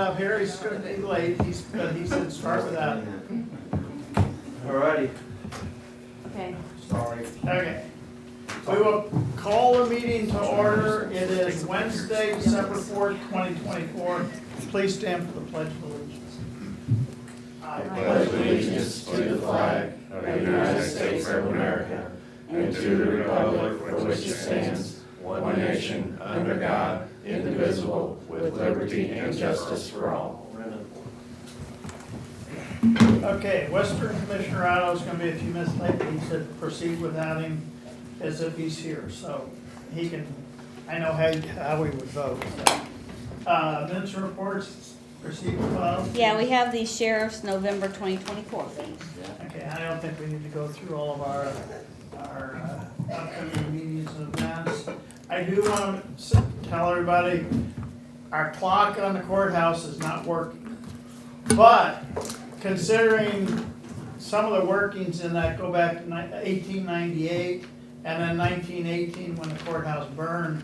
up here, he's gonna be late, but he said start with that. Alrighty, Okay. sorry. Okay. We will call the meeting to order. It is Wednesday, December 4th, 2024. Please stand for the Pledge of Allegiance. I pledge allegiance to the flag of the United States of America and to the republic for which it stands, one nation, under God, indivisible, with liberty and justice for all. Okay, Western Commissioner Otto is going to be a few minutes late. He said proceed without him as if he's here, so he can, I know how we would vote. Minutes and reports, proceed with Bob. Yeah, we have the sheriff's November 2024 things. Okay, I don't think we need to go through all of our upcoming meetings and events. I do want to tell everybody, our clock on the courthouse is not working. But considering some of the workings in that go back to 1898 and then 1918 when the courthouse burned,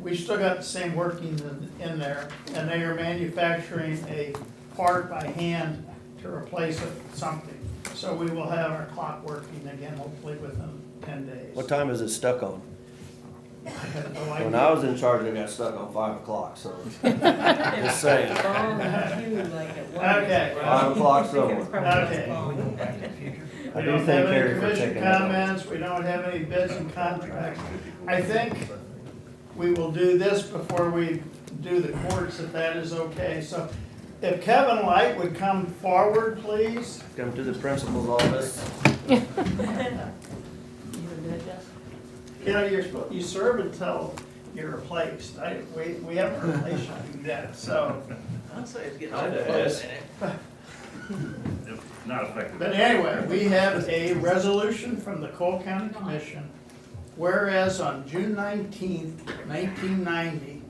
we still got the same workings in there. And they are manufacturing a part by hand to replace it with something. So we will have our clock working again, hopefully within 10 days. What time is it stuck on? I have no When idea. I was in charge, it got stuck on 5 o'clock, so. Just saying. Okay. 5 o'clock somewhere. Okay. I We do don't thank have any Harry for commission taking that. comments, we don't have any bids and contracts. I think we will do this before we do the courts, if that is okay. So if Kevin Light would come forward, please. Come to the principal's office. You know, you serve until you're replaced. We haven't replaced you yet, so. I'd say it's getting Kinda old. is. Not effective. But anyway, we have a resolution from the Cole County Commission. Whereas on June 19th, 1990,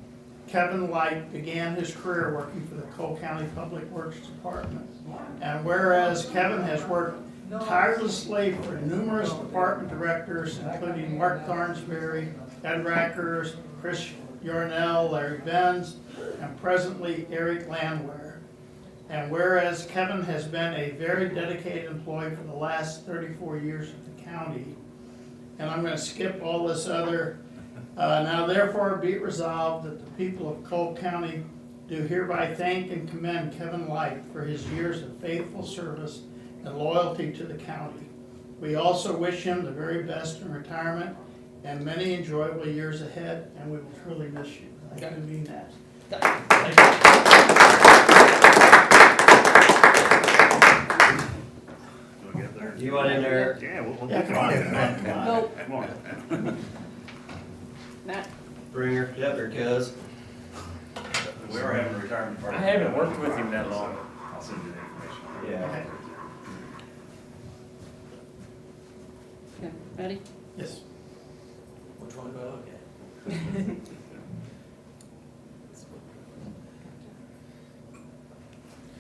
Kevin Light began his career working for the Cole County Public Works Department. And whereas Kevin has worked tirelessly for numerous department directors, including Mark Thornsberry, Ed Rackers, Chris Yarnell, Larry Benz, and presently Eric Landwehr. And whereas Kevin has been a very dedicated employee for the last 34 years of the county, and I'm going to skip all this other. Now therefore be it resolved that the people of Cole County do hereby thank and commend Kevin Light for his years of faithful service and loyalty to the county. We also wish him the very best in retirement and many enjoyable years ahead, and we will truly miss you. I do mean that. We'll get there. You want in there? Yeah, we'll Yeah, get come on, there. come on. Nope. Come on. Matt? Bring her, yep, there, cuz. We are having a retirement party. I haven't worked with him that long. I'll send you the information. Yeah. Okay, ready? Yes. Which one do I look at?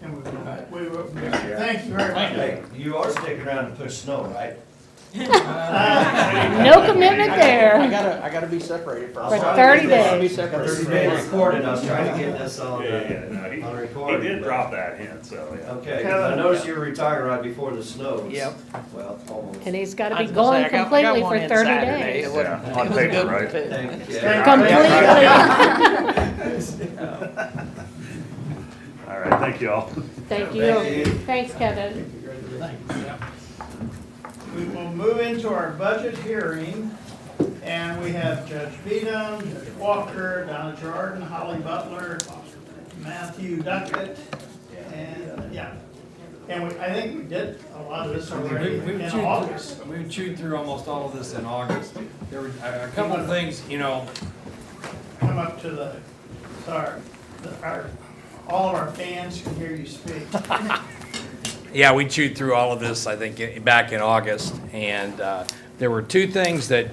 And we will, thank you very much. Hey, you are sticking around to push snow, right? No commitment there. I gotta be separated from. For I'll 30 try to days. get this being recorded, I was trying to get this on, No, on he recording. did drop that hint, so, yeah. Okay, 'cause I noticed you were retired right before the snows. Yep. Well, almost. And he's gotta I be was gonna say, going I got completely one for in 30 Saturday. days. It wasn't- Yeah, it on was a paper, good right? fit. Thank you. Completely. All right, thank you all. Thank Thank you. you. Thanks, Kevin. We will move into our budget hearing, and we have Judge Beadham, Judge Walker, Donna Jordan, Holly Butler, Matthew Duckett, and, yeah. And I think we did a lot of this already in August. We chewed through almost all of this in August. There were a couple of things, you know, Come up to all of our fans can hear you speak. yeah, we chewed through all of this, I think, back in August. And there were two things that,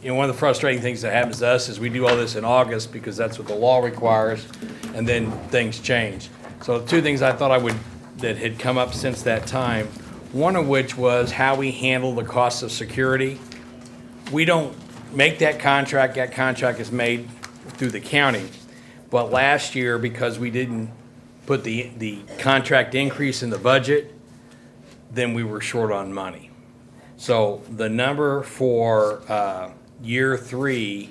you know, one of the frustrating things that happens to us is we do all this in August because that's what the law requires, and then things change. So two things I thought that had come up since that time, one of which was how we handle the cost of security. We don't make that contract is made through the county. But last year, because we didn't put the contract increase in the budget, then we were short on money. So the number for year 3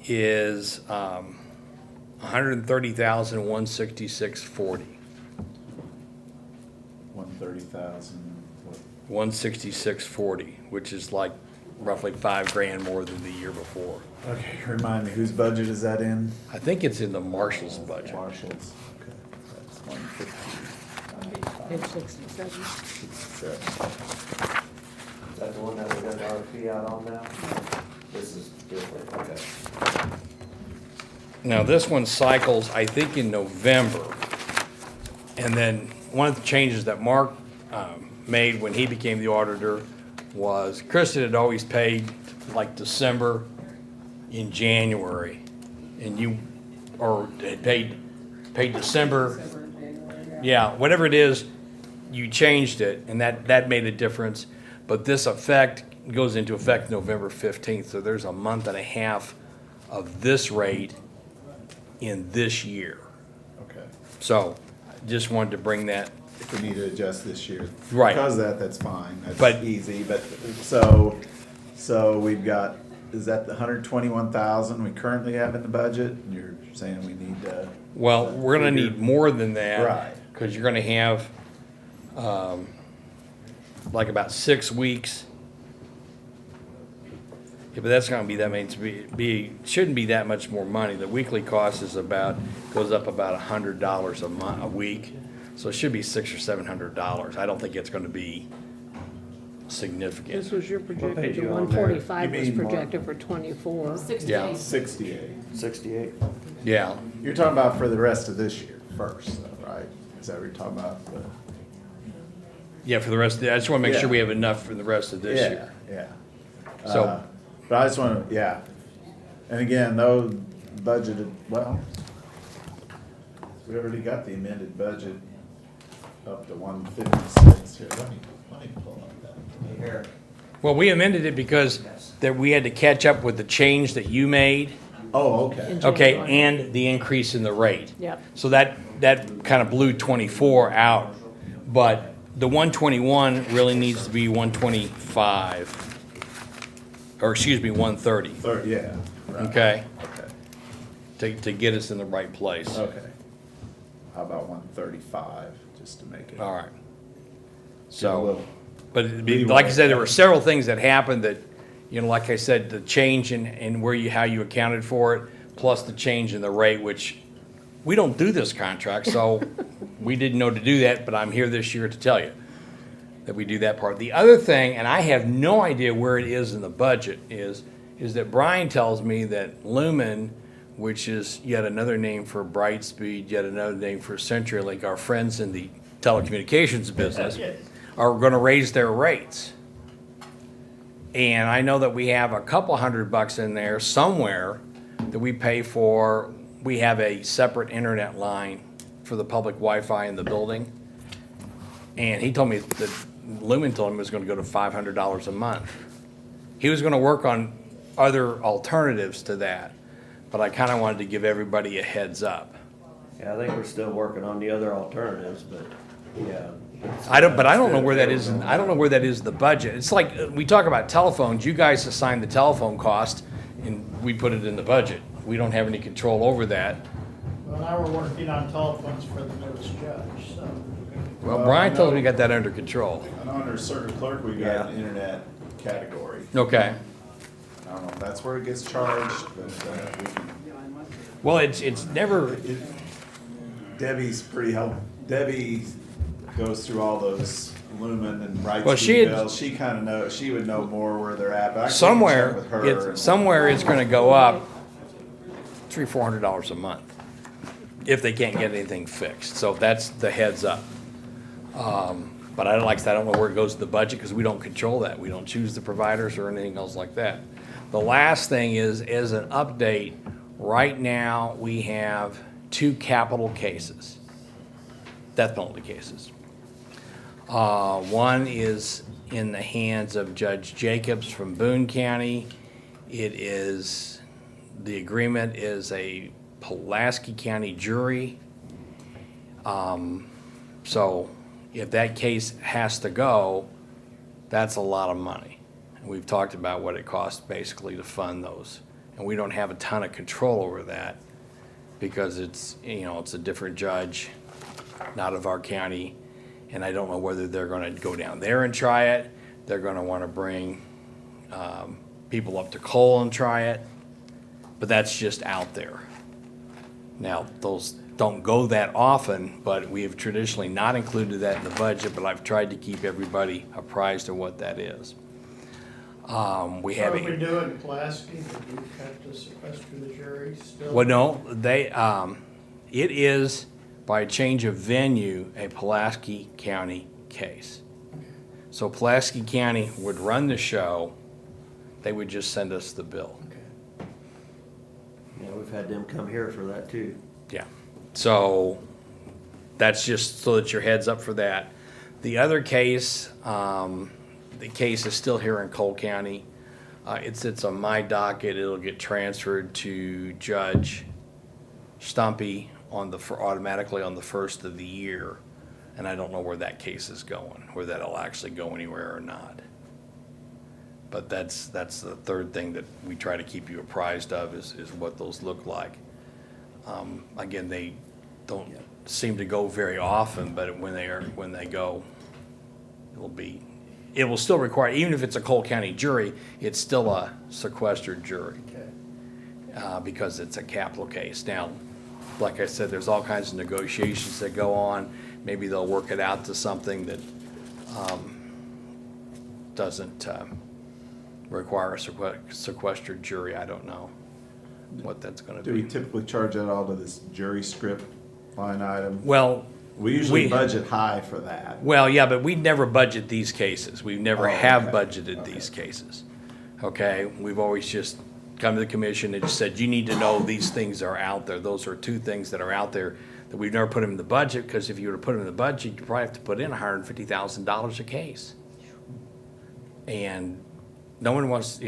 is 130,166.40. 130,000. 166.40, which is like roughly $5,000 more than the year before. Okay, remind me, whose budget is that in? I think it's in the Marshall's budget. Marshall's. Okay, that's 150. Page 67. Is that the one that we got the RFP out on now? This is different, okay. Now, this one cycles, I think, in November. And then one of the changes that Mark made when he became the auditor was Kristen had always paid like December in January. And you, or had paid December, yeah, whatever it is, you changed it, and that made a difference. But this effect goes into effect November 15th, so there's a month and a half of this rate in this year. Okay, So, just wanted to bring that, if we need to adjust this year. Right. Because of that, that's fine, But- that's easy, but, so we've got, is that the 121,000 we currently have in the budget? And you're saying we need to? well, we're gonna need more than that. Right. Because you're gonna have, like about 6 weeks. Yeah, but that's gonna be, that means shouldn't be that much more money. The weekly cost is goes up about $100 a week. So it should be $600 or $700. I don't think it's gonna be significant. This was your page projected, you the on there? 145 was You mean, Mark? projected for 24. Yeah, 68. 68? yeah. You're talking about for the rest of this year first, though, right? Is that what you're talking about? Yeah, for the rest of I just wanna make sure Yeah. we have enough for the rest of this Yeah, year. yeah. So- But I just wanna, yeah. And again, though budgeted, well, we already got the amended budget up to 156 here. Let me pull up that. Here. Well, we amended it because that we had to catch up with the change that you made, Oh, okay. In okay, January. and the increase in the rate. Yep. So that kind of blew 24 out, but the 121 really needs to be 125, or excuse me, 130, Third, yeah. right. okay? Okay. To get us in the right place. Okay. How about 135, just to make it? All right. a So, little- but it'd be, like I said, there were several things that happened that, you know, like I said, the change in how you accounted for it, plus the change in the rate, which we don't do this contract, so we didn't know to do that, but I'm here this year to tell you that we do that part. The other thing, and I have no idea where it is in the budget, is that Brian tells me that Lumen, which is yet another name for Brightspeed, yet another name for CenturyLink, our friends in the telecommunications business, are gonna raise their rates. And I know that we have a couple $100 in there somewhere that we pay for. We have a separate internet line for the public Wi-Fi in the building. And he told me that Lumen told him it was gonna go to $500 a month. He was gonna work on other alternatives to that, but I kinda wanted to give everybody a heads up. Yeah, I think we're still working on the other alternatives, but, yeah. I don't know where that is, I don't know where that is in the budget. It's like, we talk about telephones, you guys assign the telephone cost, and we put it in the budget. We don't have any control over that. Well, now we're working on telephones for the newest judge, so. Well, Brian told me we got that under control. I know under circuit clerk, we got an internet category. Okay. I don't know if that's where it gets charged, but we can. Well, it's never, Debbie's pretty Debbie goes through all those Lumen and Well, she Brightspeed had- bills. She kinda she would know more where they're at, but I can check somewhere, with her. and- somewhere it's gonna go up $300-400 a month if they can't get anything fixed. So that's the heads up. But I don't know where it goes to the budget because we don't control that. We don't choose the providers or anything else like that. The last thing is, as an update, right now we have 2 capital cases, death penalty cases. One is in the hands of Judge Jacobs from Boone County. The agreement is a Pulaski County jury. So if that case has to go, that's a lot of money. And we've talked about what it costs basically to fund those. And we don't have a ton of control over that because it's, it's a different judge, not of our county. And I don't know whether they're gonna go down there and try it. They're gonna wanna bring people up to Cole and try it. But that's just out there. Now, those don't go that often, but we have traditionally not included that in the budget, but I've tried to keep everybody apprised of what that is. We So have if we a, do it in Pulaski, would you have to sequester the jury still? well, no, it is by change of venue, a Pulaski County case. So Pulaski County would run the show, they would just send us the bill. Okay. Yeah, we've had them come here for that too. Yeah, so that's just so that your head's up for that. The other case, the case is still here in Cole County. It sits on my docket. It'll get transferred to Judge Stumpy automatically on the first of the year. And I don't know where that case is going, whether that'll actually go anywhere or not. But that's the third thing that we try to keep you apprised of is what those look like. Again, they don't seem to go very often, but when they go, it will still require, even if it's a Cole County jury, it's still a sequestered jury. Okay. Because it's a capital case. Now, like I said, there's all kinds of negotiations that go on. Maybe they'll work it out to something that doesn't require a sequestered jury. I don't know what that's gonna Do we be. typically charge that all to this jury script line item? Well, We usually we- budget high for that. well, yeah, but we never budget these cases. We never Oh, have okay. budgeted these cases. Okay, we've always just come to the commission and just said, you need to know these things are out there. Those are two things that are out there that we've never put them in the budget, because if you were to put them in the budget, you probably have to put in $150,000 a case. And no one wants,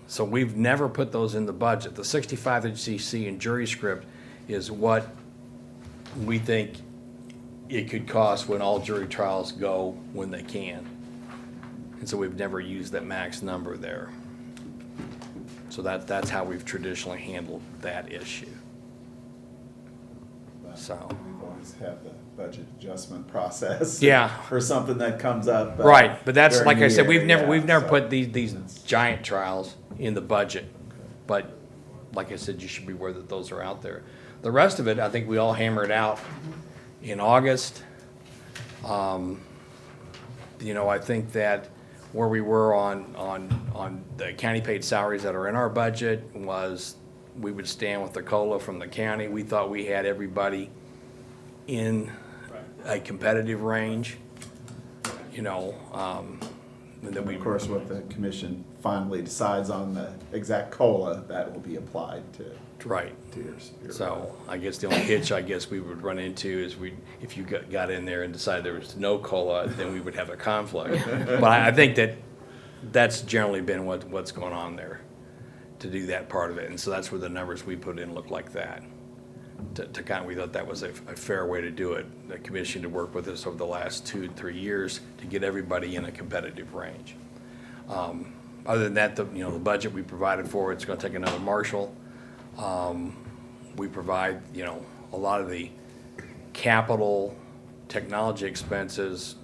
so we've never put those in the budget. The 65 that you see in jury script is what we think it could cost when all jury trials go when they can. And so we've never used that max number there. So that's how we've traditionally handled that issue. So, We've always had the budget adjustment process. Yeah. For something that comes up. right, but that's, during like the I said, year, we've never so put these that's- giant trials in the budget. But like I said, you should be aware that those are out there. The rest of it, I think we all hammered out in August. I think that where we were on the county paid salaries that are in our budget was, we would stand with the COLA from the county. We thought we had everybody in a competitive range, and then we. Of course, what the commission finally decides on the exact COLA, that will be applied to Right. tiers. So I guess the only hitch we would run into is if you got in there and decided there was no COLA, then we would have a conflict. But I think that's generally been what's going on there, to do that part of it. And so that's where the numbers we put in look like that. We thought that was a fair way to do it. The commission to work with us over the last 2 to 3 years to get everybody in a competitive range. Other than that, the budget we provided for, it's gonna take another marshal. We provide, a lot of the capital technology expenses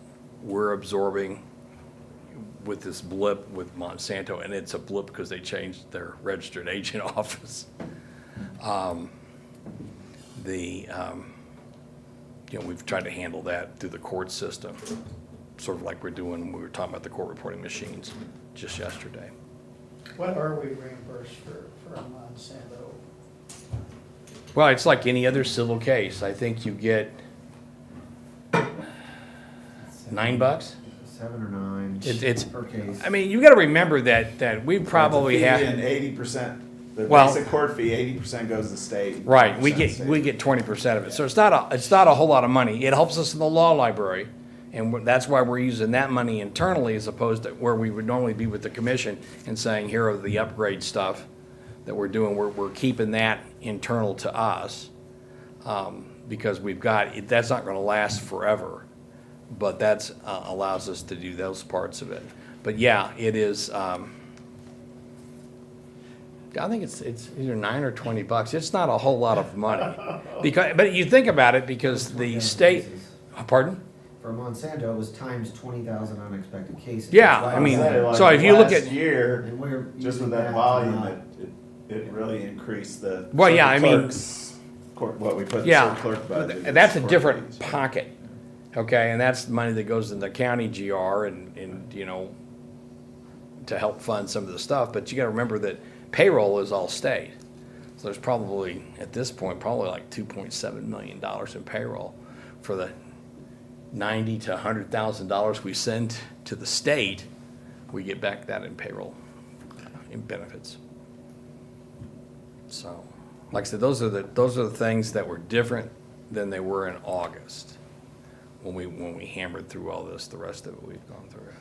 we're absorbing with this blip with Monsanto, and it's a blip because they changed their registered agent office. We've tried to handle that through the court system, sort of like we're doing when we were talking about the court reporting machines just yesterday. What are we reimbursed for Monsanto? Well, it's like any other civil case. I think you get $9. 7 or 9. It's, per case. I mean, you gotta remember that we probably And have, 80%, the Well- basic court fee, 80% goes to the state. right, we 20% get state. 20% of it. So it's not a whole lot of money. It helps us in the law library. And that's why we're using that money internally as opposed to where we would normally be with the commission and saying, here are the upgrade stuff that we're doing. We're keeping that internal to us. because we've got, that's not gonna last forever. But that's, allows us to do those parts of it. But yeah, it is, I think it's either $9 or $20. It's not a whole lot of money. Because, but you think about it, because the state, pardon? For Monsanto, it was times 20,000 unexpected cases. Yeah, That's why I mean, Say, like, so if you look last at- year, And we're just using with that to volume, not- it really increased the. Well, yeah, I mean- What we put in Yeah, the clerk budget. and that's a is different 40. pocket, okay, and that's money that goes in the county GR and, you know, to help fund some of the stuff, but you gotta remember that payroll is all state. So there's probably, at this point, probably like $2.7 million in payroll for the $90,000 to $100,000 we send to the state, we get back that in payroll, in benefits. So, like I said, those are the things that were different than they were in August, when we hammered through all this, the rest of it we've gone through.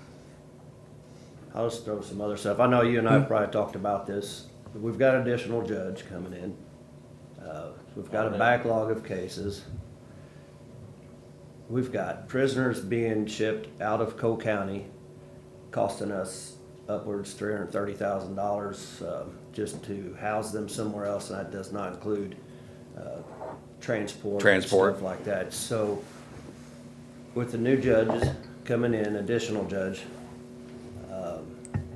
I'll just throw some other stuff. I know you and I probably talked about this. We've got an additional judge coming in. We've got a backlog of cases. We've got prisoners being shipped out of Cole County, costing us upwards $330,000 just to house them somewhere else, and that does not include transport. and Transport. Stuff like that. So with the new judges coming in, additional judge,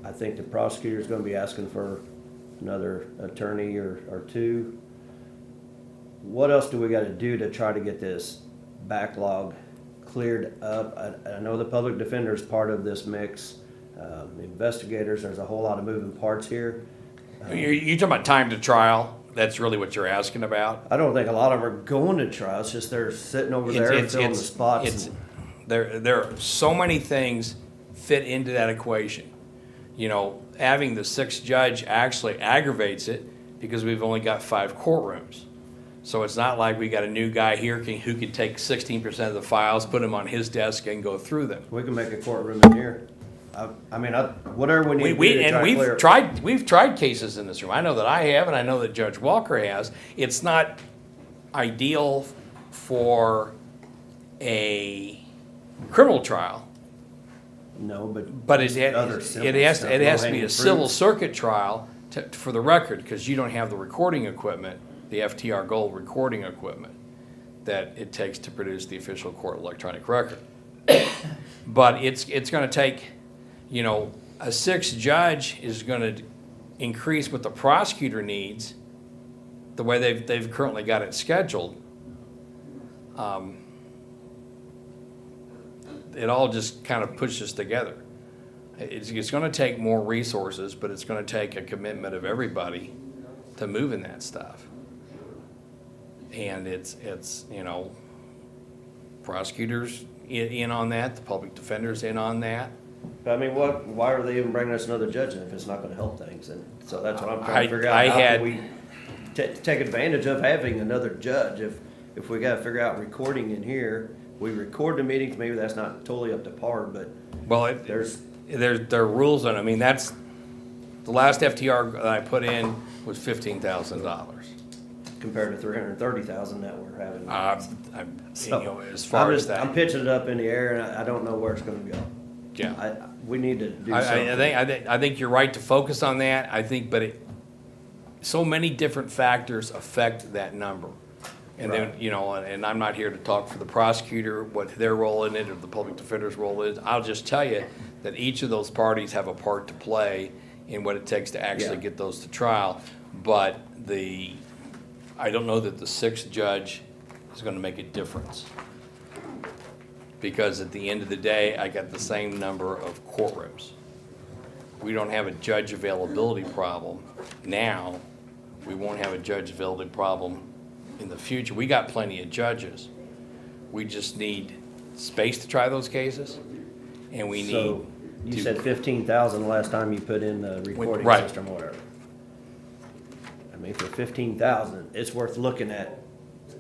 I think the prosecutor's gonna be asking for another attorney or two. What else do we gotta do to try to get this backlog cleared up? I know the public defender's part of this mix. The investigators, there's a whole lot of moving parts here. You talking about time to trial? That's really what you're asking about? I don't think a lot of them are going to trial, it's just they're sitting over there filling the spots. It's, there are so many things fit into that equation. You know, having the sixth judge actually aggravates it because we've only got 5 courtrooms. So it's not like we got a new guy here who can take 16% of the files, put them on his desk and go through them. We can make a courtroom in here. Whatever we need to do to try to clear. We've tried cases in this room. I know that I have, and I know that Judge Walker has. It's not ideal for a criminal trial, No, but. but it other has, civil it has stuff, to be low-hanging a civil fruits. circuit trial for the record, because you don't have the recording equipment, the FTR Gold recording equipment that it takes to produce the official court electronic record. But it's gonna take, you know, a 6th judge is gonna increase what the prosecutor needs, the way they've currently got it scheduled. It all just kind of pushes together. It's gonna take more resources, but it's gonna take a commitment of everybody to moving that stuff. And it's, you know, prosecutors in on that, the public defenders in on that. I mean, why are they even bringing us another judge if it's not gonna help things? And so that's what I'm trying to figure I out. How had- can we take advantage of having another judge? If we gotta figure out recording in here, we record the meetings, maybe that's not totally up to par, but Well, there are rules on it. I mean, that's, the last FTR that I put in was $15,000. compared to 330,000 that we're having. You know, as far as that. I'm pitching it up in the air and I don't know where it's gonna go. Yeah. We need to do I something. think you're right to focus on that, I think, but so many different factors affect that number. And then, Right. you know, and I'm not here to talk for the prosecutor, what their role in it, or the public defender's role is. I'll just tell you that each of those parties have a part to play in what it takes to actually Yeah. get those to trial. But I don't know that the 6th judge is gonna make a difference. Because at the end of the day, I got the same number of courtrooms. We don't have a judge availability problem now. We won't have a judge availability problem in the future. We got plenty of judges. We just need space to try those cases, and we need So, you to- said 15,000 the last time you put in the recording right. system or whatever. I mean, for 15,000, it's worth looking at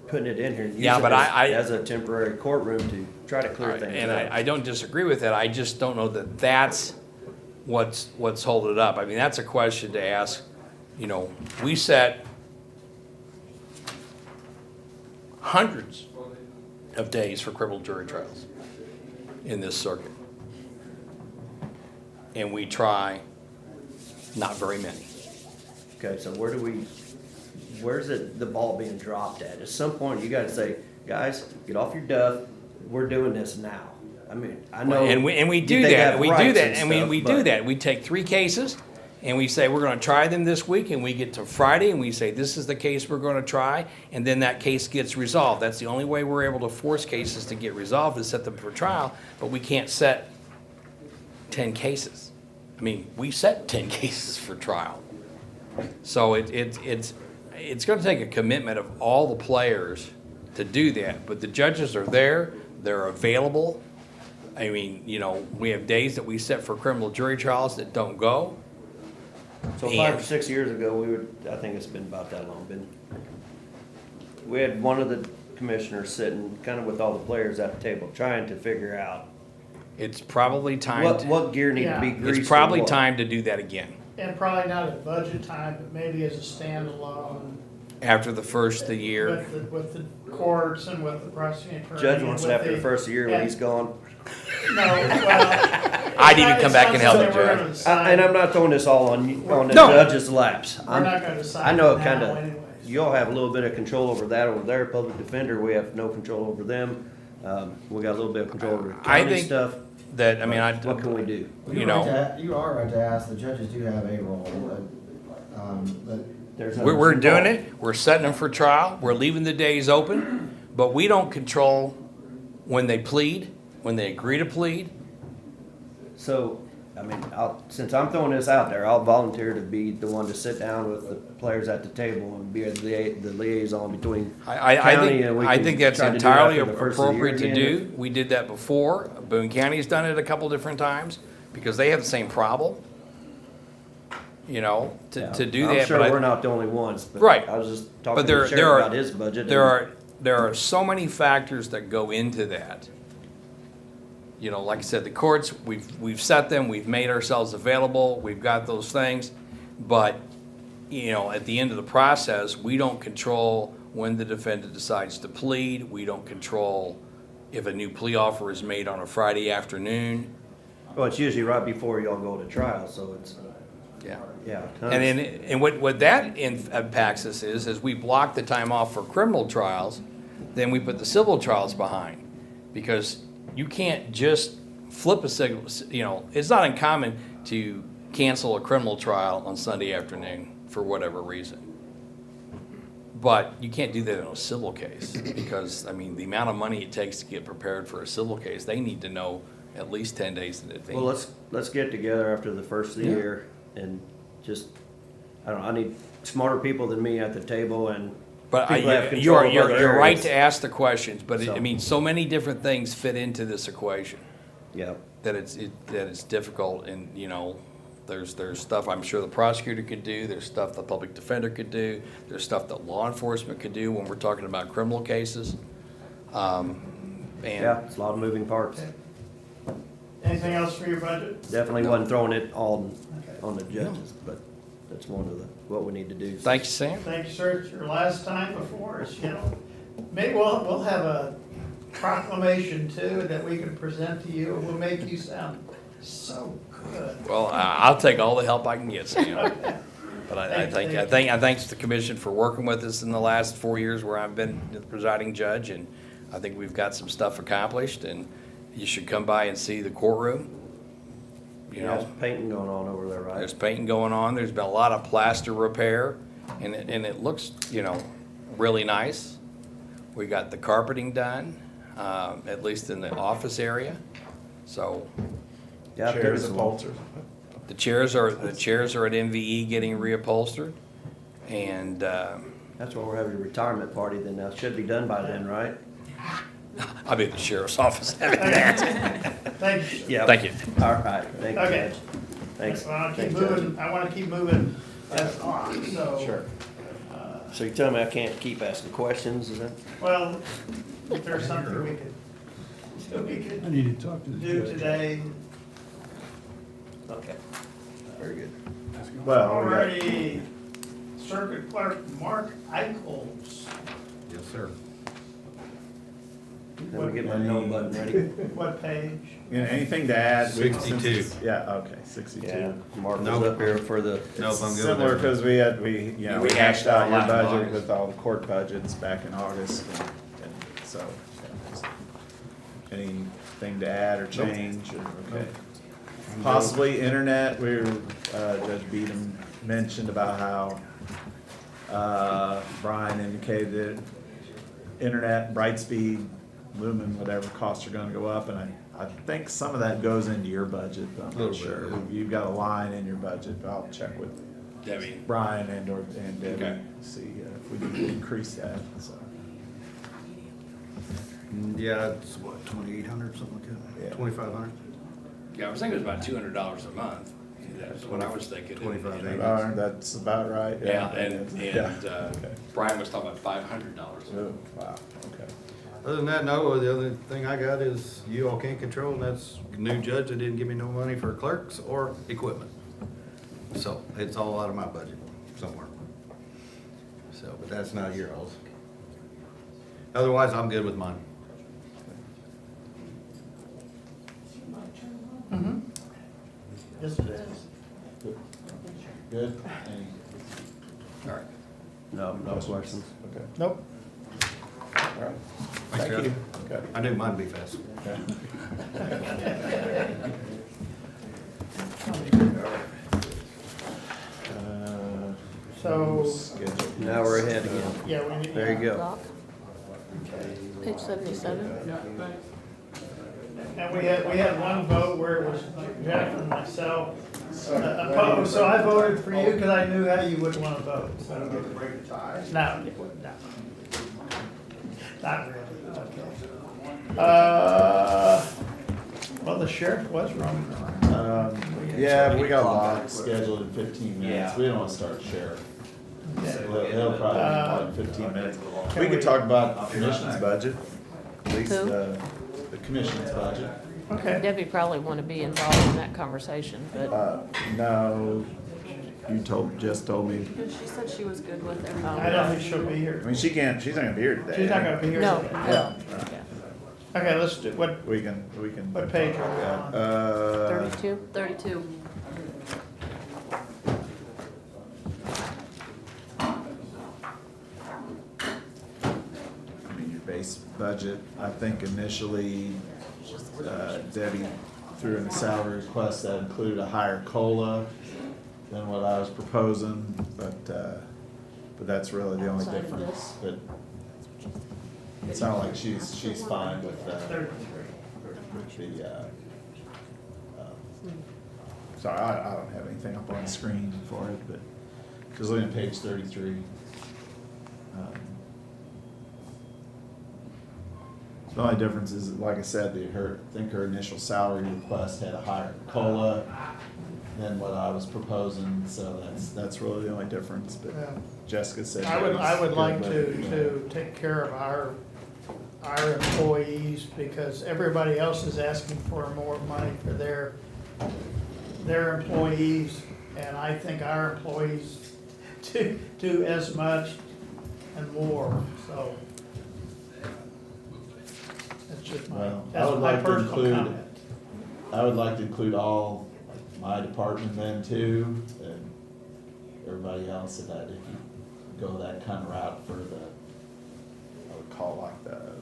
putting it in here and Yeah, using but it as a temporary courtroom to try to clear things And up. I don't disagree with that, I just don't know that that's what's holding it up. I mean, that's a question to ask, you know, we set hundreds of days for criminal jury trials in this circuit. And we try not very many. Okay, so where's the ball being dropped at? At some point, you gotta say, guys, get off your duff, we're doing this now. I mean, I know. And we do they that, have we do rights that, and and we stuff, do but- that. We take 3 cases, and we say, we're gonna try them this week, and we get to Friday, and we say, this is the case we're gonna try, and then that case gets resolved. That's the only way we're able to force cases to get resolved, is set them for trial, but we can't set 10 cases. I mean, we set 10 cases for trial. So it's gonna take a commitment of all the players to do that, but the judges are there, they're available. I mean, you know, we have days that we set for criminal jury trials that don't go. So 5 or 6 years ago, I think it's been about that long, we had one of the commissioners sitting kind of with all the players at the table, trying to figure out It's probably time, what gear need to be Yeah. greased. it's or probably what. time to do that again, And probably not at budget time, but maybe as a standalone after the first of the year. with the courts and with the prosecuting attorney. Judge and wants it with after the first year when he's gone. No, well. I'd even come back and help it's you, not something we're Judge. gonna decide. And I'm not throwing this all on the No. judge's laps. We're I'm- not gonna decide I know it now kinda, anyways. you all have a little bit of control over that over there, public defender, we have no control over them. We got a little bit of control over the I county think stuff. That, I mean, What can we do? you know, You are right to ask, the judges do have a role, but There's we're others doing involved. it, we're setting them for trial, we're leaving the days open, but we don't control when they plead, when they agree to plead. So, I mean, since I'm throwing this out there, I'll volunteer to be the one to sit down with the players at the table and be the liaison between I county and we I can think that's try to do entirely after the first of the year appropriate to again. do. We did that before. Boone County's done it a couple different times because they have the same problem. You know, Yeah. to do I'm that. sure but I- we're not the only ones, but Right. I was just But talking to there the sheriff are about his budget. there are so many factors that go into that. You know, like I said, the courts, we've set them, we've made ourselves available, we've got those things, but, you know, at the end of the process, we don't control when the defendant decides to plead, we don't control if a new plea offer is made on a Friday afternoon. Well, it's usually right before y'all go to trial, so it's, Yeah. yeah. And then, and what that impacts us is we block the time off for criminal trials, then we put the civil trials behind. Because you can't just flip a signal, you know, it's not uncommon to cancel a criminal trial on Sunday afternoon for whatever reason. But you can't do that in a civil case, because, I mean, the amount of money it takes to get prepared for a civil case, they need to know at least 10 days in advance. Well, let's get together after the first of the year and just, I don't know, I need smarter people than me at the table and But people that have control of other you're right areas. to ask the questions, but So- I mean, so many different things fit into this equation Yeah, that it's difficult, and, you know, there's stuff I'm sure the prosecutor could do, there's stuff the public defender could do, there's stuff that law enforcement could do when we're talking about criminal cases. yeah, And it's a lot of moving parts. Anything else for your budget? Definitely wasn't throwing it all Okay. on the judges, but that's one of what we need to do. thank you, Sam. Thank you, sir. It's your last time before us, you know. Maybe we'll have a proclamation too that we can present to you. We'll make you sound so good. Well, I'll take all the help I can get, Sam. But I Thank thank the commission for working with us in the last 4 years where I've been the presiding judge, and I think we've got some stuff accomplished, and you should come by and see the courtroom. You There's know, painting going on over there, right? there's painting going on, there's been a lot of plaster repair, and it looks, you know, really nice. We got the carpeting done, at least in the office area, so Yeah, I Chairs figured and some- bolsters. the chairs are at MVE getting reupholstered, and, That's why we're having a retirement party then. That should be done by then, right? I'll be at the sheriff's office having that. Thank you. Yeah. Thank you. All right, thank you, Okay. Judge. Thanks. Well, I'll keep Thanks, Judge. moving. I wanna keep moving as on, so. Sure. So you're telling me I can't keep asking questions, is that? Well, if there's something we could need to talk to the do judge. today. Okay. Very good. Well, we got- Alrighty, Circuit Clerk Mark Eichholz. Yes, sir. Let me get my no button ready. What page? You know, anything to add? We- since 62. it's- Yeah, okay, Yeah, 62. Mark was Nope. up here for the, Nope, I'm good with Similar, everything. because we We hashed out your out in budget August. with all the court budgets back in August, and so, yeah, just anything to add or change, or, okay. Possibly internet, Judge Beadham mentioned about how, Brian indicated that internet, Brightspeed, Lumen, whatever, costs are gonna go up, and I think some of that goes into your budget, but I'm Little not bit, sure. yeah. You've got a line in your budget, but I'll check with Debbie. Brian and Debbie, Okay. see if we can increase that, so. Yeah, it's what, 2,800, something like Yeah. that? 2,500? Yeah, I was thinking it was about $200 a month. That's what I was thinking. 25. That's about right. Yeah, and Yeah. okay. Brian was talking about $500 a month. Oh, wow, okay. Other than that, no, the other thing I got is you all can't control, and that's new judge that didn't give me no money for clerks or equipment. So, it's all out of my budget somewhere. So, but that's not your all's. Otherwise, I'm good with mine. Yes, it is. Good? Any- All right. no questions. Okay, Nope. all right. Thanks, Thank Jeff. you. Okay. I knew mine'd be fast. Okay. So, Schedule. Now we're ahead again. yeah, we need. There you go. Doc? Page 77. And we had one vote where it was Jeff and myself opposed, so I voted for you because I knew how you would want to vote, so. No, no. Not really, okay. Well, the sheriff was running around. Yeah, we got a lot scheduled in 15 minutes. We don't want to start sheriff. It'll probably be like 15 minutes. We could talk about the commission's budget, at least Who? the commission's budget. Okay, Debbie probably want to be involved in that conversation, but No, just told me, She said she was good with everything. I don't think she'll be I here. mean, she's not gonna be here today. She's not gonna be here. No. today. Yeah, Okay, let's do, what we can. page are we on? 32? 32. I mean, your base budget, I think initially, Debbie threw in a salary request that included a higher COLA than what I was proposing, but that's really the only Sign difference, but it sounded like she's fine with, sorry, I don't have anything up on the screen for it, but just looking at page 33. The only difference is, like I said, I think her initial salary request had a higher COLA than what I was proposing, so that's really the only difference, but Yeah. Jessica said. I would Debbie's like good with it. to take care of our employees, because everybody else is asking for more money for their employees, and I think our employees do as much and more, so. That's just Well, I that's would my like to personal include- comment. I would like to include all my department then too, and everybody else, if you go that kind of route for the, I would call like the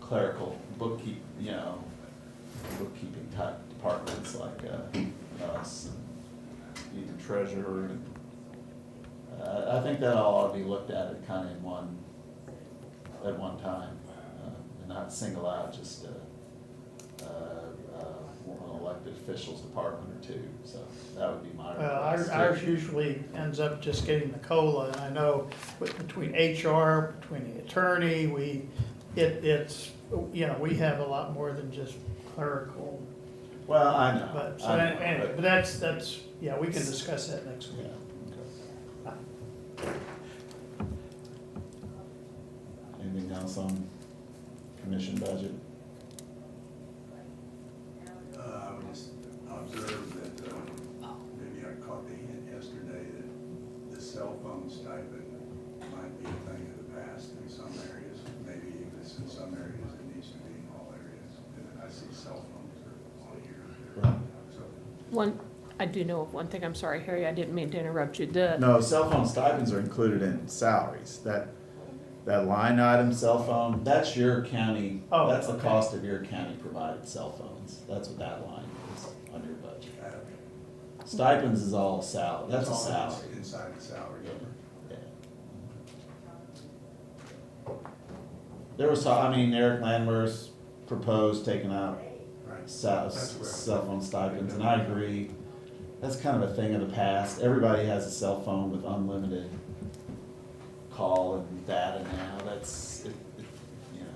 clerical bookkeeping type departments like, us, and even treasurer. And, I think that all ought to be looked at it kind of at one time, and not single out just, one elected officials department or two, so that would be my Well, request. ours usually ends up just getting the COLA, and I know between HR, between the attorney, it's, we have a lot more than just clerical. Well, I know. But, so I know, anyway, but that's, yeah, we can discuss that next week. Yeah, okay. Anything else on commission budget? I would just observe that, maybe I caught the hint yesterday that the cell phone stipend might be a thing of the past in some areas. Maybe if it's in some areas, it needs to I do know of one thing, I'm sorry, Harry, I didn't mean to interrupt you. The, No, cell phone stipends are included in salaries. That line item, cell phone, that's your county, Oh, that's the okay. cost of your county provided cell phones. That's what that line is on your budget. Stipends is all salary, that's a It's all salary. Inside the salary number. Yeah. There was, I mean, Eric Landwehr's proposed taking out Right. cell That's where- phone stipends, and I agree. That's kind of a thing of the past. Everybody has a cell phone with unlimited call and data now. That's, you know.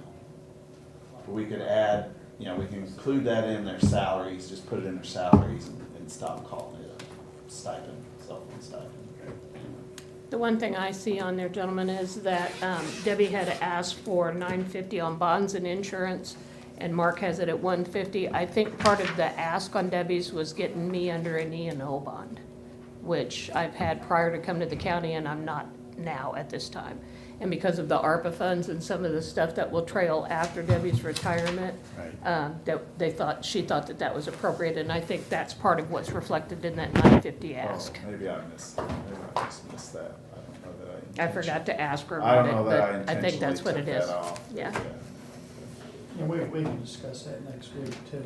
But we could add, you know, we can include that in their salaries, just put it in their salaries and stop calling it a stipend, cell phone stipend. the one thing I see on there, gentlemen, is that Debbie had asked for $950 on bonds and insurance, and Mark has it at $150. I think part of the ask on Debbie's was getting me under an E&O bond, which I've had prior to come to the county, and I'm not now at this time. And because of the ARPA funds and some of the stuff that will trail after Debbie's retirement, Right. she thought that that was appropriate, and I think that's part of what's reflected in that $950 ask. Oh, maybe I just missed that. I don't know that I forgot to ask her I about don't it, know but that I I think intentionally that's what took it is. that off. Yeah. And we can discuss that next week too.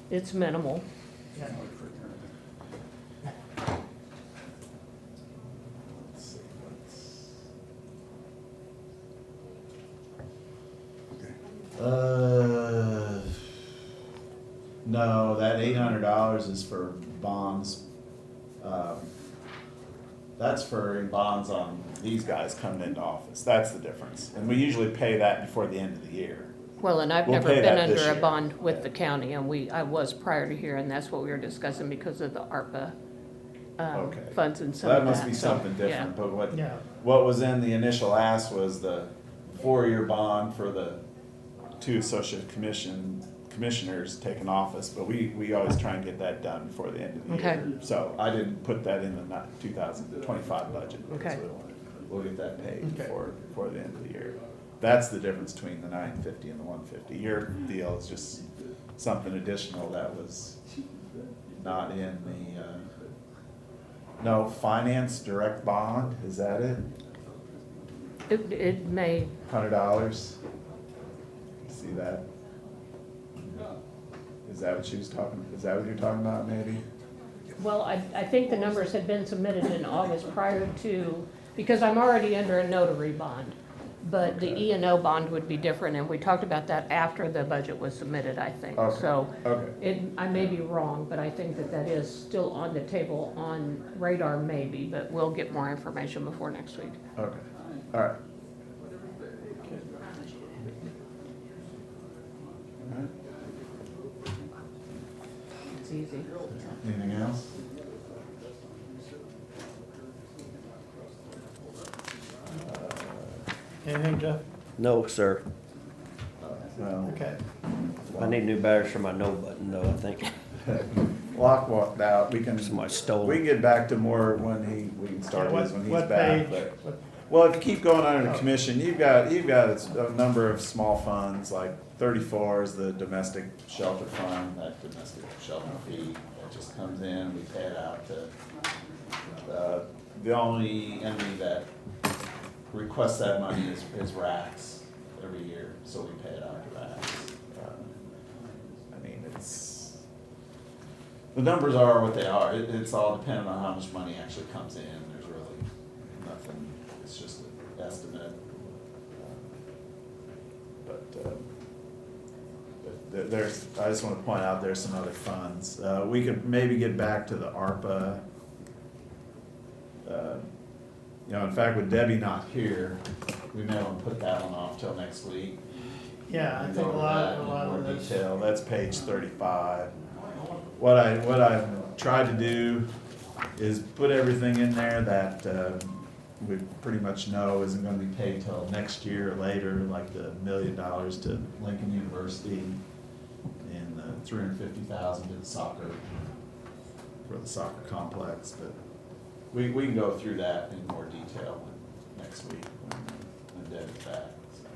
It's minimal. Yeah. Let's see, no, that $800 is for bonds. That's for bonds on these guys coming into office. That's the difference. And we usually pay that before the end of the year. Well, and I've We'll never pay been that this under a year. bond with Yeah. the county, and I was prior to here, and that's what we were discussing because of the ARPA Okay. funds and So some of that that. must be so, something yeah. different, but Yeah. what was in the initial ask was the 4-year bond for the 2 associate commissioners taking office, but we always try and get that done before the end of the Okay. year. So I didn't put that in the 2025 budget. because Okay. We'll get that paid Okay. before the end of the year. That's the difference between the 950 and the 150. Your deal is just something additional that was not in the, no, finance direct bond, is that it? It may, $100? See that? Is that what she was talking, is that what you're talking about, maybe? well, I think the numbers had been submitted in August prior to, because I'm already under a notary bond. But the Okay. E&O bond would be different, and we talked about that after the budget was submitted, I think. Okay. So Okay, I may be wrong, but I think that that is still on the table, on radar maybe, but we'll get more information before next week. okay, all right. All right. It's easy. Anything else? Anything, Jeff? No, sir. Well, Okay. I need new batteries for my no button though, I think. Locke walked out, we can Somebody stole we it. can get back to more when we can start What- this when he's what back, page? but. What- Well, if you keep going under the Oh. commission, you've got a number of small funds, like 34 is the domestic shelter fund, that domestic shelter fee that just comes in, we pay it out to, the only entity that requests that money is RACS every year, so we pay it out to RACS. I mean, the numbers are what they are, it's all dependent on how much money actually comes in, there's really nothing, it's just an estimate. But there's, I just wanna point out there's some other funds, we could maybe get back to the ARPA. You know, in fact, with Debbie not here, we may wanna put that one off till next week. Yeah, I And think go a over lot that in of more this. detail. That's page 35. What I've tried to do is put everything in there that we pretty much know isn't gonna be paid till next year or later, like the $1 million to Lincoln University and the $350,000 to the soccer, for the soccer complex, but we can go through that in more detail next week when Deb's back. So.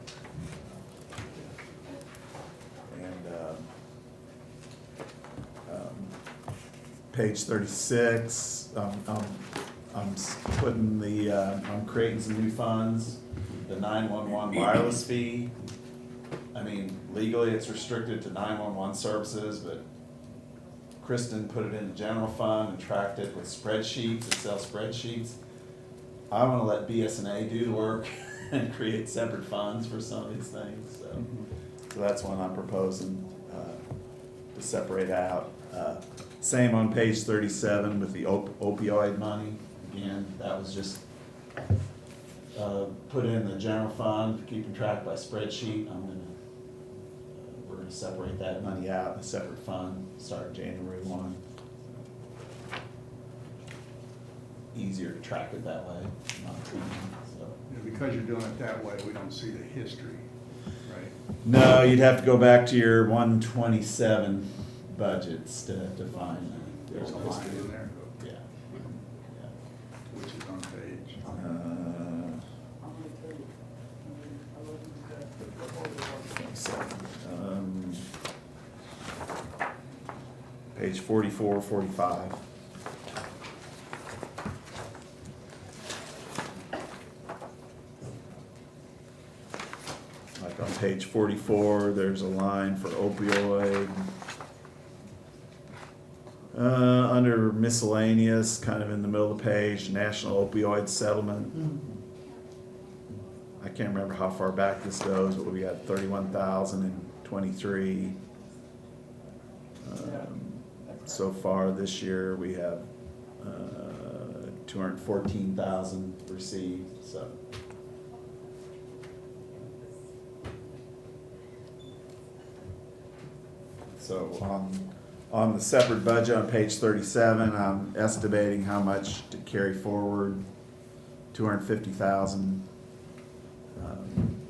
And page 36, putting the, I'm creating some new funds, the 911 wireless fee. I mean, legally, it's restricted to 911 services, but Kristen put it in the general fund and tracked it with spreadsheets, Excel spreadsheets. I wanna let BSNA do the work and create separate funds for some of these things, so that's one I'm proposing, to separate out. Same on page 37 with the opioid money. Again, that was just, put in the general fund, keeping track by spreadsheet. We're gonna separate that money out in a separate fund, start January 1. Easier to track it that way, not too, so. Because you're doing it that way, we don't see the history, right? No, you'd have to go back to your 127 budgets to find that. There's a line in there, Yeah. which is on page. Page 44, 45. Like on page 44, there's a line for opioid. Under miscellaneous, kind of in the middle of the page, national opioid settlement. I can't remember how far back this goes, but we got 31,000 in 23. So far this year, we have 214,000 received, so. So on the separate budget on page 37, I'm estimating how much to carry forward, 250,000. And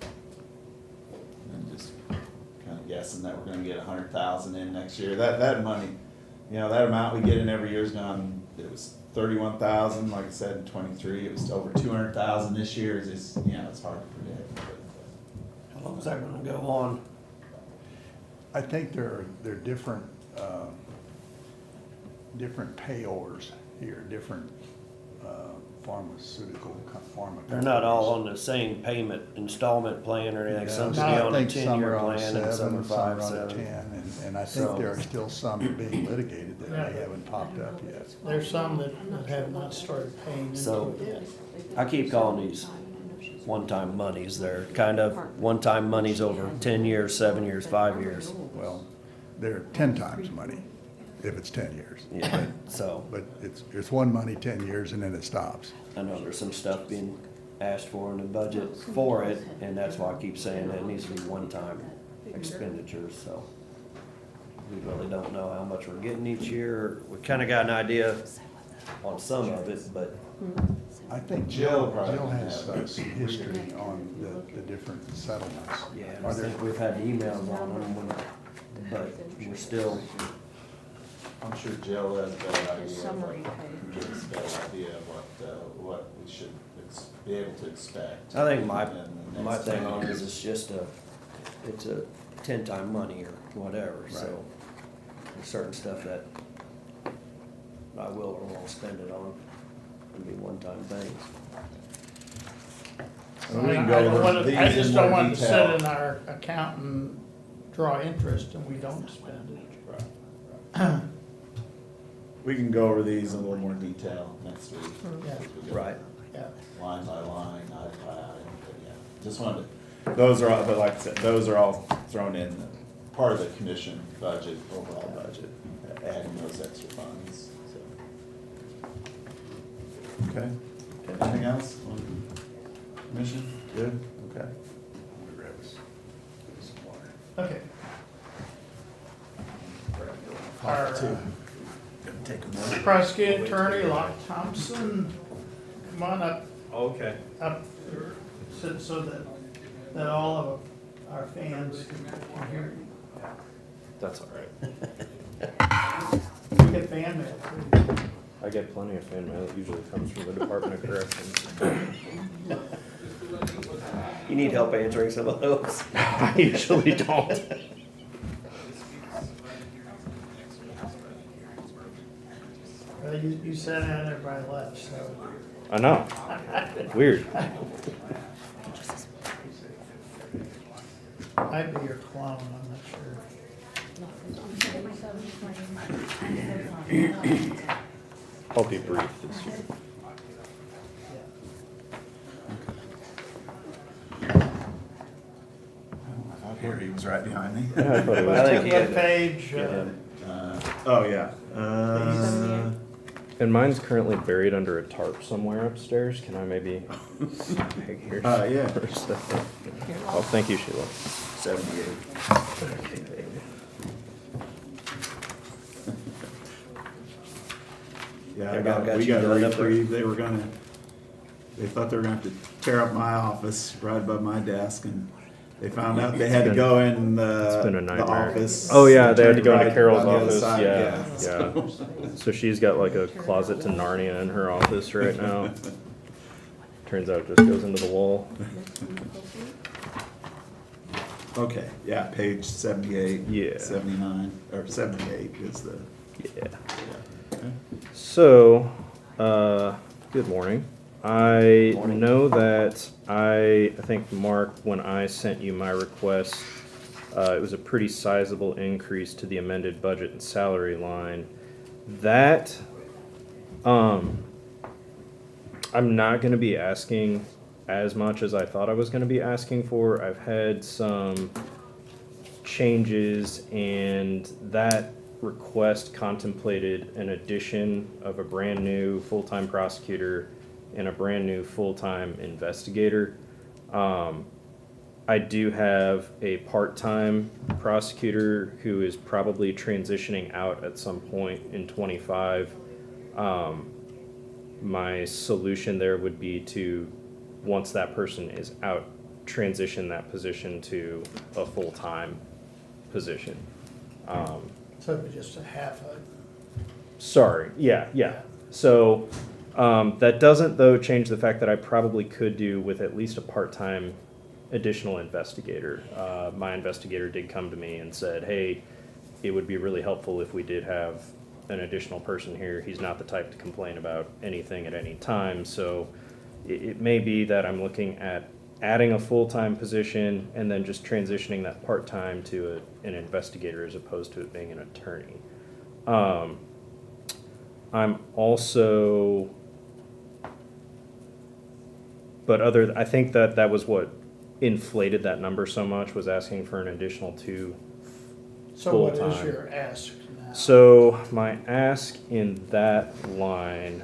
just kind of guessing that we're gonna get 100,000 in next year. That money, you know, that amount we get in every year's gone, it was 31,000, like I said, in 23, it was over 200,000 this year. It's just, you know, it's hard to predict. How long is that gonna go on? I think they're different, different payors here, different pharmaceutical, pharma. They're not all on the same payment installment plan or anything, some Yeah, be on I a think some 10-year are on plan and some are 5, Some are on 7. 10, and I think So- there are still some being litigated that Yeah. they haven't popped up yet. There's some that have not started paying into So- it yet. I keep calling these one-time monies. They're kind of one-time monies over 10 years, 7 years, 5 years. Well, they're 10 times money, if it's 10 years. Yeah, so But it's one money 10 years and then it stops. I know there's some stuff being asked for in the budget for it, and that's why I keep saying that it needs to be one-time expenditures, so. We really don't know how much we're getting each year. We kinda got an idea on some of it, but I think Jill Jill probably has has some history on the different settlements. yeah, Are I there, think we've had emails on them, but we're still, I'm sure Jill has a better idea. The summary page. Gives a better idea of what we should be able to expect. I think my in the my next thing 10 on it years. is it's just it's a 10-time money or whatever, so. Right. There's certain stuff that I will or won't spend it on. It'll be one-time things. And we can I go don't over wanna- these I in just more don't want to detail. sit in our account and draw interest and we don't spend it. We can go over these in a little more detail next week. Yeah. as we go Right. Yeah. Line by line, item by item, but yeah, just wanted to, those are all, but like I said, those are all thrown in, part of the commission budget, overall budget, adding those extra funds, so. Okay, anything else on commission? Good, okay. grab us some water. Okay. Our, Our take a minute. prosecuting attorney, Locke Thompson, come on up, Okay. so that all of our fans can hear you. That's all right. We get fan mail too. I get plenty of fan mail. It usually comes from the Department of Corrections. You need help answering some of those? I usually don't. Well, you sat down and everybody left, so. I know. Weird. I'd be your clone, I'm not sure. I'll be brief this year. I thought Harry was right behind me. Yeah, I thought it I was. think he What had- page, Oh, yeah. And mine's currently buried under a tarp somewhere upstairs. Can I maybe peg here? Yeah. for a second? Oh, thank you, Sheila. 78. Yeah, we got a reprieve. They thought they were gonna have to tear up my office right above my desk, and they found out they had to go in It's been a the nightmare. office. Oh yeah, they had to go right into Carol's on the other office. side, Yeah, yeah. So she's got like a closet to Narnia in her office right now. Turns out it just goes into the wall. Okay, yeah, page 78. Yeah. 79, or 78 is the, Yeah. okay. So, good morning. I know that I think, Mark, when I sent you my request, it was a pretty sizable increase to the amended budget and salary line. That, I'm not gonna be asking as much as I thought I was gonna be asking for. I've had some changes, and that request contemplated an addition of a brand-new full-time prosecutor and a brand-new full-time investigator. I do have a part-time prosecutor who is probably transitioning out at some point in '25. My solution there would be to, once that person is out, transition that position to a full-time position. so it'd be just a half a, Sorry, yeah. So, that doesn't though change the fact that I probably could do with at least a part-time additional investigator. My investigator did come to me and said, hey, it would be really helpful if we did have an additional person here. He's not the type to complain about anything at any time, so it may be that I'm looking at adding a full-time position and then just transitioning that part-time to an investigator as opposed to it being an attorney. I'm also, I think that was what inflated that number so much, was asking for an additional 2 so what is full-time. your ask now? So my ask in that line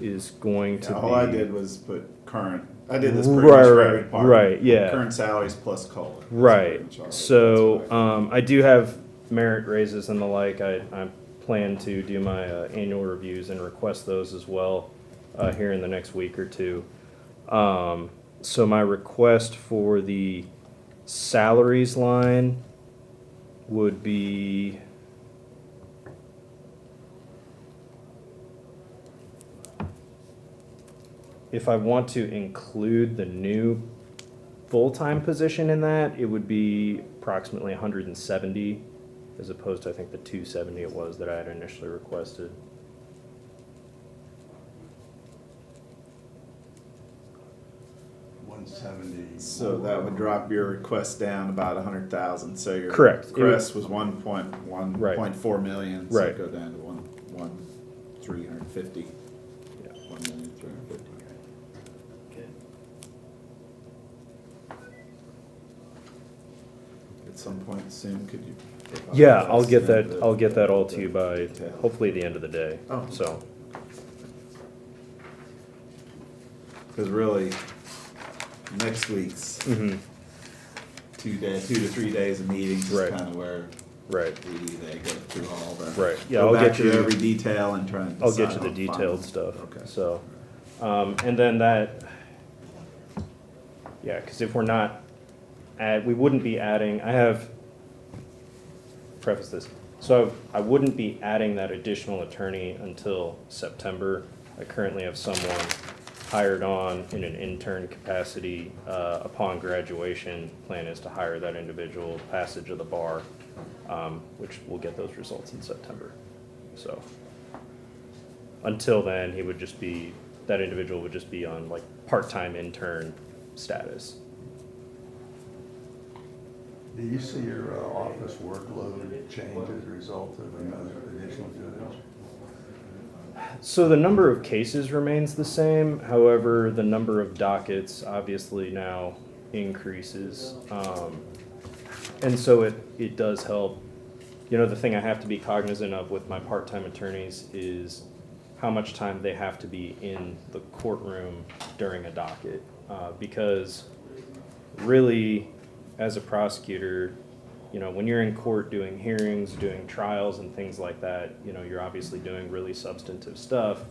is going to be. All I did was put current, I did this pretty Right, much for right, every department. right, yeah. Current salaries plus COLA. That's Right, pretty much all. so, That's fine. I do have merit raises and the like. I plan to do my annual reviews and request those as well here in the next week or two. So my request for the salaries line would be if I want to include the new full-time position in that, it would be approximately 170, as opposed to, I think, the 270 it was that I had initially requested. So that would drop your request down about 100,000, so your. Correct. It would- Request was 1.4 million, so Right. it'd go down to 1,350. Yeah. 1,350,000. At some point soon, could you? provide Yeah, us I'll get the- that, I'll get that all to you by Okay. hopefully the end of the day, Oh. so. Cause really, next week's Mhm. 2 to 3 days of meetings is Right. kinda where Right, they go through all the. Right. Yeah, go I'll back get through you- every detail and try and I'll get decide you the on detailed final. stuff, Okay. so. And then that, yeah, cause if we're not, we wouldn't be adding, preface this, so I wouldn't be adding that additional attorney until September. I currently have someone hired on in an intern capacity, upon graduation. Plan is to hire that individual, passage of the bar, which we'll get those results in September. So until then, he would just be, that individual would just be on like part-time intern status. Do you see your office workload change as a result of another additional judge? So the number of cases remains the same, however, the number of dockets obviously now increases. And so it does help. You know, the thing I have to be cognizant of with my part-time attorneys is how much time they have to be in the courtroom during a docket. Because really, as a prosecutor, you know, when you're in court doing hearings, doing trials and things like that, you know, you're obviously doing really substantive stuff.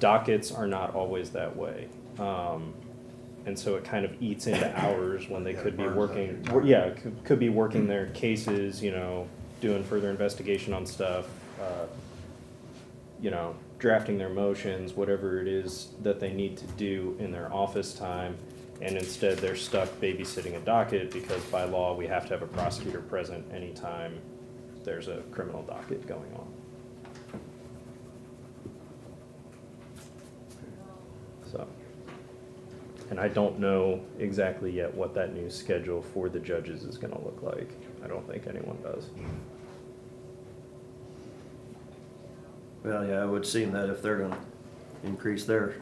Dockets are not always that way. And so it kind of eats into hours when they could be working, yeah, could be working their cases, you know, doing further investigation on stuff, you know, drafting their motions, whatever it is that they need to do in their office time. And instead, they're stuck babysitting a docket because by law, we have to have a prosecutor present anytime there's a criminal docket going on. So, and I don't know exactly yet what that new schedule for the judges is gonna look like. I don't think anyone does. Well, yeah, it would seem that if they're gonna increase their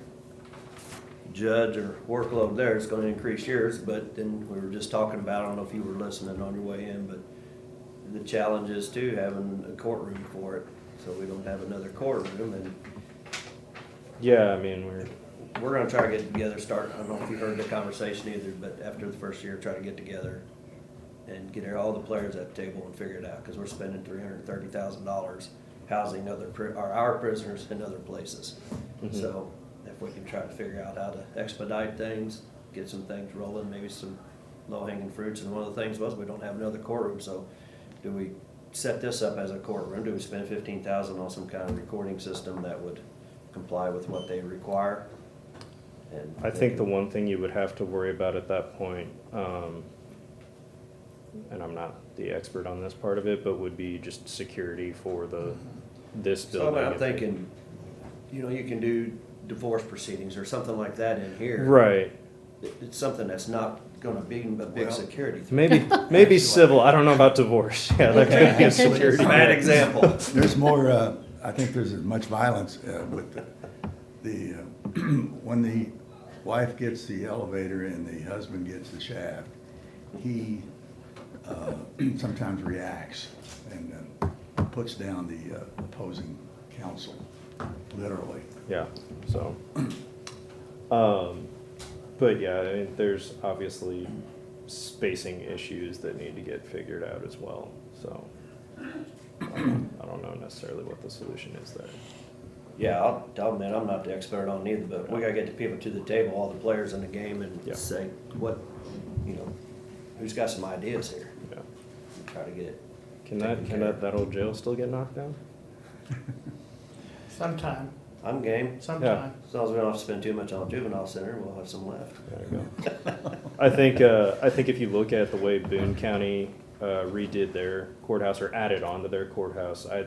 judge or workload there, it's gonna increase yours, but then we were just talking about, I don't know if you were listening on your way in, but the challenge is too, having a courtroom for it, so we don't have another courtroom, and Yeah, I mean, we're gonna try to get together, start, I don't know if you heard the conversation either, but after the first year, try to get together and get all the players at the table and figure it out, cause we're spending $330,000 housing our prisoners in other places. Mhm. So if we can try to figure out how to expedite things, get some things rolling, maybe some low-hanging fruits, and one of the things was we don't have another courtroom, so do we set this up as a courtroom? Do we spend $15,000 on some kind of recording system that would comply with what they require? And I think the one thing you would have to worry about at that point, and I'm not the expert on this part of it, but would be just security for this So building. I'm thinking, you know, you can do divorce proceedings or something like that in here. Right. It's something that's not gonna be a big Well, security threat. Maybe civil. I don't know about divorce. Yeah, that could be a security. Bad threat. example. There's more, I think there's as much violence with the when the wife gets the elevator and the husband gets the shaft, he sometimes reacts and puts down the opposing counsel, literally. Yeah, so. But yeah, I mean, there's obviously spacing issues that need to get figured out as well, so. I don't know necessarily what the solution is there. Yeah, I'll admit, I'm not the expert on either, but we gotta get the people to the table, all the players in the game, and Yeah. say, what, you know, who's got some ideas here? Yeah. Try to get it. Can Taken care of. that old jail still get knocked down? Sometime, I'm game. sometime. As long as we don't have to spend too much on juvenile center, we'll have some left. There you go. I think if you look at the way Boone County redid their courthouse or added on to their courthouse, I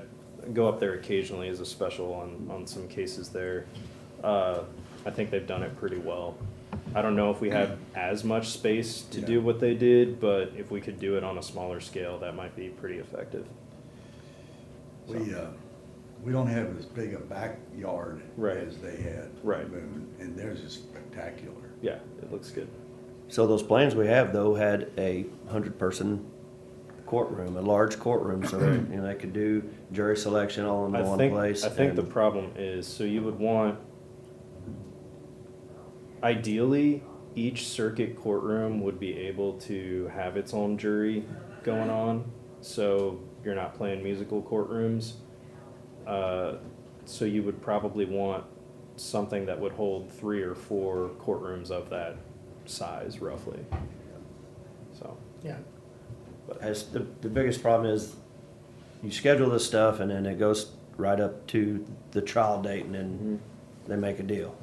go up there occasionally as a special on some cases there. I think they've done it pretty well. I don't know if we have as much space to do what they did, but if we could do it on a smaller scale, that might be pretty effective. We don't have as big a backyard Right. as they had. Right. And theirs is spectacular. Yeah, it looks good. So those plans we have though had a 100-person courtroom, a large courtroom, so that, you know, they could do jury selection all in one place. I think the and- problem is, so you would want, ideally, each circuit courtroom would be able to have its own jury going on, so you're not playing musical courtrooms. So you would probably want something that would hold 3 or 4 courtrooms of that size roughly. So, Yeah, As the biggest problem is you schedule this stuff and then it goes right up to the trial date and then they make a deal.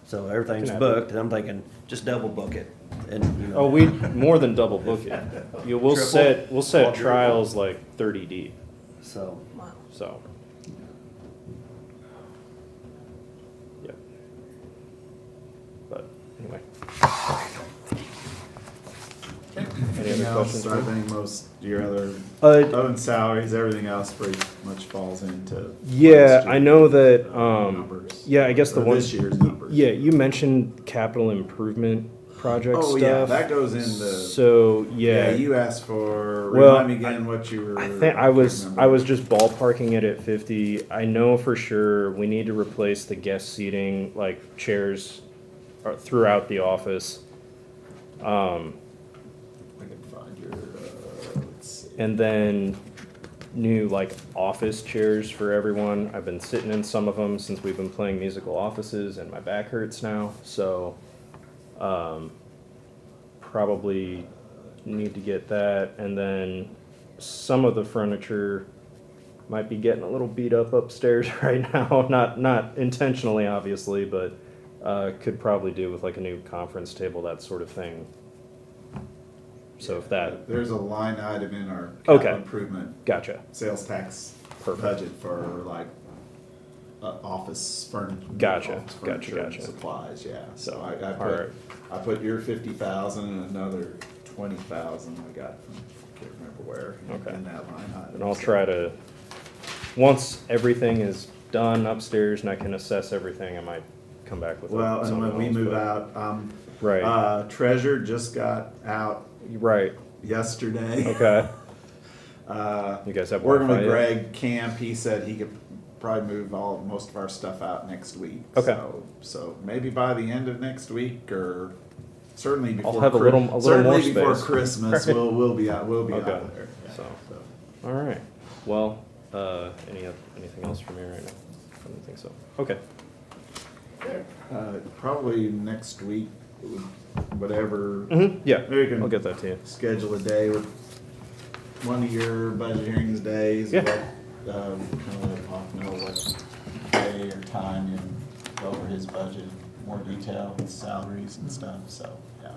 So everything's Can happen. booked and I'm thinking, just double book it and, you know. oh, we more than double book it. We'll Triple? set Quadruple? trials like 30 deep, So, Wow. so. anyway. Anything other else? questions? I think most, your other, Uh, other than salaries, everything else pretty much falls into. Yeah, last I year's, know that, numbers. yeah, I guess the Or one. This year's numbers. Yeah, you mentioned capital improvement project Oh, stuff. yeah, that goes in the, So, yeah, yeah, you asked for, Well, remind me again what you were. I think I can't was remember. just ballparking it at 50. I know for sure we need to replace the guest seating, like chairs throughout the office. I can find your, let's see. And then new like office chairs for everyone. I've been sitting in some of them since we've been playing musical offices and my back hurts now. So probably need to get that. And then some of the furniture might be getting a little beat up upstairs right now. Not intentionally, obviously, but could probably do with like a new conference table, that sort of thing. So if that, There's a line item in our Okay. capital improvement gotcha. sales tax Perfect. budget for like office furniture. Gotcha, office gotcha, furniture and gotcha. Supplies, yeah. So, So I alright. put your 50,000 and another 20,000 I got from, can't remember where. Okay. In that line item. And I'll So- try to, once everything is done upstairs and I can assess everything, I might come back with Well, and something when we else, move but- out, Right, Treasure just got out right, yesterday. okay. Uh, You guys have Working with Wi-Fi yet? Greg Camp, he said he could probably move most of our stuff out next week. Okay. So maybe by the end of next week, or certainly before. have a little more Certainly before space. Christmas, we'll be out Okay. there. Yeah, So. All right, well, anything else from me right now? I don't think so. Okay, Probably next week, whatever. yeah, Maybe we can I'll get that to you. schedule a day with one of your budget hearings days. Yeah. Kind of let Hawk know what day or time you go over his budget, in more detail with salaries and stuff, so, yeah.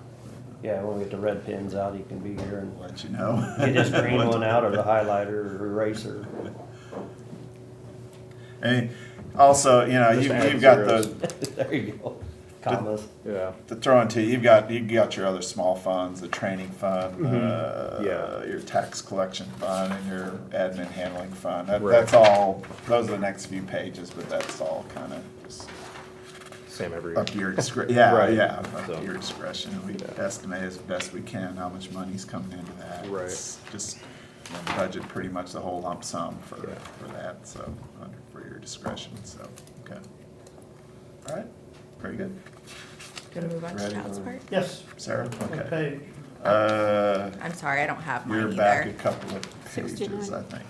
Yeah, when we get the red pens out, he can be here and We'll let you know. get his green one out, or the highlighter or eraser. And also, Just add you've got zeros. There you go. Commas. Yeah, to throw into, you've got your other small funds, the training fund, Yeah. your tax collection fund, and your admin handling fund. Right. That's all, those are the next few pages, but that's all kind of just same every up year. to your discretion. Yeah, Right. yeah, up So. to your discretion. We estimate as best we can how much money's coming into that. Right. It's just budget pretty much the whole lump sum for Yeah. that, so, for your discretion, so, okay. All right, very good. Gonna move on to Ready child for- support? Yes, Sarah, what okay. page? I'm sorry, I don't have You're mine back a either. couple of pages, 69. I think.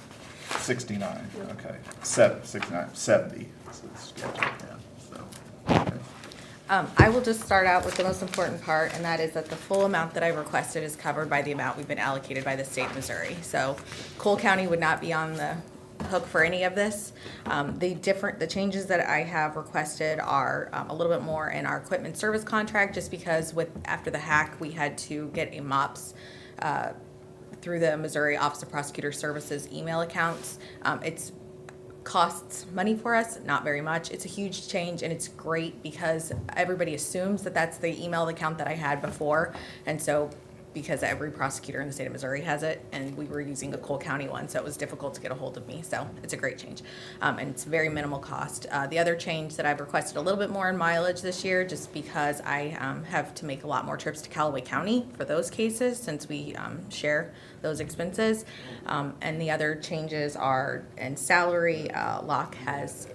69, okay. 69, 70. So it's scheduled, yeah, so, okay. I will just start out with the most important part, and that is that the full amount that I requested is covered by the amount we've been allocated by the state of Missouri. So Cole County would not be on the hook for any of this. The changes that I have requested are a little bit more in our equipment service contract, just because after the hack, we had to get a MOPS through the Missouri Office of Prosecutor Services email accounts. It's costs money for us, not very much. It's a huge change, and it's great because everybody assumes that that's the email account that I had before. And so, because every prosecutor in the state of Missouri has it, and we were using a Cole County one, so it was difficult to get a hold of me. So it's a great change, and it's very minimal cost. The other change that I've requested a little bit more in mileage this year, just because I have to make a lot more trips to Callaway County for those cases, since we share those expenses. And the other changes are in salary. Locke has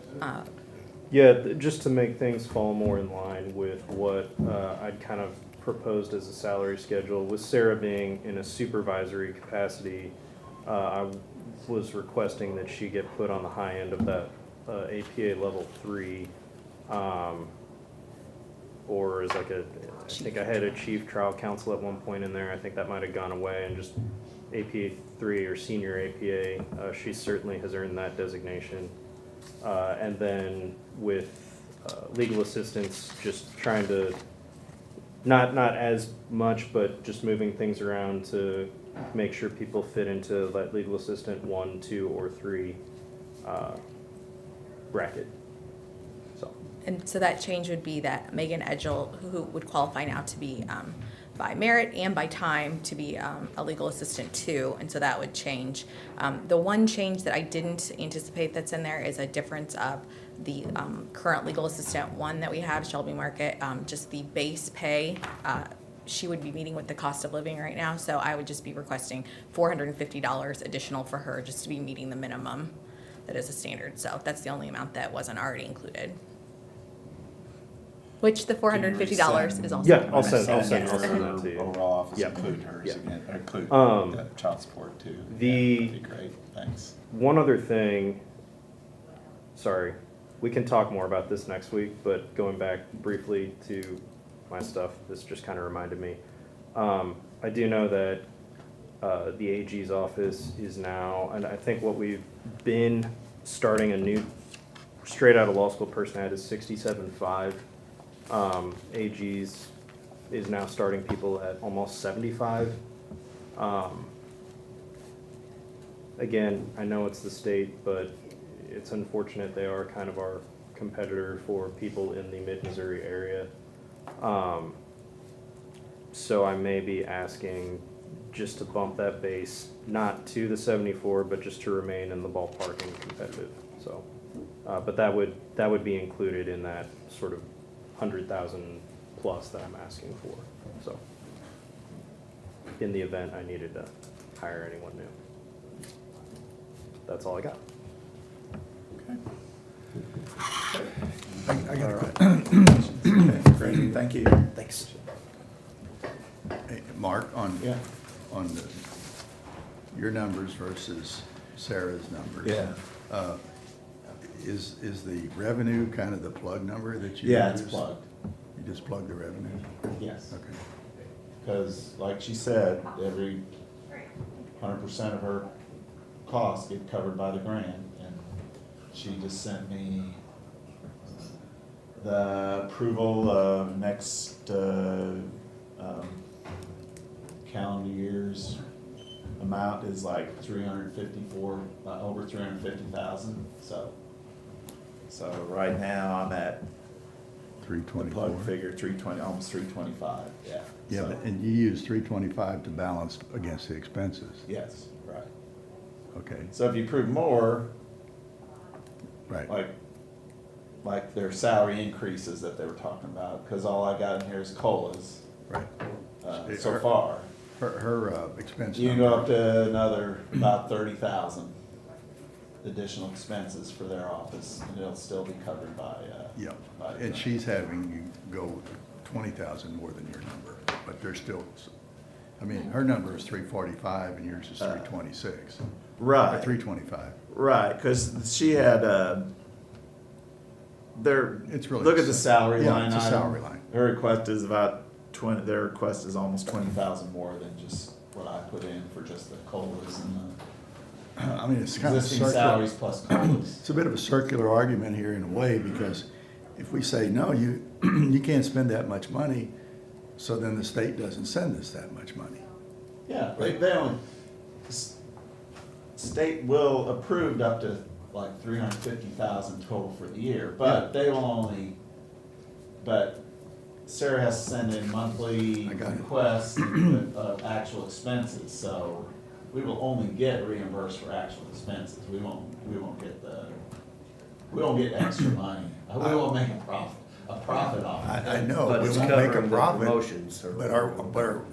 Yeah, just to make things fall more in line with what I'd kind of proposed as a salary schedule, with Sarah being in a supervisory capacity, I was requesting that she get put on the high end of that APA level 3, or as like I think I had a chief trial counsel at one point in there. I think that might have gone away, and just APA 3 or senior APA. She certainly has earned that designation. And then with legal assistance, just trying to, not as much, but just moving things around to make sure people fit into that legal assistant 1, 2, or 3 bracket. So, And so that change would be that Megan Edgel, who would qualify now to be by merit and by time to be a legal assistant too, and so that would change. The one change that I didn't anticipate that's in there is a difference of the current legal assistant one that we have, Shelby Market, just the base pay. She would be meeting with the cost of living right now, so I would just be requesting $450 additional for her just to be meeting the minimum that is a standard. So that's the only amount that wasn't already included. Which the $450 is also. Yeah, I'll send Yes. that to you. Overall office, Yeah. include hers Yeah. again, or include Um, child support too. the- Yeah, that'd be great, thanks. One other thing, sorry, we can talk more about this next week, but going back briefly to my stuff, this just kind of reminded me. I do know that the AG's office is now, and I think what we've been starting a new, straight out of law school person at is 67.5. AG's is now starting people at almost 75. Again, I know it's the state, but it's unfortunate they are kind of our competitor for people in the mid-Missouri area. So I may be asking just to bump that base, not to the 74, but just to remain in the ballpark and competitive, so. But that would be included in that sort of 100,000 plus that I'm asking for, so. In the event I needed to hire anyone new. That's all I got. I got it. Great, thank you. Thanks. Hey, Mark, on, Yeah. on your numbers versus Sarah's numbers. Yeah. Is the revenue kind of the plug number that you use? Yeah, it's plugged, You just plug the revenue? yes. Okay. Because like she said, every 100% of her costs get covered by the grant, and she just sent me the approval of next calendar year's amount is like 354, over 350,000, so right now I'm at the 324? plug figure, 320, almost 325, yeah. Yeah, So, but, and you use 325 to balance against the expenses? yes, right. Okay, So if you approve more, right. like their salary increases that they were talking about, because all I got in here is COLAs, Right. so far. Her expense You can go up number, to another about 30,000 additional expenses for their office, and it'll still be covered by, yeah, by the and grant. she's having you go 20,000 more than your number, but there's still, I mean, her number is 345 and yours is 326. Or Right. 325. Right, because she had, It's really look the at the same. salary Yeah, line it's a item. salary line. Her request is about 20, their request is almost 20,000 more than just what I put in for just the COLAs and I mean, it's the kind of existing circular. salaries plus COLAs. It's a bit of a circular argument here in a way, because if we say, no, you, you can't spend that much money, so then the state doesn't send us that much money. Yeah, they only, state will approved up to like 350,000 total for the year, but they will only, but Sarah has to send in monthly I got it. requests of actual expenses, so we will only get reimbursed for actual expenses. We won't get extra money. We won't make a profit off of it. I know, But we it's won't make a covering the profit, promotions or but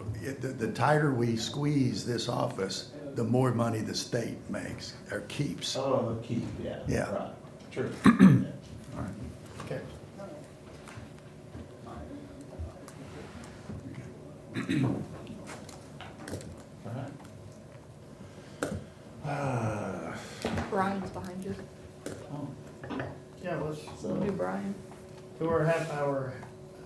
the tighter we squeeze this office, the more money the state makes, or keeps. All Oh, the key, yeah. Yeah. Right, true. right. Okay. Alright. Brian's behind you. Yeah, let's So, Do Brian. do our half hour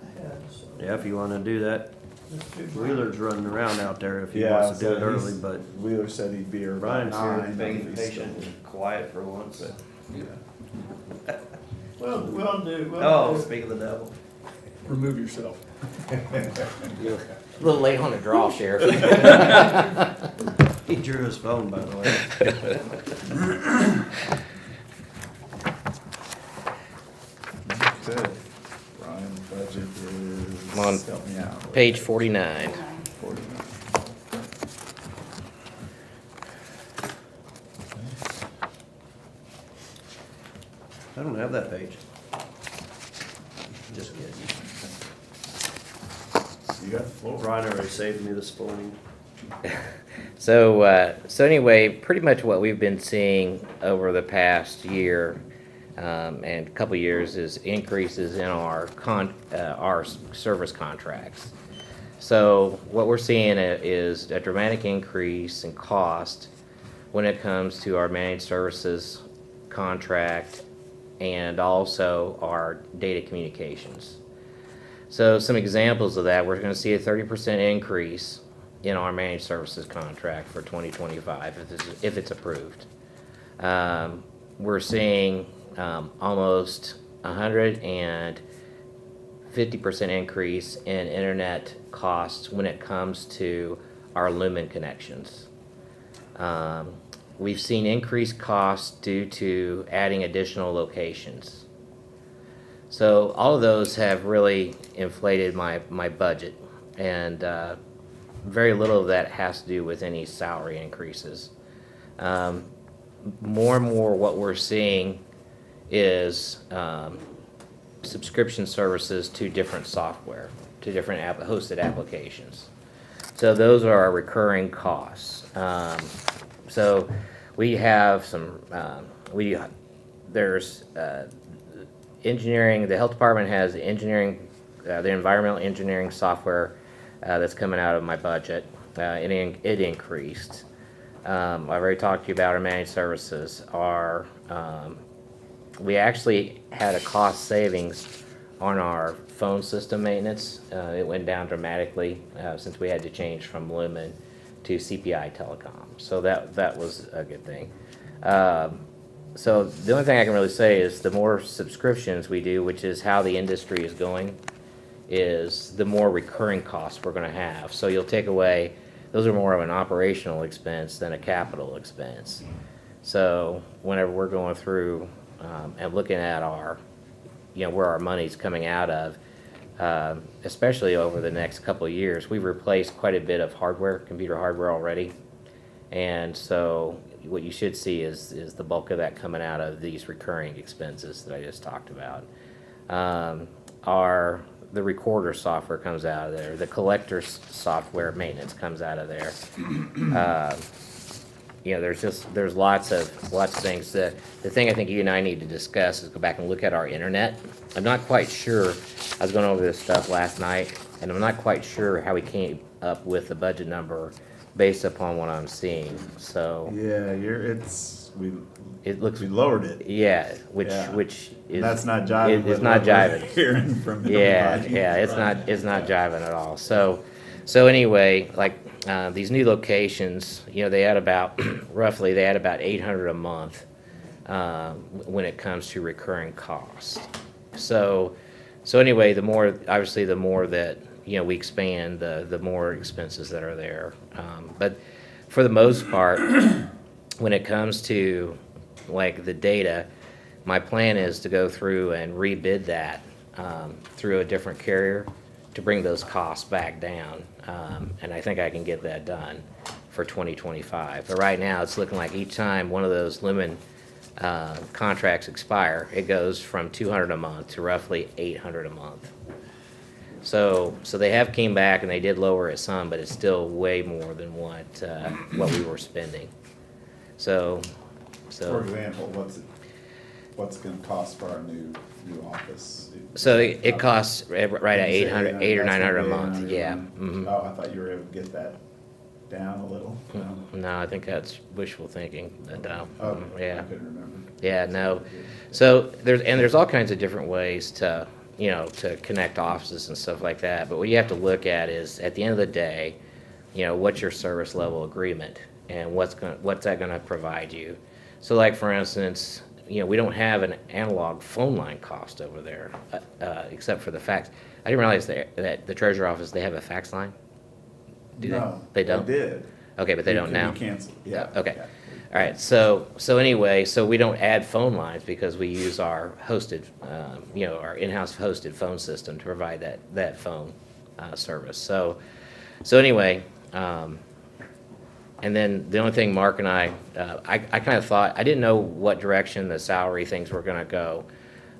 ahead, so. Yeah, if you wanna do that. let's do Wheeler's running around out there if he yeah, wants to do it so early, he's- but Wheeler said he'd be here about Brian's here 9. being if he's patient still- and quiet for once. We'll do. Oh, speak of the devil. Remove yourself. A little late on the draw, Sheriff. He drew his phone, by the way. Good. Ryan, budget is. I'm on help me out. Page 49. 49. I don't have that page. Just kidding. You got the floor. Brian already saved me this morning. So anyway, pretty much what we've been seeing over the past year and a couple of years is increases in our service contracts. So what we're seeing is a dramatic increase in cost when it comes to our managed services contract and also our data communications. So some examples of that, we're going to see a 30% increase in our managed services contract for 2025 if it's approved. We're seeing almost 150% increase in internet costs when it comes to our Lumen connections. We've seen increased costs due to adding additional locations. So all of those have really inflated my budget, and very little of that has to do with any salary increases. More and more what we're seeing is subscription services to different software, to different hosted applications. So those are our recurring costs. So we have some, there's engineering, the health department has engineering, the environmental engineering software that's coming out of my budget. It increased. I've already talked to you about our managed services. We actually had a cost savings on our phone system maintenance. It went down dramatically since we had to change from Lumen to CPI Telecom. So that was a good thing. So the only thing I can really say is the more subscriptions we do, which is how the industry is going, is the more recurring costs we're going to have. So you'll take away, those are more of an operational expense than a capital expense. So whenever we're going through and looking at our, where our money's coming out of, especially over the next couple of years, we've replaced quite a bit of hardware, computer hardware already. And so what you should see is the bulk of that coming out of these recurring expenses that I just talked about. The recorder software comes out of there. The collector software maintenance comes out of there. There's lots of things. The thing I think you and I need to discuss is go back and look at our internet. I'm not quite sure. I was going over this stuff last night, and I'm not quite sure how we came up with the budget number based upon what I'm seeing. So Yeah, it looks, we lowered it. yeah, which Yeah. is And that's not jiving It's with not what we're jiving. hearing from Yeah, everybody. yeah, it's not jiving at all. So anyway, like these new locations, they add about roughly they add about 800 a month when it comes to recurring costs. So anyway, the more that we expand, the more expenses that are there. But for the most part, when it comes to like the data, my plan is to go through and rebid that through a different carrier to bring those costs back down. And I think I can get that done for 2025. But right now, it's looking like each time one of those Lumen contracts expire, it goes from $200 a month to roughly $800 a month. So they have came back and they did lower it some, but it's still way more than what we were spending. So For example, what's it gonna cost for our new office? So it costs right at 800 or 900 a month, yeah. Mhm. Oh, I thought you were able to get that down a little. No, I think that's wishful thinking, but, Oh, yeah. I couldn't remember. Yeah, no. So there's all kinds of different ways to connect offices and stuff like that. But what you have to look at is, at the end of the day, what's your service level agreement and what's that gonna provide you? So like, for instance, we don't have an analog phone line cost over there, except for the fax. I didn't realize that the treasurer office, they have a fax line? Do they? No, They don't? They did. Okay, but they don't now? We canceled, yeah. Okay. yeah. All right, so anyway, so we don't add phone lines because we use our hosted, our in-house hosted phone system to provide that phone service. So anyway, and then the only thing Mark and I kind of thought, I didn't know what direction the salary things were gonna go,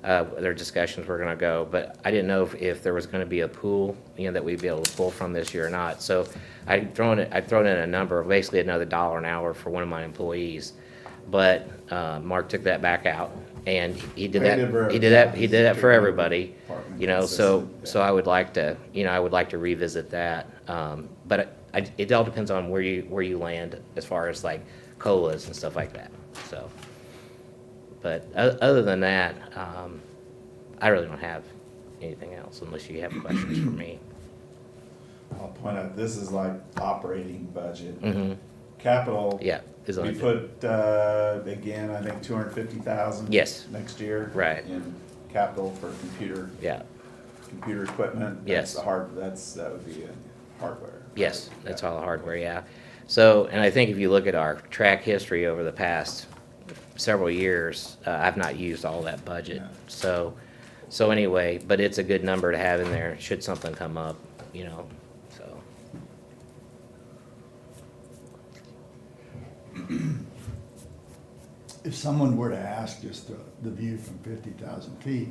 their discussions were gonna go, but I didn't know if there was gonna be a pool, that we'd be able to pull from this year or not. So I'd thrown in a number, basically another $1 an hour for one of my employees. But Mark took that back out, and he did that for everybody, so I would like to revisit that. But it all depends on where you land as far as like COLAs and stuff like that, so. But other than that, I really don't have anything else unless you have questions for me. I'll point out, this is like operating budget. Mm-hmm. Capital. Yeah, is We on, put, again, I think 250,000. Yes. Next year. Right. In capital for computer equipment. Yes. That would be hardware. yes, that's all the hardware, yeah. So, and I think if you look at our track history over the past several years, I've not used all that budget. Yeah. So anyway, but it's a good number to have in there should something come up, so. If someone were to ask just the view from 50,000 feet,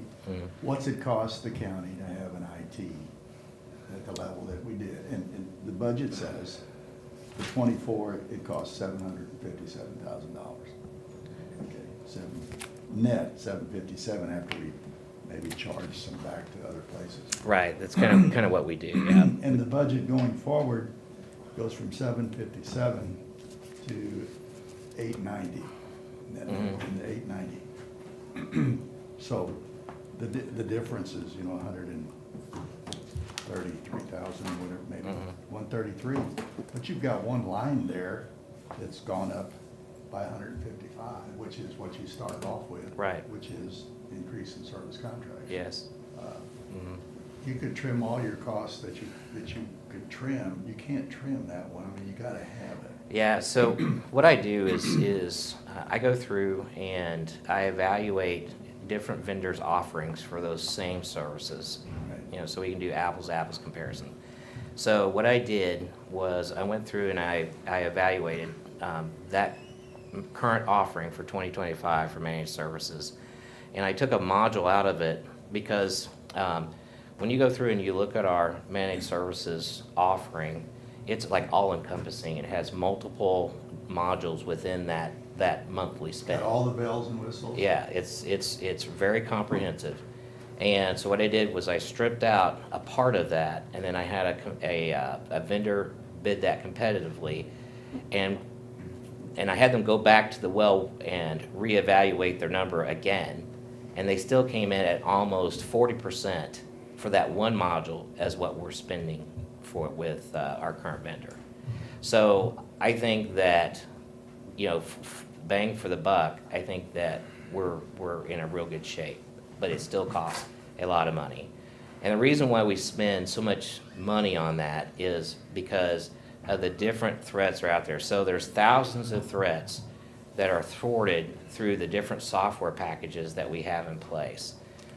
what's it cost the county to have an IT at the level that we did? And the budget says for 24, it costs $757,000. Okay, net 757 after we maybe charge some back to other places. Right, that's kind of what we do, yeah. And the budget going forward goes from 757 to 890. Net in the 890. So the difference is, 133,000, whatever, maybe 133. But you've got one line there that's gone up by 155, which is what you started off with. Right. Which is increase in service contracts. Yes. You could trim all your costs that you could trim. You can't trim that one. I mean, you gotta have it. Yeah, so what I do is I go through and I evaluate different vendors' offerings for those same services. Right. So we can do apples to apples comparison. So what I did was I went through and I evaluated that current offering for 2025 for managed services. And I took a module out of it because when you go through and you look at our managed services offering, it's like all encompassing. It has multiple modules within that monthly spend. Got all the bells and whistles. Yeah, it's very comprehensive. And so what I did was I stripped out a part of that, and then I had a vendor bid that competitively, and I had them go back to the well and reevaluate their number again, and they still came in at almost 40% for that one module as what we're spending for with our current vendor. So I think that, bang for the buck, I think that we're in a real good shape, but it still costs a lot of money. And the reason why we spend so much money on that is because of the different threats that are out there. So there's thousands of threats that are thwarted through the different software packages that we have in place.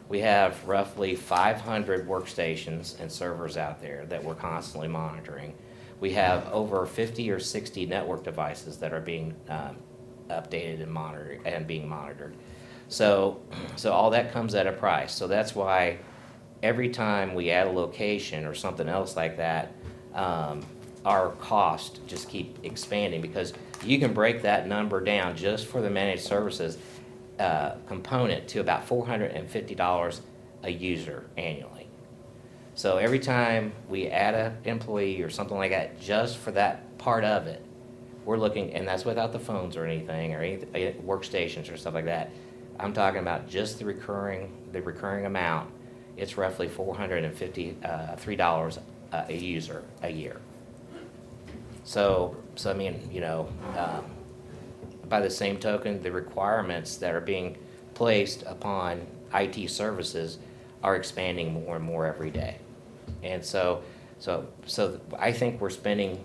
We have roughly 500 workstations and servers out there that we're constantly monitoring. We have over 50 or 60 network devices that are being updated and monitored and being monitored. So all that comes at a price. So that's why every time we add a location or something else like that, our costs just keep expanding, because you can break that number down just for the managed services component to about $450 a user annually. So every time we add an employee or something like that, just for that part of it, we're looking, and that's without the phones or anything, or any workstations or stuff like that. I'm talking about just the recurring amount. It's roughly $453 a user a year. So I mean, by the same token, the requirements that are being placed upon IT services are expanding more and more every day. And so I think we're spending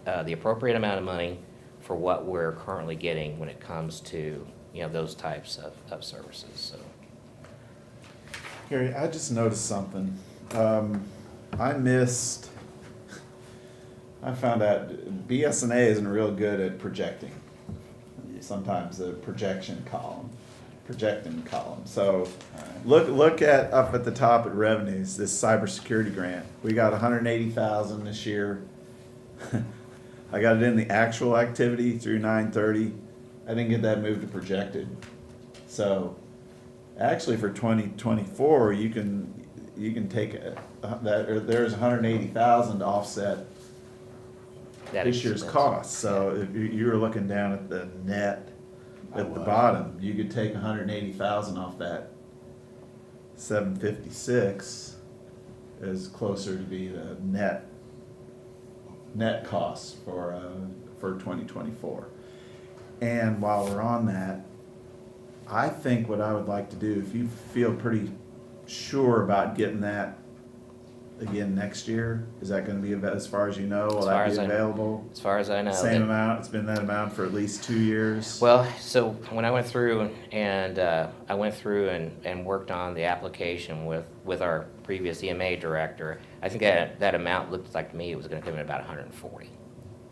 the appropriate amount of money for what we're currently getting when it comes to, you know, those types of services, so. Gary, I just noticed something. I found out BSNA isn't real good at projecting. Sometimes the projecting column. So look at up at the top at revenues, this cybersecurity grant. We got 180,000 this year. I got it in the actual activity through 9/30. I didn't get that moved to projected. So actually for 2024, you can take that, or there's 180,000 to offset that this year's expense. cost. So if you were looking down at the net at the bottom, you could take 180,000 off that 756 is closer to be the net cost for 2024. And while we're on that, I think what I would like to do, if you feel pretty sure about getting that again next year, is that gonna be, as far as you know, will As far that as be I- available? As far as I know. Same that- amount, it's been that amount for at least 2 years? Well, so when I went through and and worked on the application with our previous EMA director, I think that amount looked like to me it was gonna come in about 140,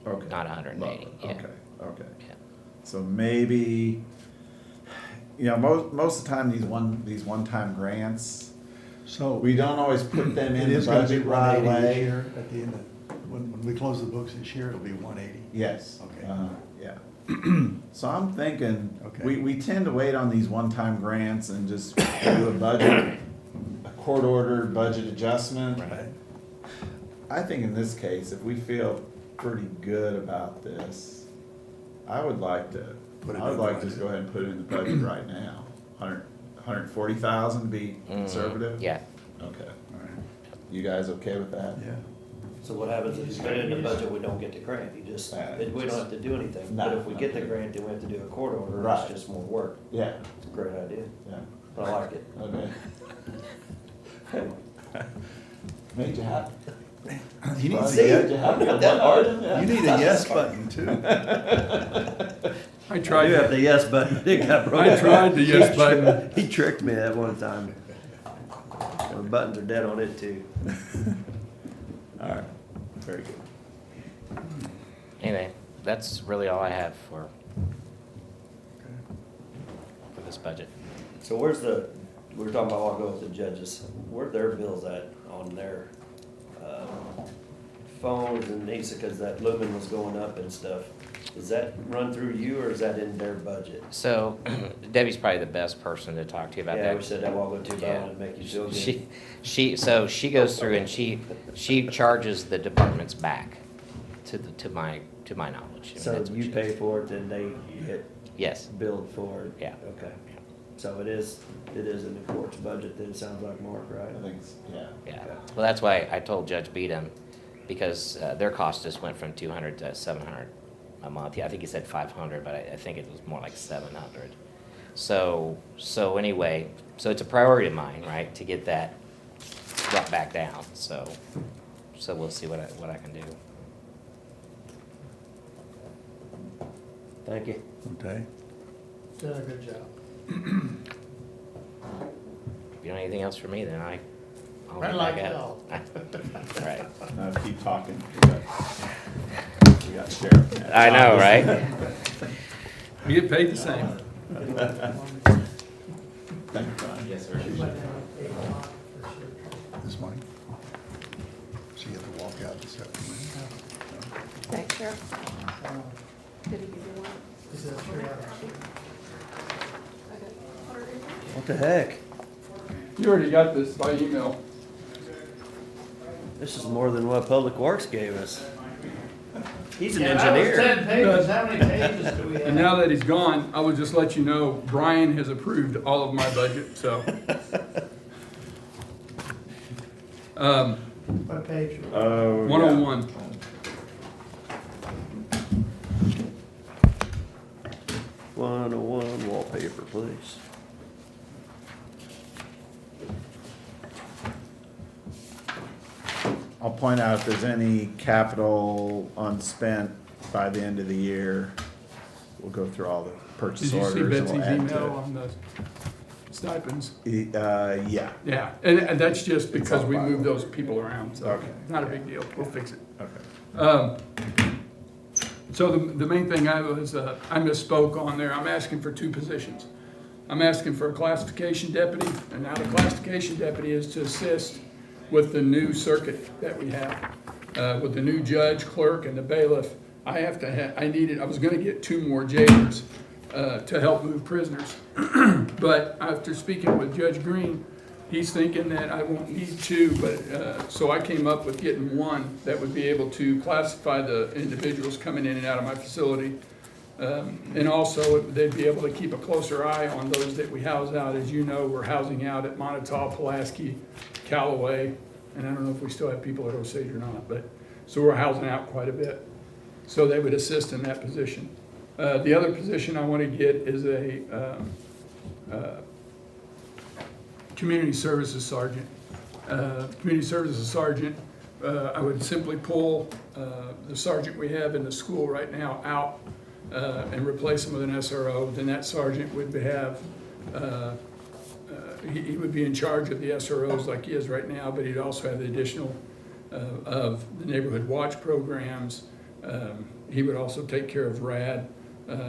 Okay. not 180, yeah. Okay. Yeah. So maybe, you know, most of the time, these one-time grants, So. we don't always put them It in the is gonna be budget right 180 this away. year at the end of, when we close the books this year, it'll be 180. Yes. Okay. Yeah. So I'm thinking, Okay. we tend to wait on these one-time grants and just do a budget, a court-ordered budget adjustment. Right. I think in this case, if we feel pretty good about this, I would like to Put it I would in like the to just budget. go ahead and put it in the budget right now. 140,000 to be conservative? Yeah. Okay. All right. You guys okay with that? Yeah. So what happens if you put it in the budget, we don't get the grant? You just, we don't have to do anything. But if we get the grant, then we have to do a court order, and Right. it's just more work. Yeah, It's a great idea. yeah, I like it. okay. Made you happy. You need See, a made you happy with that part? you need a yes button too. I I tried, do have the yes button. It got broken. I tried the yes button. He tricked me that one time. The buttons are dead on it too. All right, very good. Anyway, that's really all I have for this budget. So where's we were talking about a while ago with the judges, where their bills at on their, phones and these, because that lumen was going up and stuff. Does that run through you or is that in their budget? So Debbie's probably the best person to talk to you about Yeah, that. we said that a while ago too, but I Yeah. wanted to make you feel good. She goes through and she charges the departments back to my knowledge. I mean, So that's what you she pay does. for it, then they get Yes, billed for it? Yeah. Okay. So it is in the court's budget then, it sounds like, Mark, right? I think, yeah. yeah. Okay. Well, that's why I told Judge Beadham, because their cost just went from 200 to 700 a month. Yeah, I think he said 500, but I think it was more like 700. So anyway, so it's a priority of mine, right, to get that brought back down. So we'll see what I can do. Thank you. Okay. Did a good job. If you don't have anything else for me, then I'll I be like back it at all. All right. Now keep talking. We got sheriff. I know, right? We get paid the same. Thank you, Brian. Yes, sir. This morning. So you have to walk out this afternoon. Thanks, Sheriff. Did he give you one? What the heck? You already got this by email. This is more than what Public Works gave us. He's an Yeah, that was engineer. 10 pages, how many pages do we have? And now that he's gone, I will just let you know, Brian has approved all of my budget, so. What page? Oh, yeah. 101. One wallpaper, please. I'll point out if there's any capital unspent by the end of the year, we'll go through all the purchase Did you orders. see and we'll Betsy's add to email it. on the stipends? Yeah, Yeah, and that's just because all we fine. moved those people around, so Okay. not a big deal, we'll fix it. okay. So the main thing I misspoke on there, I'm asking for 2 positions. I'm asking for a classification deputy, and now the classification deputy is to assist with the new circuit that we have. With the new judge, clerk, and the bailiff, I was gonna get 2 more jailers, to help move prisoners. But after speaking with Judge Green, he's thinking that I won't need 2, but, so I came up with getting 1 that would be able to classify the individuals coming in and out of my facility. And also, they'd be able to keep a closer eye on those that we house out. As you know, we're housing out at Montauk, Pulaski, Callaway, and I don't know if we still have people at Osage or not, but, so we're housing out quite a bit. So they would assist in that position. The other position I want to get is a community services sergeant. Community services sergeant, I would simply pull the sergeant we have in the school right now out and replace him with an SRO. Then that sergeant would have, he would be in charge of the SROs like he is right now, but he'd also have the additional of the neighborhood watch programs. He would also take care of RAD.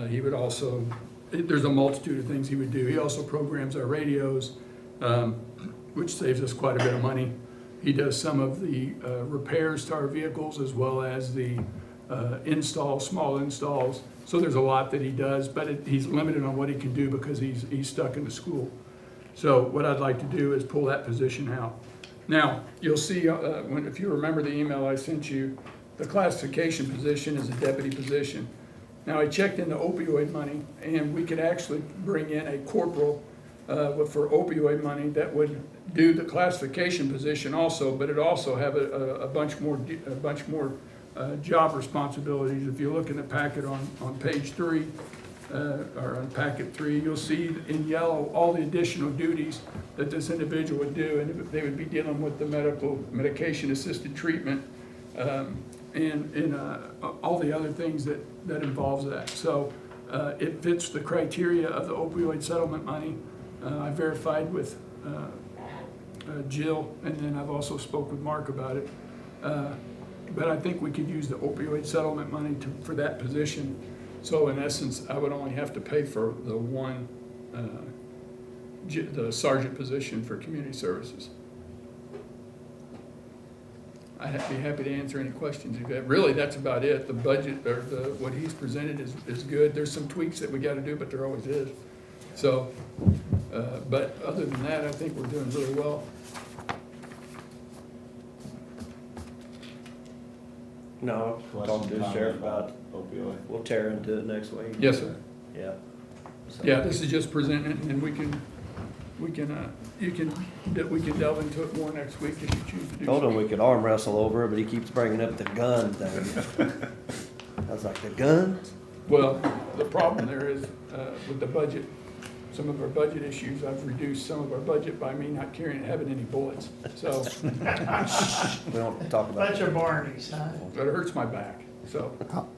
He would also, there's a multitude of things he would do. He also programs our radios, which saves us quite a bit of money. He does some of the repairs to our vehicles as well as the installs, small installs. So there's a lot that he does, but he's limited on what he can do because he's stuck in the school. So what I'd like to do is pull that position out. Now, you'll see, if you remember the email I sent you, the classification position is a deputy position. Now, I checked into opioid money, and we could actually bring in a corporal for opioid money that would do the classification position also, but it also have a bunch more job responsibilities. If you look in the packet on page 3, or on packet 3, you'll see in yellow all the additional duties that this individual would do, and they would be dealing with the medication-assisted treatment, and all the other things that involves that. So it fits the criteria of the opioid settlement money. I verified with Jill, and then I've also spoke with Mark about it. But I think we could use the opioid settlement money for that position. So in essence, I would only have to pay for the one, the sergeant position for community services. I'd be happy to answer any questions you've got. Really, that's about it. The budget, or what he's presented is good. There's some tweaks that we gotta do, but there always is. So, but other than that, I think we're doing really well. No, talk to the sheriff about, Opioid. we'll tear into it next week. Yes, sir. Yeah. So- Yeah, this is just presenting it, and we can delve into it more next week if you choose to do so. Told him we could arm wrestle over it, but he keeps bringing up the gun thing. I was like, the gun? Well, the problem there is, with the budget, some of our budget issues, I've reduced some of our budget by me not having any bullets. So, We don't talk about Bunch of Barneys, huh? but it hurts my back, so.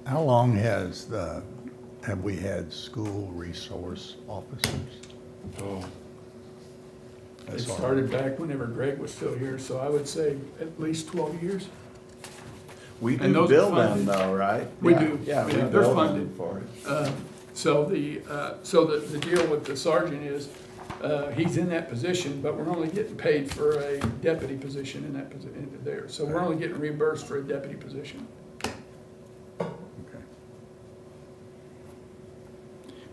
How long have we had school resource officers? It started back whenever Greg was still here, so I would say at least 12 years. We And do those are bill them funded. though, right? We Yeah, do. Yeah, we Yeah, they're bill them funded. for it. So the deal with the sergeant is, he's in that position, but we're only getting paid for a deputy position in that position there. So we're only getting reimbursed for a deputy position. Okay.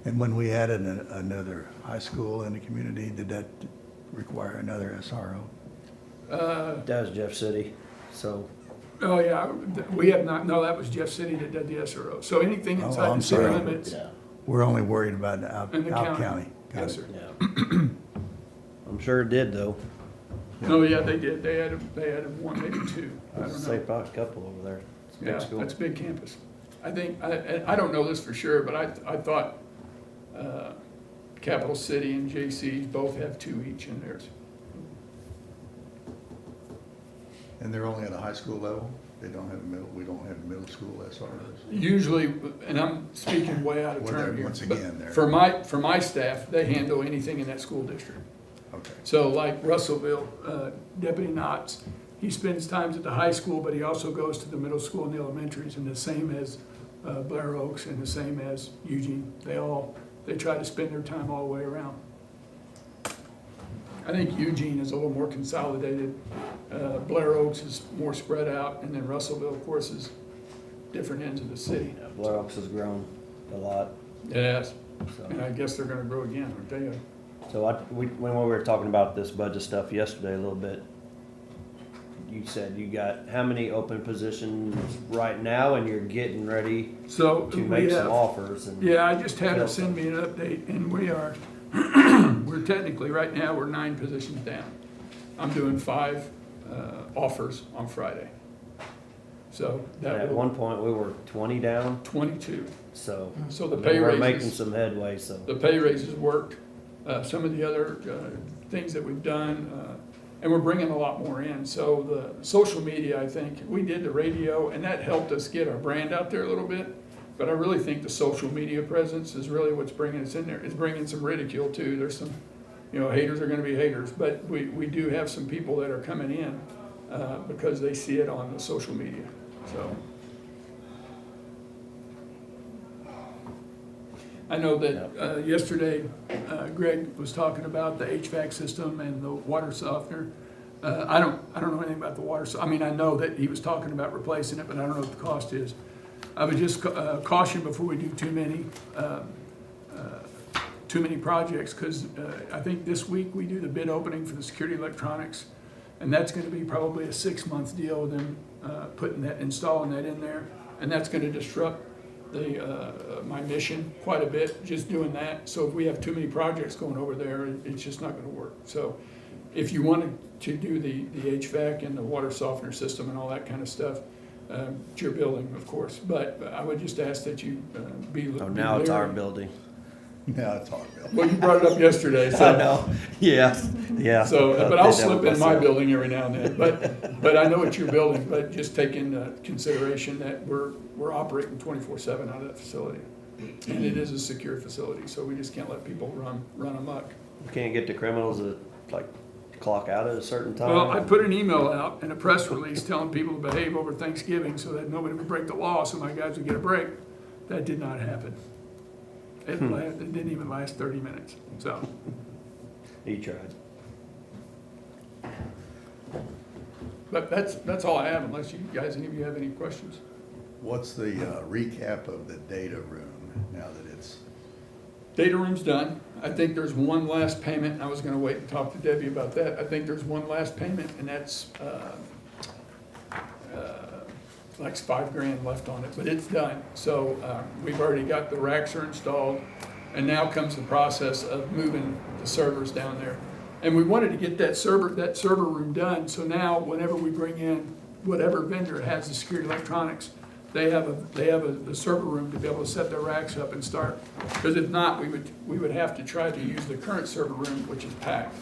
And when we added another high school in the community, did that require another SRO? That was Jeff City, so Oh, yeah, we have not, no, that was Jeff City that did the SRO. So anything Oh, inside I'm the city sorry. limits. We're only worried about the out In the county. county. Got Yes, it. sir. yeah. I'm sure it did though. No, yeah, they did. They added one, maybe 2. I don't Say know. probably a couple over there. It's a big Yeah, school. that's a big campus. I think, I don't know this for sure, but I thought Capital City and JC both have 2 each in theirs. And they're only at a high school level? They don't have we don't have middle school SROs. Usually, and I'm speaking way out of Well, turn they're- here. once but again, they're- For my staff, they handle anything in that school district. Okay. So like Russellville, Deputy Knotts, he spends times at the high school, but he also goes to the middle school and the elementaries, and the same as Blair Oaks and the same as Eugene. They try to spend their time all the way around. I think Eugene is a little more consolidated. Blair Oaks is more spread out, and then Russellville, of course, is different ends of the city. Blair Oaks has grown a lot, Yes, so. and I guess they're gonna grow again, aren't they? So when we were talking about this budget stuff yesterday a little bit, you said you got how many open positions right now and you're getting ready So to we make some have, offers and. yeah, I just had her send me an update, and we are, we're technically, right now, we're 9 positions down. I'm doing 5 offers on Friday. So And that at will, one point, we were 20 down, 22. so. So the I mean, pay We're making raises, some headway, so. the pay raises worked. Some of the other things that we've done, and we're bringing a lot more in. So the social media, I think, we did the radio, and that helped us get our brand out there a little bit. But I really think the social media presence is really what's bringing us in there. It's bringing some ridicule too. There's some, haters are gonna be haters, but we do have some people that are coming in because they see it on the social media, so. I know that yesterday, Greg was talking about the HVAC system and the water softener. I don't know anything about the water, I mean, I know that he was talking about replacing it, but I don't know what the cost is. I would just caution before we do too many projects, because I think this week we do the bid opening for the security electronics, and that's gonna be probably a 6-month deal with them installing that in there, and that's gonna disrupt my mission quite a bit, just doing that. So if we have too many projects going over there, it's just not gonna work. So if you wanted to do the HVAC and the water softener system and all that kind of stuff, it's your building, of course, but I would just ask that you be. Oh, now it's our leery. building. Now it's hard, Bill. Well, you brought it up yesterday, so. I know, yeah. So, but I'll Update that slip with in my myself. building every now and then, but I know it's your building, but just take into consideration that we're operating 24/7 out of that facility. And it is a secure facility, so we just can't let people run amok. You can't get the criminals to like clock out at a certain time. Well, I put an email out and a press release telling people to behave over Thanksgiving so that nobody would break the law, so my guys would get a break. That did not happen. It didn't even last 30 minutes, so. He tried. But that's all I have, unless you guys, any of you have any questions. What's the recap of the data room now that it's, Data room's done. I think there's one last payment. I was gonna wait and talk to Debbie about that. I think there's one last payment, and that's, like $5,000 left on it, but it's done. So, we've already got the racks are installed, and now comes the process of moving the servers down there. And we wanted to get that server room done, so now whenever we bring in whatever vendor has the security electronics, they have the server room to be able to set their racks up and start. Because if not, we would have to try to use the current server room, which is packed,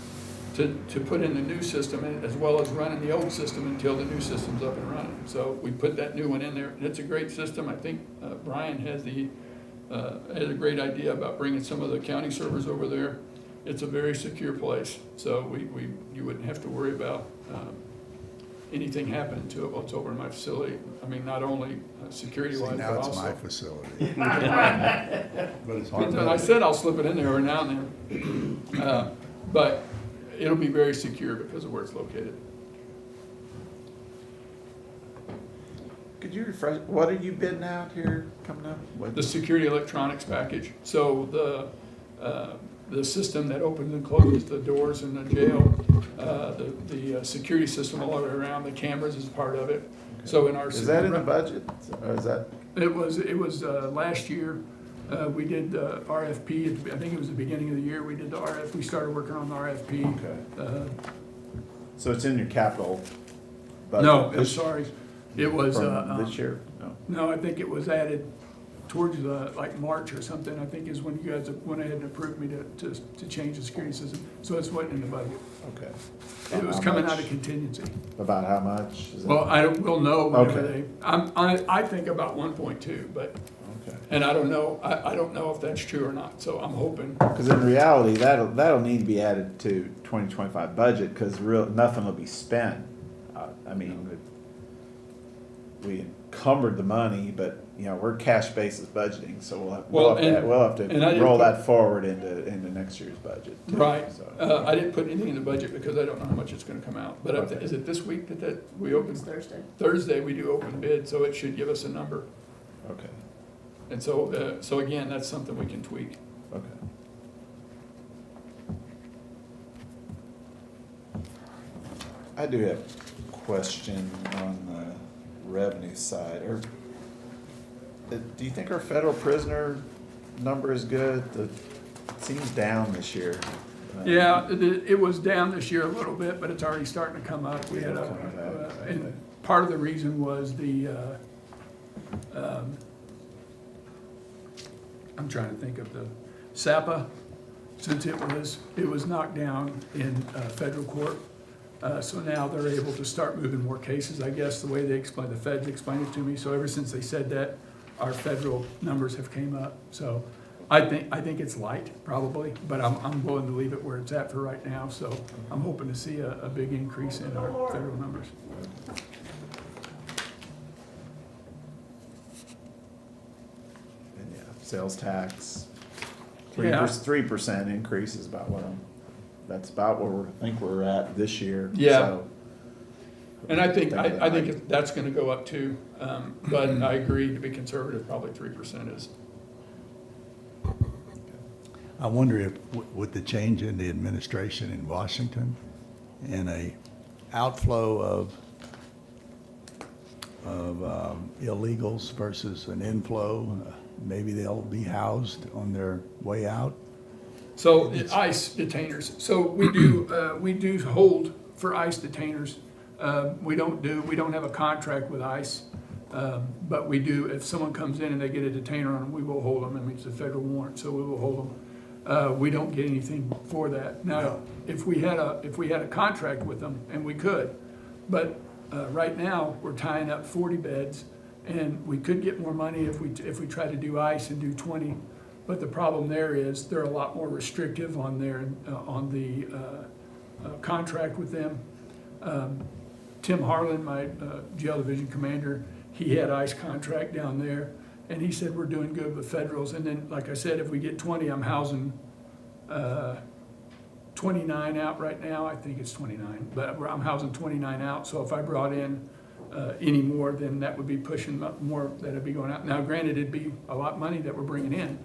to put in the new system, as well as running the old system until the new system's up and running. So we put that new one in there, and it's a great system. I think Brian has a great idea about bringing some of the county servers over there. It's a very secure place, so you wouldn't have to worry about anything happening to it while it's over in my facility. I mean, not only security see, wise, but now it's my also. facility. But it's hard. I said I'll slip it in there every now and then. But it'll be very secure because of where it's located. Could you refresh, what are you bidding out here coming up? What- The security electronics package, so the system that opens and closes the doors in the jail, the security system all the way around, the cameras is part of it. So in our. Is that in the budget, or is that? It was last year, we did the RFP, I think it was the beginning of the year, we did the RFP, we started working on the RFP. Okay. So it's in your capital budget? No, I'm this- sorry, it was, From this year? No. no, I think it was added towards like March or something, I think is when you guys went ahead and approved me to change the security system. So it's wasn't in the budget. Okay. It was How coming much? out of contingency. About how much? Is it? Well, we'll know whenever Okay. I think about 1.2, but, Okay. and I don't know, I don't know if that's true or not, so I'm hoping. Because in reality, that'll need to be added to 2025 budget, because nothing will be spent. I mean, we encumbered the money, but, you know, we're cash basis budgeting, so we'll have to and I didn't roll put- that forward into next year's budget. too, Right. so. I didn't put anything in the budget because I don't know how much it's gonna come out. But Okay. is it this week that we open? It's Thursday. Thursday, we do open bid, so it should give us a number. Okay, And so again, that's something we can tweak. okay. I do have a question on the revenue side, do you think our federal prisoner number is good? It seems down this year. Yeah, it was down this year a little bit, but it's already starting to come up. We had Coming back. and part of the reason was I'm trying to think of the SAPA, since it was knocked down in federal court. So now they're able to start moving more cases, I guess, the way the feds explained it to me. So ever since they said that, our federal numbers have came up. So I think it's light, probably, but I'm willing to leave it where it's at for right now. So I'm hoping to see a big increase in our federal numbers. And yeah, sales tax, Yeah. 3% increase is about that's about where I think we're at this year. Yeah. so. And I think that's gonna go up too, but I agree, to be conservative, probably 3% is. I wonder if, with the change in the administration in Washington and a outflow of illegals versus an inflow, maybe they'll be housed on their way out. So ICE detainers, so we do hold for ICE detainers. We don't have a contract with ICE, but we do, if someone comes in and they get a detainer on them, we will hold them. I mean, it's a federal warrant, so we will hold them. We don't get anything for that. Now, if we had a contract with them, and we could, but right now, we're tying up 40 beds, and we could get more money if we try to do ICE and do 20. But the problem there is, they're a lot more restrictive on the contract with them. Tim Harlan, my jail division commander, he had ICE contract down there, and he said, we're doing good with federals. And then, like I said, if we get 20, I'm housing 29 out right now. I think it's 29, but I'm housing 29 out. So if I brought in any more, then that would be pushing up more, that'd be going out. Now, granted, it'd be a lot of money that we're bringing in,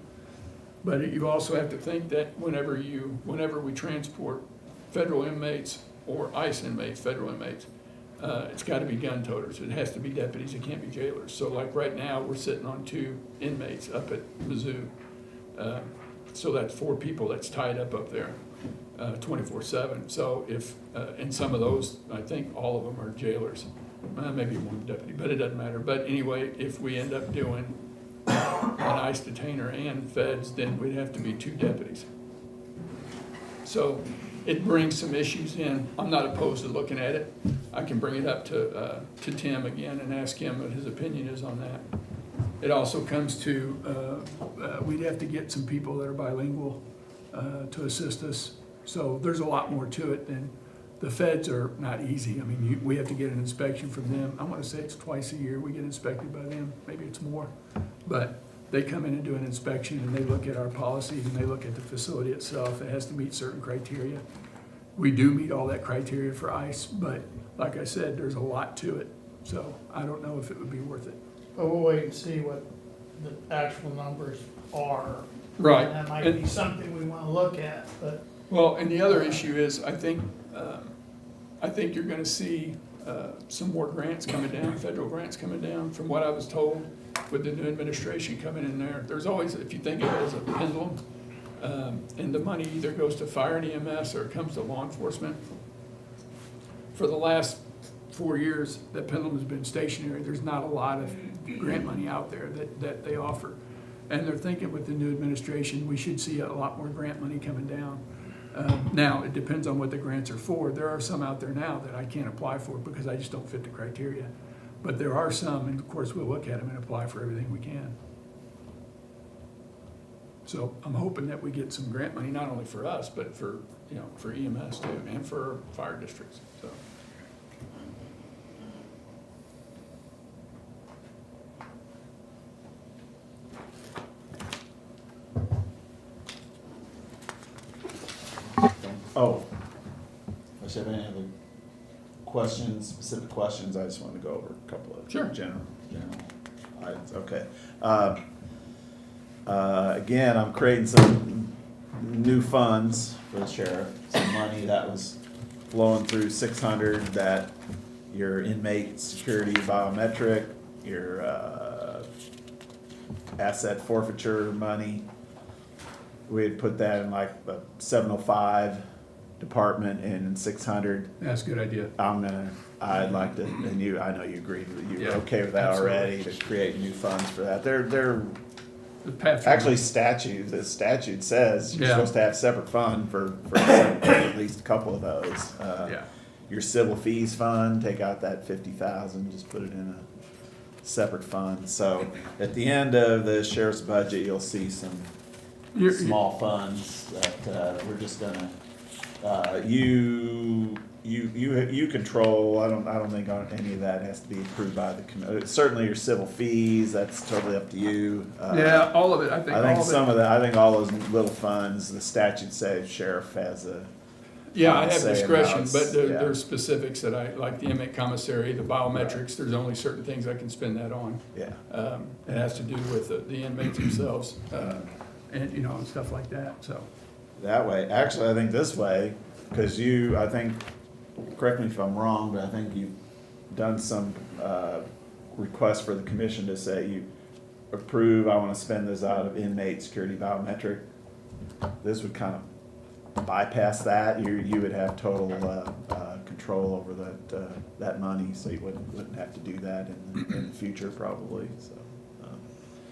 but you also have to think that whenever we transport federal inmates or ICE inmates, federal inmates, it's gotta be gun toters. It has to be deputies. It can't be jailers. So like right now, we're sitting on 2 inmates up at Mizzou. So that's 4 people that's tied up there, 24/7. So if, and some of those, I think all of them are jailers. Maybe one deputy, but it doesn't matter. But anyway, if we end up doing an ICE detainer and feds, then we'd have to be 2 deputies. So it brings some issues in. I'm not opposed to looking at it. I can bring it up to Tim again and ask him what his opinion is on that. It also comes to, we'd have to get some people that are bilingual to assist us. So there's a lot more to it than, the feds are not easy. I mean, we have to get an inspection from them. I want to say it's twice a year we get inspected by them. Maybe it's more. But they come in and do an inspection, and they look at our policies, and they look at the facility itself. It has to meet certain criteria. We do meet all that criteria for ICE, but like I said, there's a lot to it. So I don't know if it would be worth it. But we'll wait and see what the actual numbers are. Right. And that might be something we wanna look at, but Well, and the other issue is, I think you're gonna see some more grants coming down, federal grants coming down, from what I was told, with the new administration coming in there. There's always, if you think of it as a pendulum, and the money either goes to fire and EMS or it comes to law enforcement. For the last 4 years, that pendulum has been stationary. There's not a lot of grant money out there that they offer. And they're thinking with the new administration, we should see a lot more grant money coming down. Now, it depends on what the grants are for. There are some out there now that I can't apply for because I just don't fit the criteria. But there are some, and of course, we'll look at them and apply for everything we can. So I'm hoping that we get some grant money, not only for us, but for, you know, for EMS too, and for fire districts, so. Oh, if you have any other questions, specific questions, I just wanted to go over a couple of Sure. general items, okay. Again, I'm creating some new funds for the sheriff, some money that was flowing through 600, that your inmate security biometric, your asset forfeiture money. We had put that in like the 705 department and 600. That's a good idea. I'd like to, and you, I know you agreed with, you're Yeah, okay with that absolutely. already, to create new funds for that. They're The path. actually the statute says you're Yeah. supposed to have separate fund for at least a couple of those. Yeah. Your civil fees fund, take out that 50,000, just put it in a separate fund. So at the end of the sheriff's budget, you'll see some You're- small funds that we're just gonna, you control. I don't think any of that has to be approved by the committee. Certainly your civil fees, that's totally up to you. Yeah, all of it, I think I all think of some it. of that, I think all those little funds, the statute says sheriff has a. Yeah, I have say discretion, amounts, but yeah. there's specifics that I, like the inmate commissary, the biometrics, there's only certain things I can spend that on. Yeah. It has to do with the inmates themselves, and, you know, and stuff like that, so. That way, actually, I think this way, because I think, correct me if I'm wrong, but I think you've done some request for the commission to say you approve, I want to spend this out of inmate security biometric. This would kind of bypass that. You would have total control over that money, so you wouldn't have to do that in the future probably, so.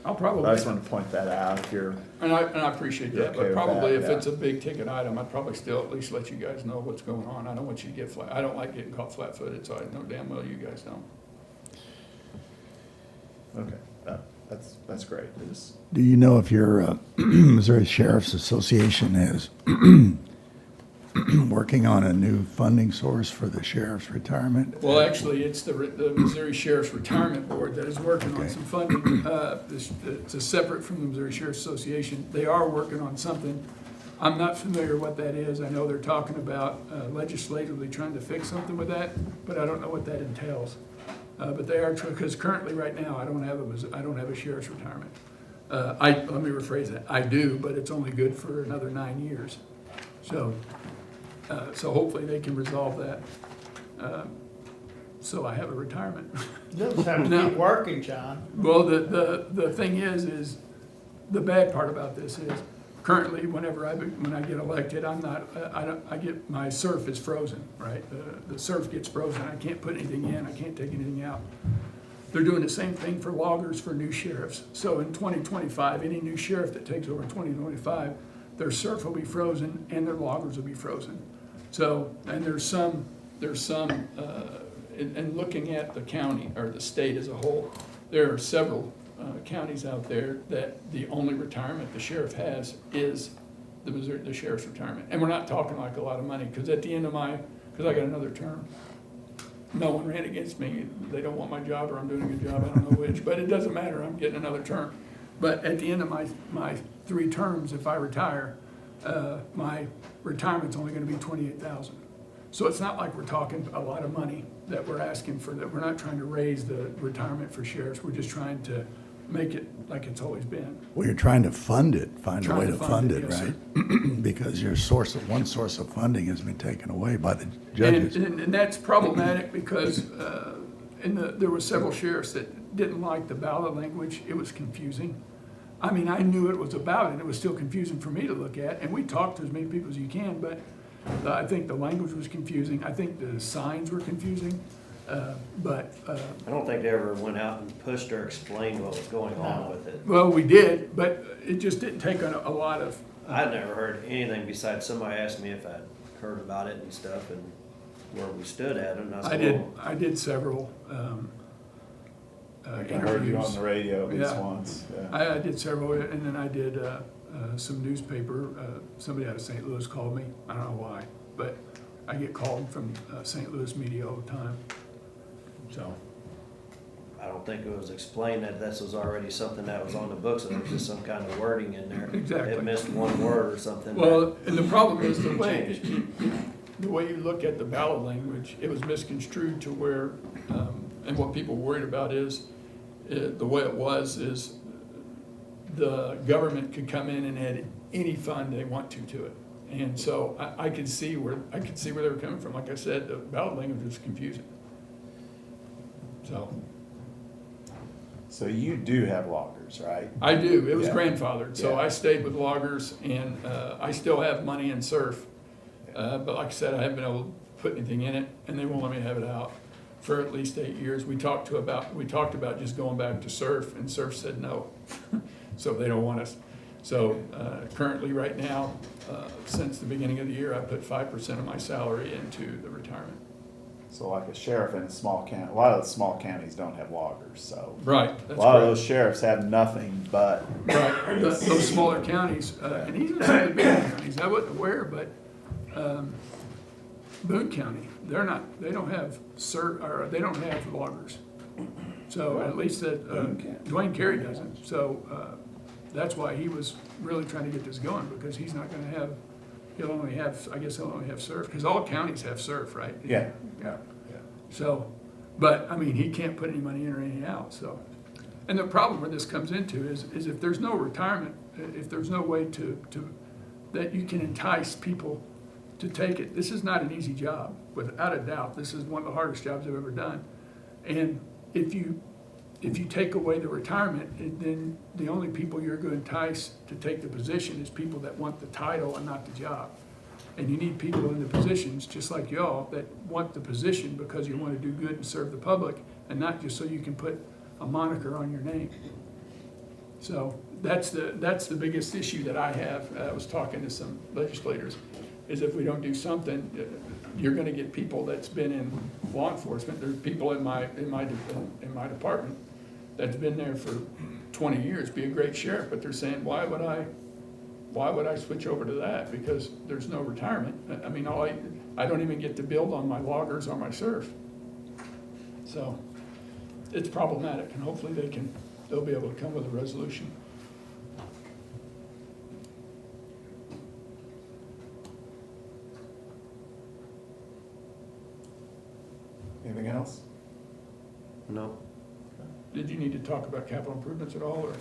I'll probably. I just want to point that out if you're. And I appreciate You're that, okay but with probably that, if yeah. it's a big ticket item, I'd probably still at least let you guys know what's going on. I don't want you to get I don't like getting caught flat-footed, so I know damn well you guys don't. Okay, that's great. Do you know if your Missouri Sheriff's Association is working on a new funding source for the sheriff's retirement? Well, actually, it's the Missouri Sheriff's Retirement Board that is working on Okay. some funding. It's a separate from the Missouri Sheriff's Association. They are working on something. I'm not familiar what that is. I know they're talking about legislatively trying to fix something with that, but I don't know what that entails. But they are, because currently, right now, I don't have a sheriff's retirement. Let me rephrase that. I do, but it's only good for another 9 years. So hopefully they can resolve that. So I have a retirement. You just have to No. keep working, John. Well, the thing is the bad part about this is currently, when I get elected, I get, my SURF is frozen, right? The SURF gets frozen. I can't put anything in, I can't take anything out. They're doing the same thing for loggers for new sheriffs. So in 2025, any new sheriff that takes over in 2025, their SURF will be frozen and their loggers will be frozen. So, and there's some, and looking at the county or the state as a whole, there are several counties out there that the only retirement the sheriff has is the sheriff's retirement. And we're not talking like a lot of money, because at the end of because I got another term. No one ran against me. They don't want my job, or I'm doing a good job, I don't know which, but it doesn't matter, I'm getting another term. But at the end of my 3 terms, if I retire, my retirement's only gonna be $28,000. So it's not like we're talking a lot of money that we're asking for, that we're not trying to raise the retirement for sheriffs, we're just trying to make it like it's always been. Well, you're trying to fund it, find a way Trying to to fund fund it, it, yes, right? Because one source of funding has been taken away by the judges. And that's problematic because there were several sheriffs that didn't like the ballot language. It was confusing. I mean, I knew it was a ballot, and it was still confusing for me to look at, and we talked to as many people as you can, but I think the language was confusing. I think the signs were confusing. But, I don't think they ever went out and pushed or explained what was going on with it. well, we did, but it just didn't take a lot of, I'd never heard anything besides somebody asked me if I'd heard about it and stuff and where we stood at it, and I said, well, I did several, I heard you on the radio at least Yeah. once, yeah. I did several, and then I did some newspaper. Somebody out of St. Louis called me. I don't know why, but I get called from St. Louis media all the time. So, I don't think it was explained that this was already something that was on the books, and there was just some kind of wording in there. Exactly. It missed one word or something. well, and the problem is the way you look at the ballot language, it was misconstrued to where, and what people worried about is, the way it was is the government could come in and add any fund they want to it. And so I could see where they were coming from. Like I said, the ballot language was confusing. So you do have loggers, right? I do, it was Yeah. grandfathered, so Yeah. I stayed with loggers, and I still have money in surf. But like I said, I haven't been able to put anything in it, and they won't let me have it out for at least 8 years. We talked about just going back to surf, and surf said no. So they don't want us. So currently, right now, since the beginning of the year, I put 5% of my salary into the retirement. So like a sheriff in a small county, a lot of the small counties don't have loggers, so. Right, A that's lot of correct. those sheriffs have nothing but, Right, those smaller counties, and even some of the bigger counties, I wasn't aware, but Boone County, they don't have they don't have loggers. So at least that, Dwayne Carey doesn't, so that's why he was really trying to get this going, because he's not gonna have, he'll only have surf, because all counties have surf, right? yeah. Yeah. So, but, I mean, he can't put any money in or anything out, so. And the problem where this comes into is if there's no retirement, if there's no way that you can entice people to take it, this is not an easy job, without a doubt. This is one of the hardest jobs I've ever done. And if you take away the retirement, then the only people you're going to entice to take the position is people that want the title and not the job. And you need people in the positions, just like y'all, that want the position because you want to do good and serve the public, and not just so you can put a moniker on your name. So that's the biggest issue that I have. I was talking to some legislators, is if we don't do something, you're gonna get people that's been in law enforcement. There's people in my department that's been there for 20 years, be a great sheriff, but they're saying, why would I switch over to that? Because there's no retirement. I mean, I don't even get to build on my loggers or my surf. So it's problematic, and hopefully they'll be able to come with a resolution. Anything else? no. Did you need to talk about capital improvements at all, or?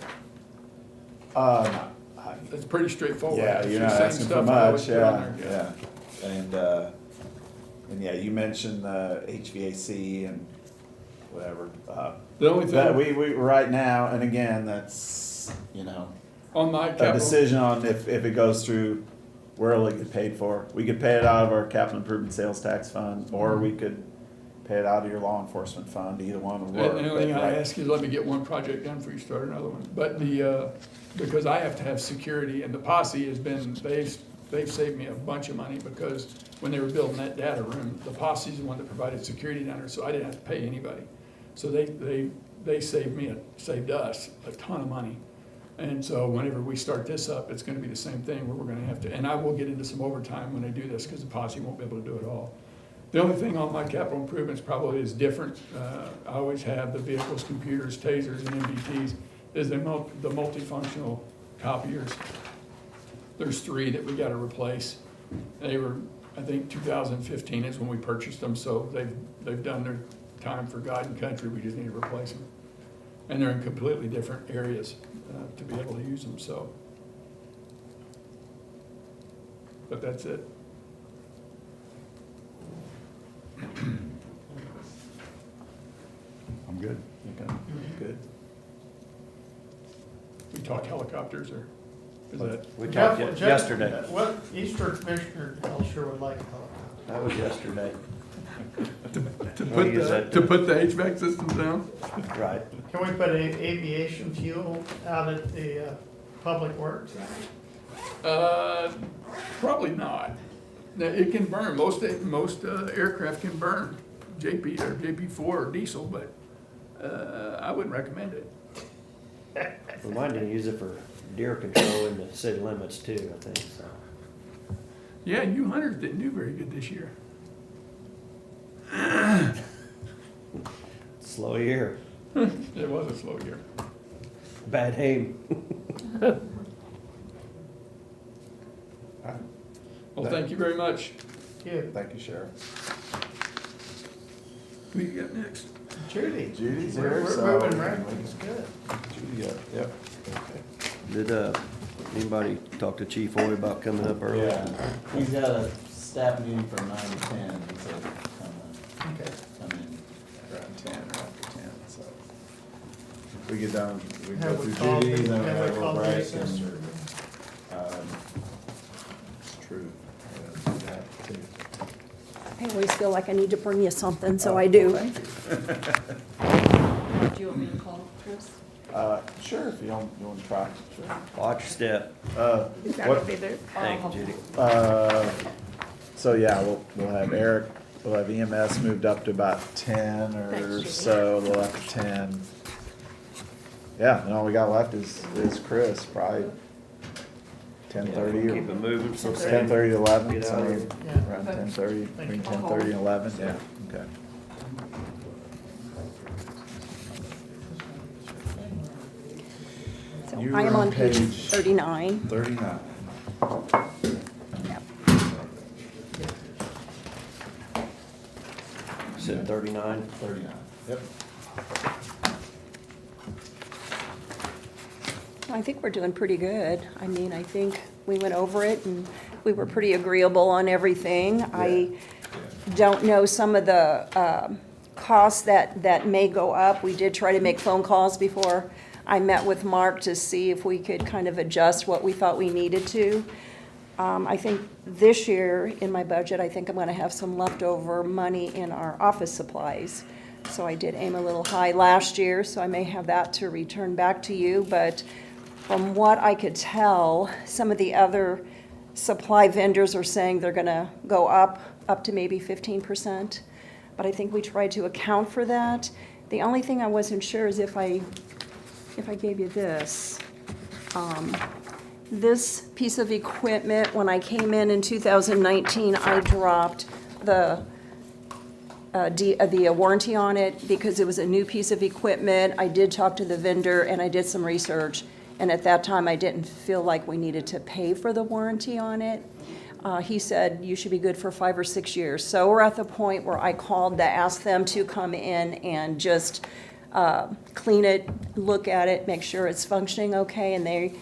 No, It's pretty straightforward. yeah, It's you're the not same asking for stuff I always much, put on yeah, there, yeah. And yeah, you mentioned the HVAC and whatever. The only That thing we, right now, and again, that's, on my a capital, decision on if it goes through, where will it get paid for? We could pay it out of our capital improvement sales tax fund, or we could pay it out of your law enforcement fund, either one would work. and the only thing but I right- ask you, let me get one project done before you start another one. But because I have to have security, and the posse has been, they've saved me a bunch of money, because when they were building that data room, the posse's the one that provided security down there, so I didn't have to pay anybody. So they saved us a ton of money. And so whenever we start this up, it's gonna be the same thing, where we're gonna have to, and I will get into some overtime when I do this, because the posse won't be able to do it all. The only thing on my capital improvements probably is different, I always have the vehicles, computers, tasers, and MBTs, is the multifunctional copiers. There's 3 that we gotta replace. They were, I think 2015 is when we purchased them, so they've done their time for God and country, we just need to replace them. And they're in completely different areas to be able to use them, so. But that's it. I'm good. Okay, good. We talk helicopters, or is that? We talked Jeff- yesterday. What Eastern Commissioner Elsher would like to talk about? That was yesterday. We'll use that To put the HVAC systems down? Right. Can we put aviation fuel out at the public works? Probably not. Now, it can burn, most aircraft can burn JP or JP4 or diesel, but I wouldn't recommend it. We might need to use it for deer control in the city limits too, I think, so. Yeah, you hunters didn't do very good this year. Slow year, It was a slow year. bad aim. Well, thank you very much. Yeah, Thank you, Sheriff. Who you got next? Judy. Judy's We're here, so. moving right, it's good. Judy, yep. Okay. Did, anybody talk to Chief Hoy about coming up early? Yeah, he's got a staff meeting from 9 to 10, he said, Okay. come in. Around 10 or after 10, so. We get done, we go Have we through called, Judy, then we have a have we little called break recess and, or? it's true. Yeah, do that too. I always feel like I need to bring you something, so I do. Thank you. Do you want me to call Chris? Sure, if you don't, you want to try, sure. Watch your step. What, Thank you, Judy. so yeah, we'll have Eric, we'll have EMS moved up to about 10 or so, a little after 10. Yeah, and all we got left is Chris, probably 10:30 Keep or it moving, so. 10:30 to 11, Get so out of here. Yeah. around 10:30, between Thank you. 10:30 and 11, yeah, okay. So You I am were on on page page 39. 39. Yep. Said 39. 39, yep. I think we're doing pretty good. I mean, I think we went over it and we were pretty agreeable on everything. I don't know some of the costs that may go up. We did try to make phone calls before I met with Mark to see if we could kind of adjust what we thought we needed to. I think this year in my budget, I think I'm gonna have some leftover money in our office supplies. So I did aim a little high last year, so I may have that to return back to you, but from what I could tell, some of the other supply vendors are saying they're gonna go up to maybe 15%. But I think we tried to account for that. The only thing I wasn't sure is if I gave you this. This piece of equipment, when I came in 2019, I dropped the warranty on it because it was a new piece of equipment. I did talk to the vendor and I did some research. And at that time, I didn't feel like we needed to pay for the warranty on it. He said, you should be good for 5 or 6 years. So we're at the point where I called to ask them to come in and just clean it, look at it, make sure it's functioning okay. And they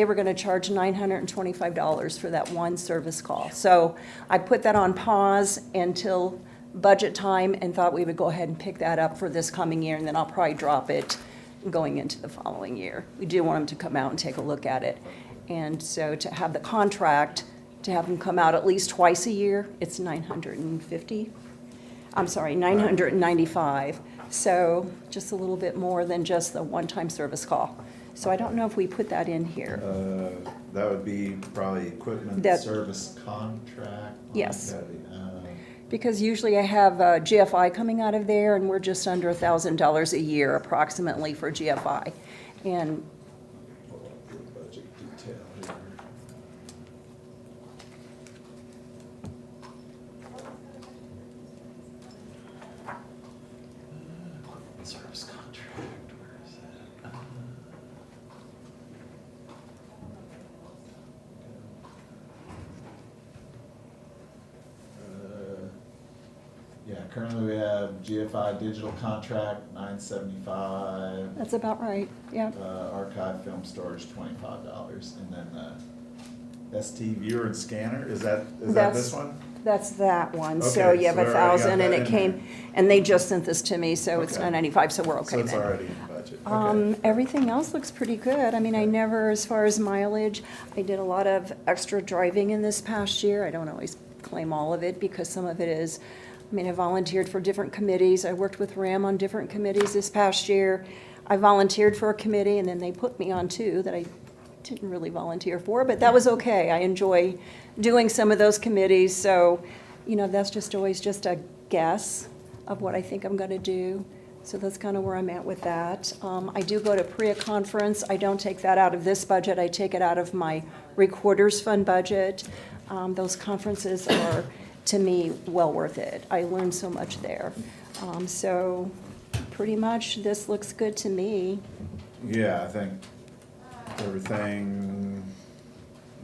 were gonna charge $925 for that one service call. So I put that on pause until budget time and thought we would go ahead and pick that up for this coming year, and then I'll probably drop it going into the following year. We do want them to come out and take a look at it. And so to have the contract, to have them come out at least twice a year, it's $995. So just a little bit more than just the one-time service call. So I don't know if we put that in here. That would be probably equipment That- service contract. Yes. That'd be, Because usually I have GFI coming out of there, and we're just under $1,000 a year approximately for GFI. And pull up the budget detail here. Service contract, where is that? Yeah, currently we have GFI digital contract, $975. that's about right, yeah. Archive film storage, $25, and then ST viewer and scanner, is that this That's- one? That's that one. So Okay, you have so we already got 1,000, and that it in came, and they just sent this to me, so it's Okay. $995, so we're So okay it's then. already in budget, okay. Everything else looks pretty good. I mean, I never, as far as mileage, I did a lot of extra driving in this past year. I don't always claim all of it because some of it is I mean, I volunteered for different committees. I worked with RAM on different committees this past year. I volunteered for a committee, and then they put me on two that I didn't really volunteer for, but that was okay. I enjoy doing some of those committees, so, that's just always just a guess of what I think I'm gonna do. So that's kind of where I'm at with that. I do go to PREA conference. I don't take that out of this budget. I take it out of my Recorder's Fund budget. Those conferences are, to me, well worth it. I learned so much there. So pretty much this looks good to me. Yeah, I think everything,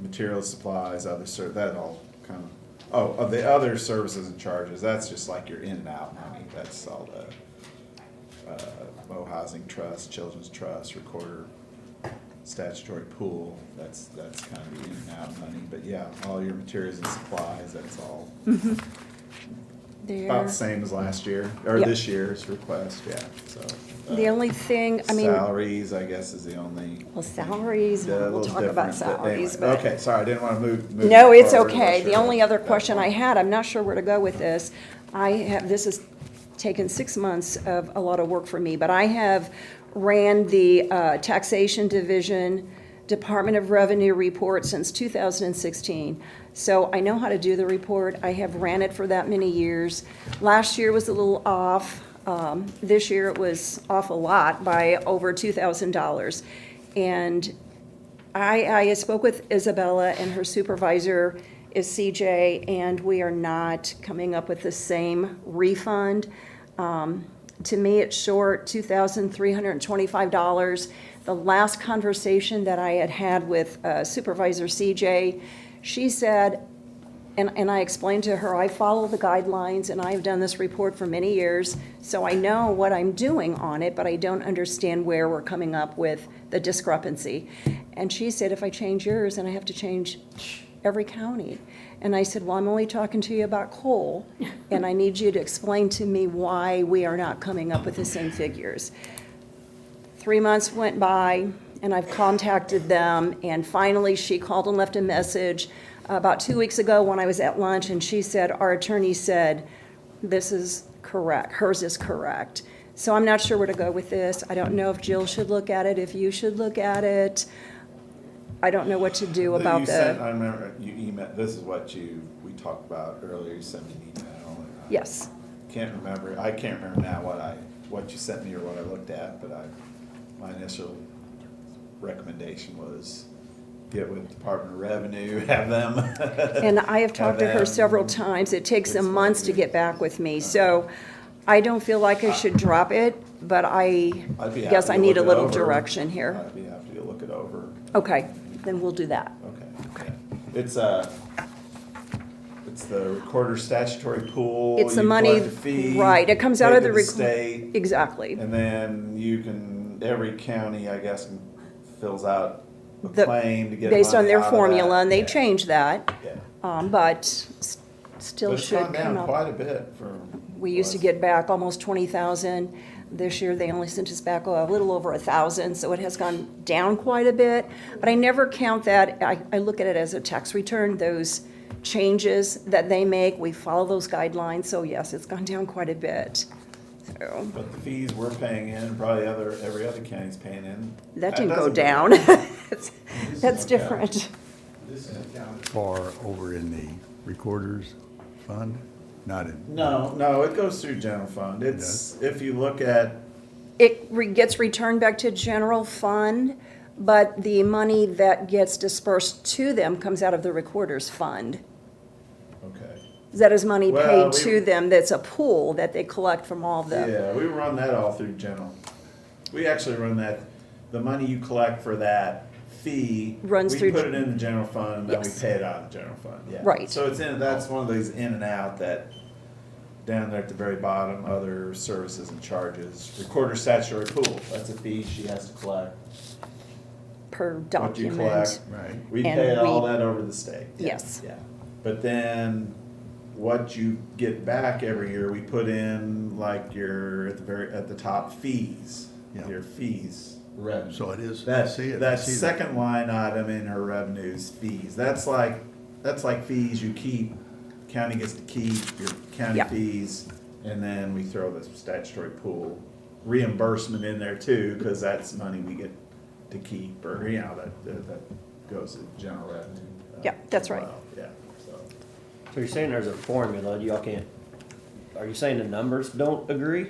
materials, supplies, that all kind of, the other services and charges, that's just like your in and out money. That's all the, Mo Housing Trust, Children's Trust, Recorder, statutory pool, that's kind of the in and out money. But yeah, all your materials and supplies, that's all There. about the same as last year, or Yep. this year's request, yeah, so. The only thing, I mean, Salaries, I guess, is the only. well, salaries, Yeah, a we'll little talk about different, but anyway. salaries, but. Okay, sorry, I didn't want to move. No, it's forward okay. unless The you're- only other question I had, I'm not sure where to go with this. This has taken 6 months of a lot of work for me, but I have ran the Taxation Division Department of Revenue report since 2016. So I know how to do the report. I have ran it for that many years. Last year was a little off. This year it was off a lot by over $2,000. And I spoke with Isabella, and her supervisor is CJ, and we are not coming up with the same refund. To me, it's short, $2,325. The last conversation that I had with Supervisor CJ, she said, and I explained to her, I follow the guidelines, and I've done this report for many years, so I know what I'm doing on it, but I don't understand where we're coming up with the discrepancy. And she said, if I change yours, then I have to change every county. And I said, well, I'm only talking to you about Cole, and I need you to explain to me why we are not coming up with the same figures. 3 months went by, and I've contacted them, and finally she called and left a message about 2 weeks ago when I was at lunch, and she said, our attorney said, this is correct, hers is correct. So I'm not sure where to go with this. I don't know if Jill should look at it, if you should look at it. I don't know what to do about You sent, the, I remember, you emailed, this is what we talked about earlier, you sent me an email. And I yes. I can't remember now what you sent me or what I looked at, but my initial recommendation was get with Department of Revenue, have them. And I have talked to her them several times. It takes them explain months to it. get back with me. So I don't feel like I should drop it, but I'd be guess I happy to need a look it little over. direction here. I'd be happy to look it over. Okay, then we'll do that. Okay. It's the recorder statutory pool. It's the you money, collect a fee, right, it comes out pay of to the. state, Exactly. and then every county, I guess, fills out a The- claim to get Based on money their out of formula, that. and they Yeah. changed that, Yeah. but still But it's should gone come down out. quite a bit from. We used to get back almost 20,000. This year, they only sent us back a little over 1,000, so it has gone down quite a bit. But I never count that, I look at it as a tax return, those changes that they make, we follow those guidelines, so yes, it's gone down quite a bit. So, But the fees we're paying in, probably every other county's paying in. that didn't go doesn't down. That's different. This is accounted for over in the recorder's fund, not in. No, it goes through general fund. It's, if you look at, It gets returned back to general fund, but the money that gets dispersed to them comes out of the recorder's fund. okay. That is money Well, paid we- to them, that's a pool that they collect from all the, Yeah, we run that all through general. We actually run that, the money you collect for that fee. Runs through We put it in the general fund, and then we Yes. pay it out of the general fund, yeah. Right. So that's one of these in and out that, down there at the very bottom, other services and charges. Recorder statutory pool, that's a fee she has to collect. per What you document. collect. Right. We And pay all we- that over the state. Yeah, Yes. Yeah, but then what you get back every year, we put in like your, at the top, fees. Yeah. Your fees, revenue. So it is, I That, see it. I that see second line item in her revenues, fees, that's like fees you keep county gets to keep your county Yeah. fees, and then we throw the statutory pool reimbursement in there too, cause that's money we get to keep, or, you know, that goes to general revenue. Yeah, that's as right. well. Yeah, so. So you're saying there's a formula, y'all can't, are you saying the numbers don't agree?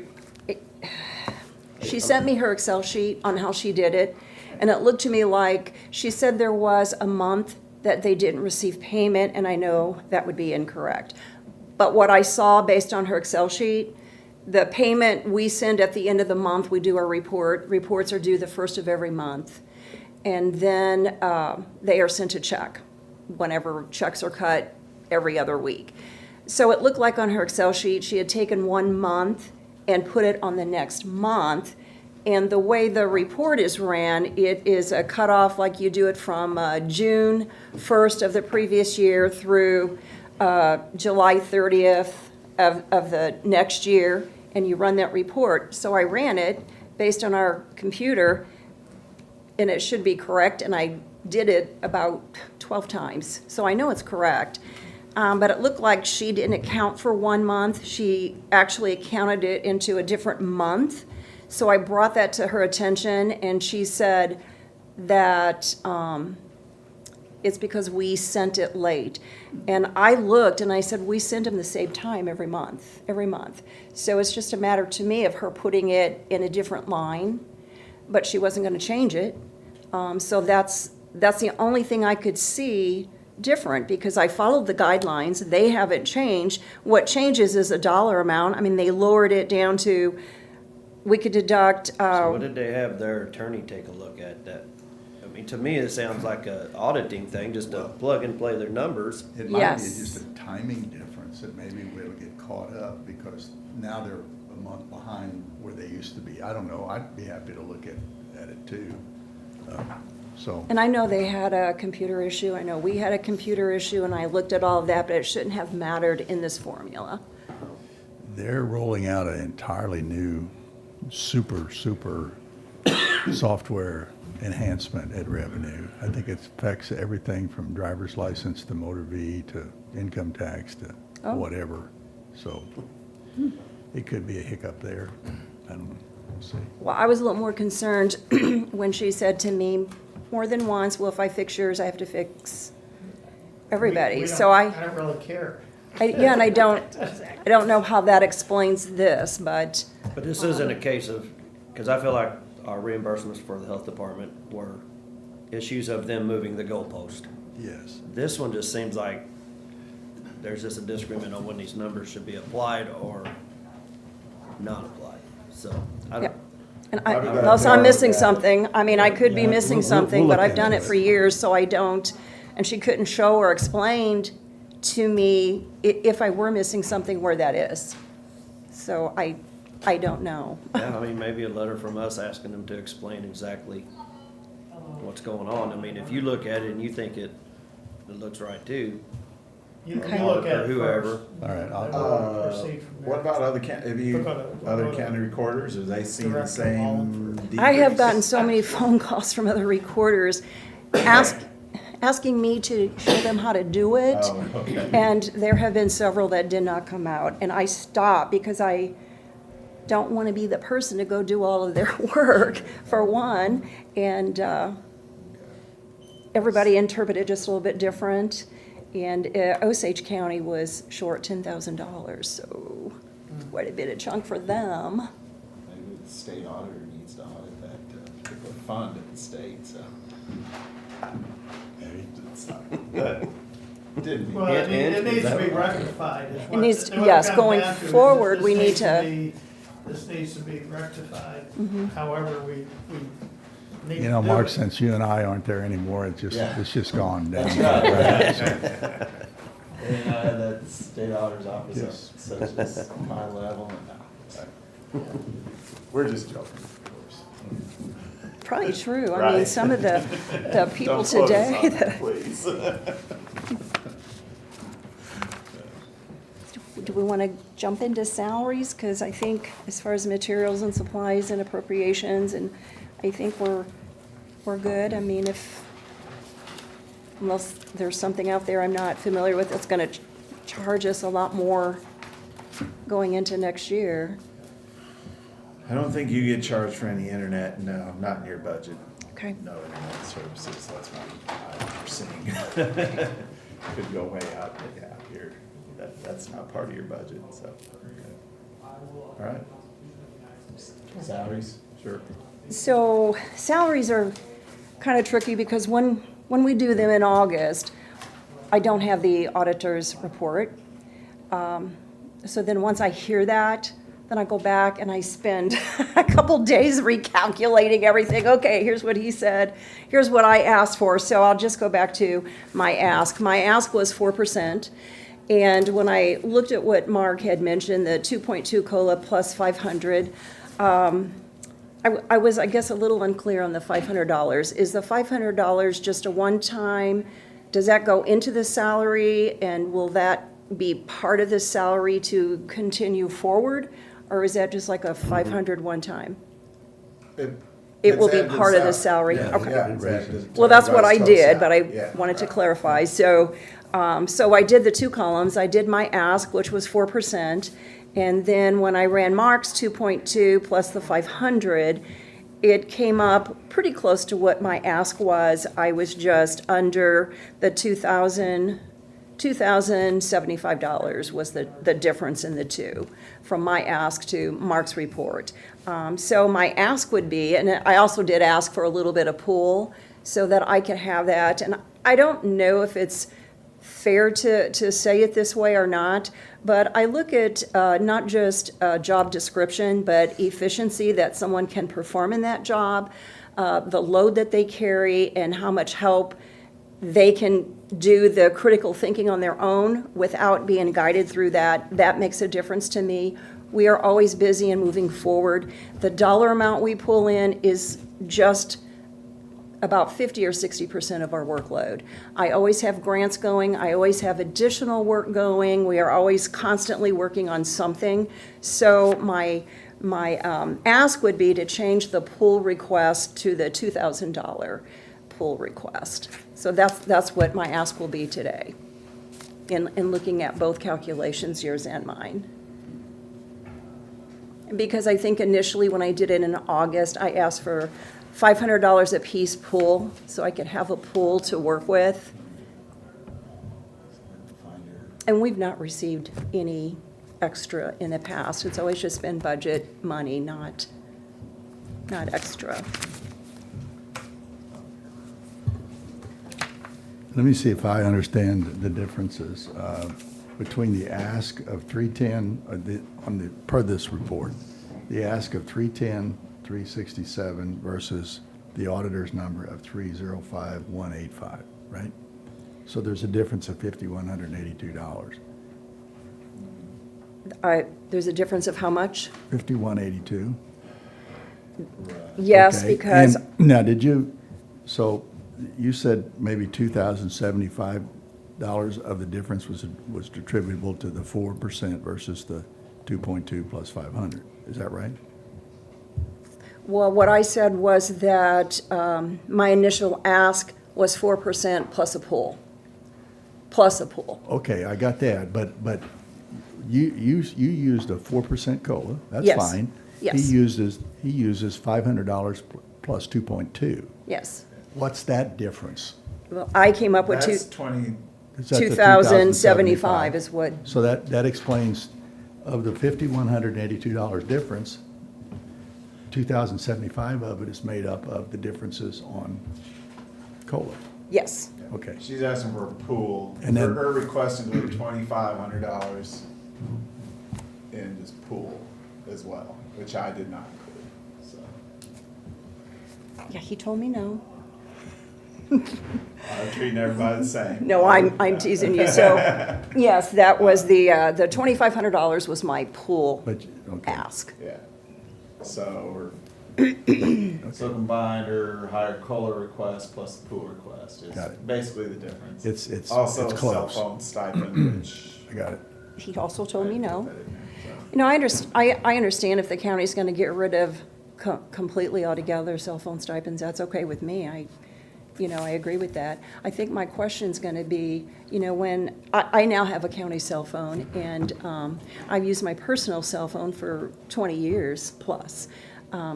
She sent me her Excel sheet on how she did it, and it looked to me like, she said there was a month that they didn't receive payment, and I know that would be incorrect. But what I saw based on her Excel sheet, the payment we send at the end of the month, we do our report. Reports are due the first of every month. And then they are sent a check whenever checks are cut every other week. So it looked like on her Excel sheet, she had taken 1 month and put it on the next month. And the way the report is ran, it is a cutoff like you do it from June 1st of the previous year through July 30th of the next year, and you run that report. So I ran it based on our computer, and it should be correct, and I did it about 12 times. So I know it's correct. But it looked like she didn't account for 1 month. She actually accounted it into a different month. So I brought that to her attention, and she said that it's because we sent it late. And I looked and I said, we send them the same time every month. So it's just a matter to me of her putting it in a different line, but she wasn't gonna change it. So that's the only thing I could see different, because I followed the guidelines. They haven't changed. What changes is a dollar amount. I mean, they lowered it down to, we could deduct, So what did they have their attorney take a look at that? I mean, to me, it sounds like a auditing thing, just to plug and play their numbers. It might be Yes. just a timing difference that maybe we'll get caught up because now they're a month behind where they used to be. I don't know. I'd be happy to look at it too. So, and I know they had a computer issue. I know we had a computer issue, and I looked at all of that, but it shouldn't have mattered in this formula. they're rolling out an entirely new super software enhancement at Revenue. I think it affects everything from driver's license to motor V to income tax to Oh. whatever. So it could be a hiccup there. I don't know. We'll see. Well, I was a little more concerned when she said to me more than once, well, if I fix yours, I have to fix everybody. We So don't- I don't really care. yeah, and I don't know how that explains this, but But this isn't a case of, because I feel like our reimbursements for the health department were issues of them moving the goalpost. Yes. This one just seems like there's just a disagreement on when these numbers should be applied or not applied. So, I yeah. don't, And How did that unless I'm work? missing something, I mean, I could be Yeah, missing we'll something, look but I've at done it. it for years, so I don't, and she couldn't show or explain to me if I were missing something where that is. So I don't know. yeah, I mean, maybe a letter from us asking them to explain exactly what's going on. I mean, if you look at it and you think it looks right too, You Okay. look at Or it whoever. first. All right, I'll- Then we'll proceed from there. What about other have you, We'll go to- other we'll go to county recorders, have they seen the Director same Wallingford. I have decrease? gotten so many phone calls from other recorders asking me to show them how to do it. Oh, okay. And there have been several that did not come out, and I stopped because I don't want to be the person to go do all of their work, for one. And everybody interpreted just a little bit different. And Osage County was short $10,000, so quite a bit of chunk for them. Maybe the state auditor needs to audit that particular fund at the state, so. It's not- that Didn't Well, mean. it needs to be rectified. is It what- needs to- what yes, comes going down to is forward, this we need needs to- be- This needs to be rectified, Mm-hmm. however we need to You know, do Mark, it. since you and I aren't there anymore, it's Yeah. just gone down. That's right. Right, so- And that state auditor's office Yes. is such a high level and no. We're just joking, of course. Probably true. I mean, Right. some of the people Don't quote us today, on that, please. do we want to jump into salaries? Because I think as far as materials and supplies and appropriations, and I think we're good. I mean, unless there's something out there I'm not familiar with that's going to charge us a lot more going into next year. I don't think you get charged for any internet, no, not in your budget. Okay. No internet services, that's what I'm foreseeing. Could go way out, but yeah, that's not part of your budget, so. All right. Salaries? Sure. So salaries are kind of tricky because when we do them in August, I don't have the auditor's report. So then once I hear that, then I go back and I spend a couple days recalculating everything. Okay, here's what he said, here's what I asked for. So I'll just go back to my ask. My ask was 4%. And when I looked at what Mark had mentioned, the 2.2 COLA plus 500, I was, I guess, a little unclear on the $500. Is the $500 just a one-time? Does that go into the salary, and will that be part of the salary to continue forward? Or is that just like a 500 one-time? It will be part of the salary? Okay. Yeah, exactly. Well, that's what I did, but I Yeah. wanted to clarify. So, so I did the two columns. I did my ask, which was 4%. And then when I ran Mark's 2.2 plus the 500, it came up pretty close to what my ask was. I was just under the $2,075 was the difference in the two, from my ask to Mark's report. So my ask would be, and I also did ask for a little bit of pool so that I could have that. And I don't know if it's fair to say it this way or not, but I look at not just job description, but efficiency that someone can perform in that job, the load that they carry, and how much help they can do the critical thinking on their own without being guided through that. That makes a difference to me. We are always busy and moving forward. The dollar amount we pull in is just about 50 or 60% of our workload. I always have grants going. I always have additional work going. We are always constantly working on something. So my ask would be to change the pool request to the $2,000 pool request. So that's what my ask will be today, in looking at both calculations, yours and mine. Because I think initially when I did it in August, I asked for $500 a piece pool, so I could have a pool to work with. And we've not received any extra in the past. It's always just been budget money, not extra. Let me see if I understand the differences between the ask of 310, per this report, the ask of 310, 367 versus the auditor's number of 305,185, right? So there's a difference of $5,182. There's a difference of how much? 5,182. Yes, Okay. because, And now, so you said maybe $2,075 of the difference was attributable to the 4% versus the 2.2 plus 500. Is that right? well, what I said was that my initial ask was 4% plus a pool. Plus a pool. Okay, I got that, but you used a 4% COLA, that's Yes. fine. Yes. He uses $500 plus 2.2. Yes. What's that difference? Well, I came up with That's 20, Is that the 2,075 is what, So that explains, of the $5,182 difference, 2,075 of it is made up of the differences on COLA. yes. Okay. she's asking for a pool. And then- Her request included $2,500 in this pool as well, which I did not include, so. Yeah, he told me no. I'm treating everybody the same. No, I'm teasing you. So, yes, that was the $2,500 was my pool But, okay. ask. Yeah, so so combined her higher COLA request plus the pool request is Got it. basically the difference. It's Also it's a cell close. phone stipend, which. I got it. He also told me no. Put that in there, so. You know, I understand if the county's gonna get rid of completely altogether cell phone stipends, that's okay with me. I agree with that. I think my question's gonna be, when, I now have a county cell phone, and I've used my personal cell phone for 20 years plus.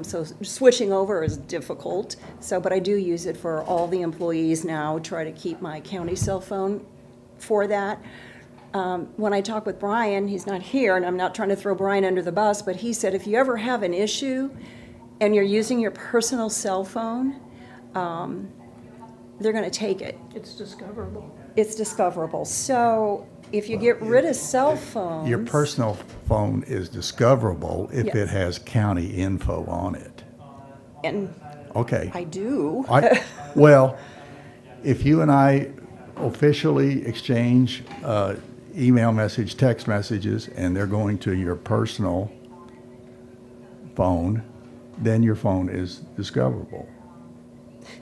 So switching over is difficult, but I do use it for all the employees now, try to keep my county cell phone for that. When I talk with Brian, he's not here, and I'm not trying to throw Brian under the bus, but he said if you ever have an issue and you're using your personal cell phone, they're gonna take it. It's discoverable. It's discoverable. So if you get rid of cell phones. Your personal phone is discoverable if Yes. it has county info on it. And Okay. I do. Well, if you and I officially exchange email message, text messages, and they're going to your personal phone, then your phone is discoverable.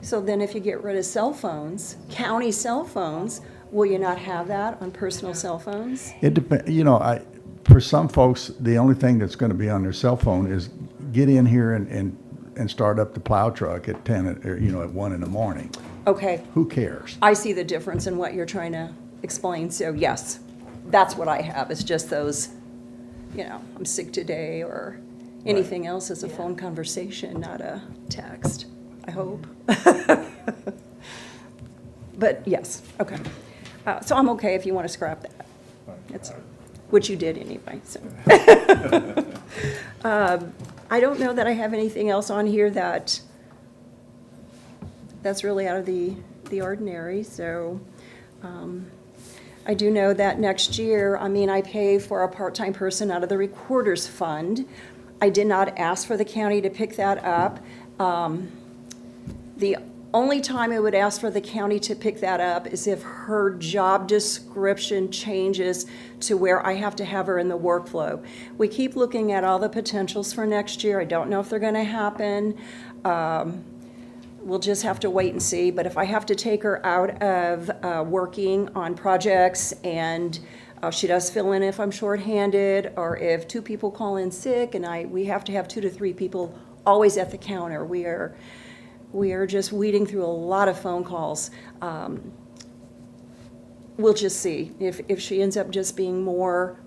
So then if you get rid of cell phones, county cell phones, will you not have that on personal cell phones? It depends, for some folks, the only thing that's going to be on their cell phone is get in here and start up the plow truck at 10, or, at 1 in the morning. Okay, Who cares? I see the difference in what you're trying to explain, so yes, that's what I have, it's just those, I'm sick today, or anything else is a phone conversation, not a text, I hope. But yes, okay. So I'm okay if you want to scrap that. That's, which you did anyway, so. I don't know that I have anything else on here that's really out of the ordinary, so. I do know that next year, I pay for a part-time person out of the Recorder's Fund. I did not ask for the county to pick that up. The only time I would ask for the county to pick that up is if her job description changes to where I have to have her in the workflow. We keep looking at all the potentials for next year. I don't know if they're gonna happen. We'll just have to wait and see, but if I have to take her out of working on projects and she does fill in if I'm shorthanded, or if 2 people call in sick and we have to have 2 to 3 people always at the counter. We are just weeding through a lot of phone calls. We'll just see. If she ends up just being more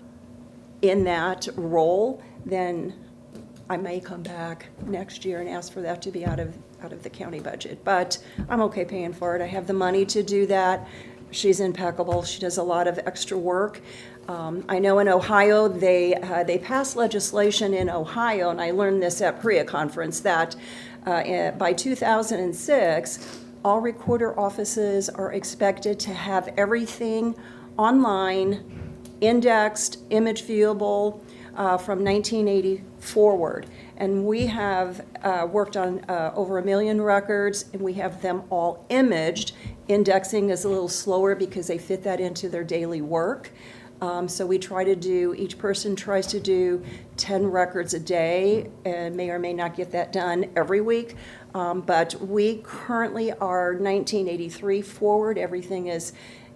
in that role, then I may come back next year and ask for that to be out of the county budget. But I'm okay paying for it. I have the money to do that. She's impeccable. She does a lot of extra work. I know in Ohio, they passed legislation in Ohio, and I learned this at PREA conference, that by 2006, all recorder offices are expected to have everything online, indexed, image viewable, from 1980 forward. And we have worked on over 1 million records, and we have them all imaged. Indexing is a little slower because they fit that into their daily work. So we try to do, each person tries to do 10 records a day, and may or may not get that done every week. But we currently are 1983 forward. Everything is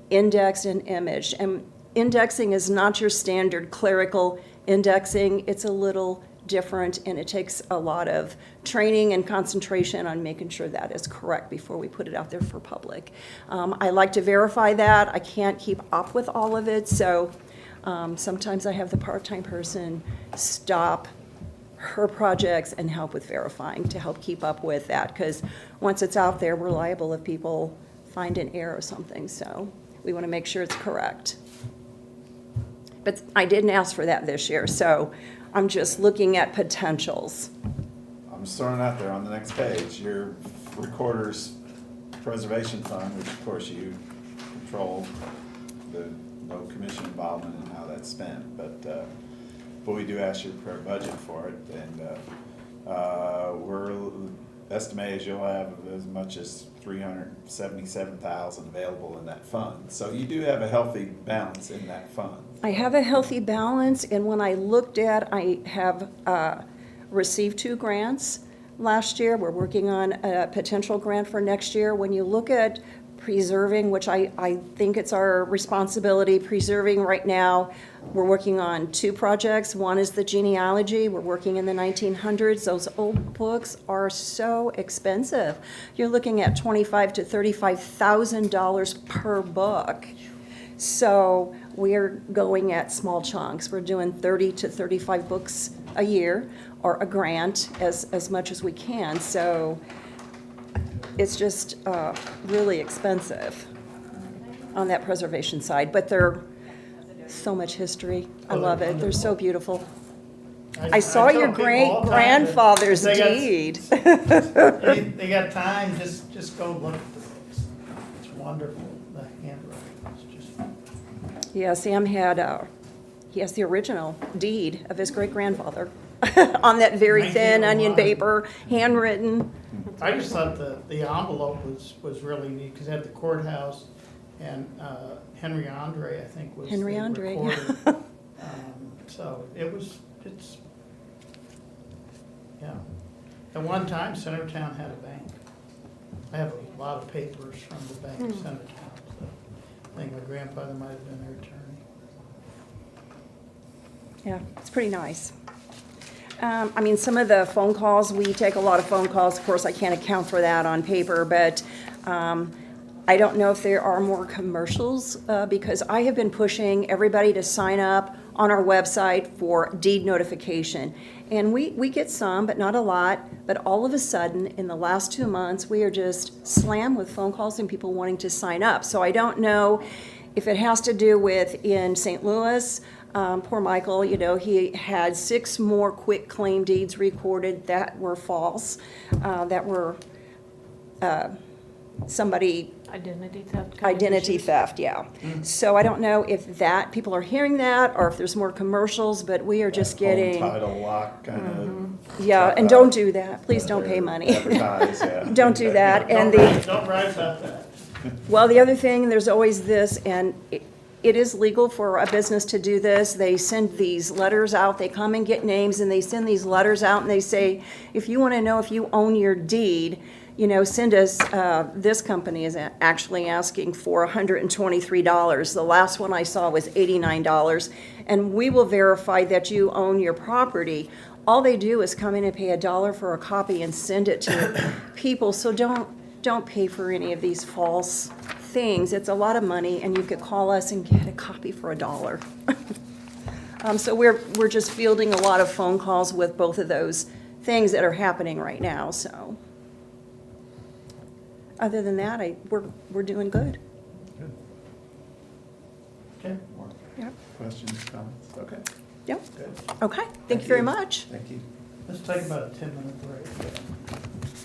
indexed and imaged. And indexing is not your standard clerical indexing. It's a little different, and it takes a lot of training and concentration on making sure that is correct before we put it out there for public. I like to verify that. I can't keep up with all of it, so sometimes I have the part-time person stop her projects and help with verifying to help keep up with that, because once it's out there, we're liable if people find an error or something, so we want to make sure it's correct. But I didn't ask for that this year, so I'm just looking at potentials. I'm just throwing it out there on the next page, your Recorder's Preservation Fund, which of course you control, the no commission involvement in how that's spent, but we do ask you for a budget for it, and we're estimated you'll have as much as $377,000 available in that fund. So you do have a healthy balance in that fund. I have a healthy balance, and when I looked at, I have received 2 grants last year. We're working on a potential grant for next year. When you look at preserving, which I think it's our responsibility, preserving right now. We're working on 2 projects. One is the genealogy. We're working in the 1900s. Those old books are so expensive. You're looking at $25,000 to $35,000 per book. So we're going at small chunks. We're doing 30 to 35 books a year, or a grant, as much as we can. So it's just really expensive on that preservation side, but they're so much history. I love it. They're so beautiful. I saw tell your people all the time that great-grandfather's they got- deed. They got time, just go look at the books. It's wonderful, the handwriting is just. Yeah, Sam had, he has the original deed of his great-grandfather on that very thin onion 1901. paper, handwritten. I just thought the envelope was really neat, because it had the courthouse, and Henry Andre, I think, was Henry the Andre, recorder. yeah. So it's, yeah. At one time, Centertown had a bank. I have a lot of papers from the Bank of Centertown, so I think my grandfather might have been their attorney. Yeah, it's pretty nice. I mean, some of the phone calls, we take a lot of phone calls. Of course, I can't account for that on paper, but I don't know if there are more commercials, because I have been pushing everybody to sign up on our website for deed notification. And we get some, but not a lot. But all of a sudden, in the last 2 months, we are just slammed with phone calls and people wanting to sign up. So I don't know if it has to do with in St. Louis. Poor Michael, you know, he had 6 more quick claim deeds recorded that were false, that were somebody. Identity theft. kind of Identity issues. theft, yeah. So I don't know if that, people are hearing that, or if there's more commercials, but we are just getting, Home title lock kind yeah, and don't do that. Please don't pay money. Advertise, yeah. Don't do that. And Don't write about that. well, the other thing, there's always this, and it is legal for a business to do this. They send these letters out, they come and get names, and they send these letters out, and they say, if you want to know if you own your deed, you know, send us, this company is actually asking for $123. The last one I saw was $89, and we will verify that you own your property. All they do is come in and pay $1 for a copy and send it to people, so don't pay for any of these false things. It's a lot of money, and you could call us and get a copy for $1. So we're just fielding a lot of phone calls with both of those things that are happening right now, so. Other than that, we're doing good. Okay, more Yep. questions, comments? Okay, Yep. good. Okay, thank you very much. Thank you. Let's take about a 10-minute break.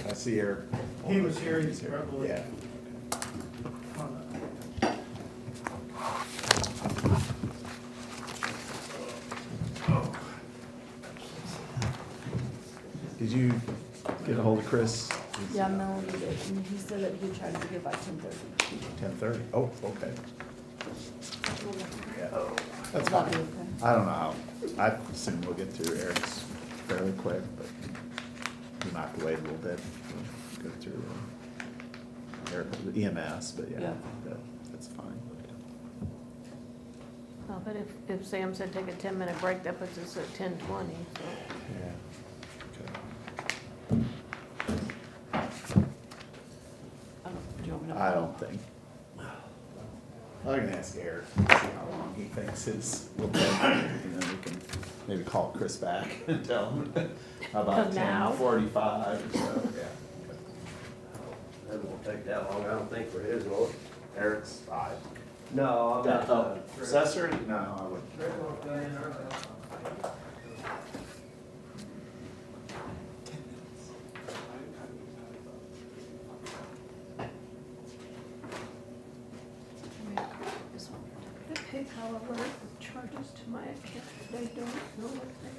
I see Eric. He was here, he's probably. Yeah. Did you get a hold of Chris? Yeah, no, he did, and he said that he'd try to get by 10:30. 10:30? Oh, okay. Yeah, that's That'll fine. be okay. I don't know how, I assume we'll get through Eric's fairly quick, but we might have to wait a little bit, to go through Eric, the EMS, but yeah, Yeah. that's fine. Oh, but if Sam said take a 10-minute break, that puts us at 10:20, so. Yeah. Do you want me to? I don't think. I can ask Eric, see how long he thinks his will take, and then we can maybe call Chris back and tell him about Come now. 10:45 or so, yeah. That won't take that long, I don't think, for his, will it? Eric's 5. No, I'm not. Assessor? No, I wouldn't. The PayPal alert charges to my account, they don't know what they are.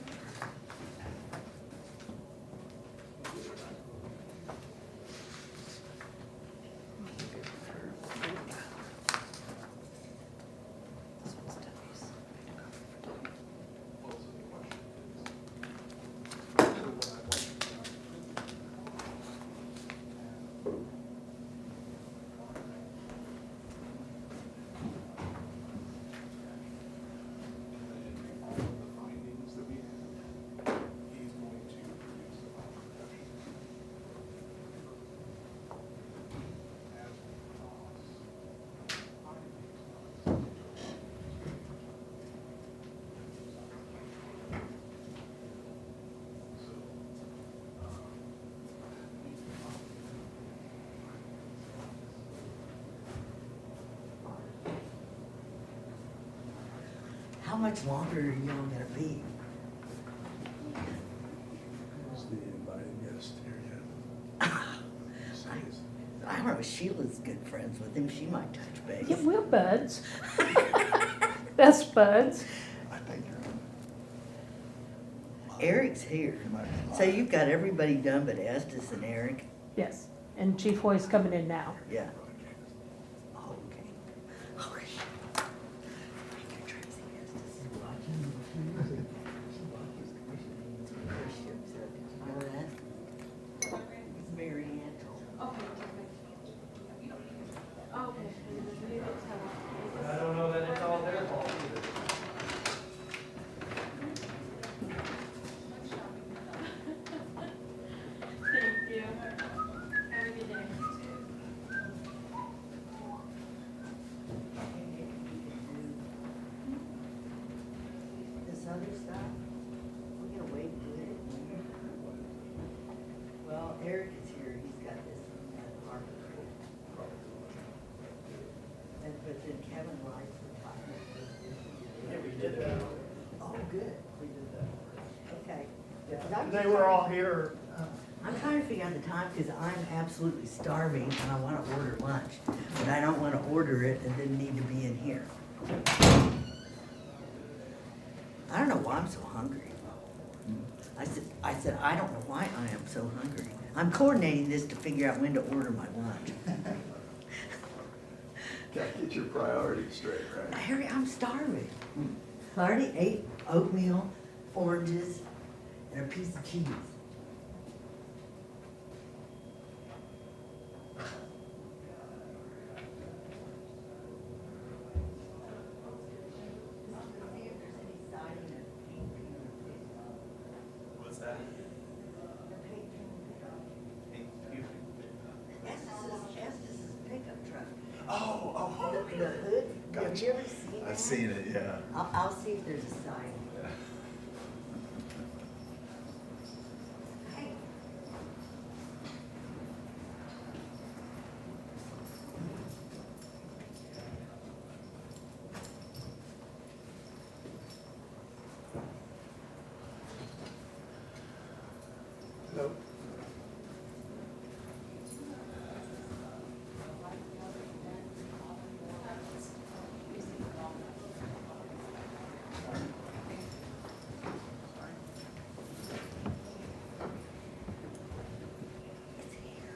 How much longer are you all gonna be? Who's the invited guest here yet? I don't know, Sheila's good friends with him, she might touch base. Yeah, we're buds. Best buds. I think Eric's here, so you've got everybody done but Estes and Eric? Yes, and Chief Hoy's coming in now. Yeah. Oh, okay. Okay. You're trying to see Estes. Remember that? Mary Ann. I don't know that it's all their fault either. Thank you. Have a good day. This other stuff, we're gonna wait for it. Well, Eric is here, he's got this Harvard. And, but then Kevin writes the final. Yeah, we did that. Oh, good. We did that. Okay. They were all here. I'm trying to figure out the time because I'm absolutely starving and I want to order lunch. But I don't want to order it and then need to be in here. I don't know why I'm so hungry. I said, I don't know why I am so hungry. I'm coordinating this to figure out when to order my lunch. Gotta get your priorities straight, right? Harry, I'm starving. I already ate oatmeal, oranges, and a piece of cheese. What's that? Estes' pickup truck. Oh. The hood, have Gotcha. you ever seen that? I've seen it, yeah. I'll see if there's a sign. Hey. Nope. It's here.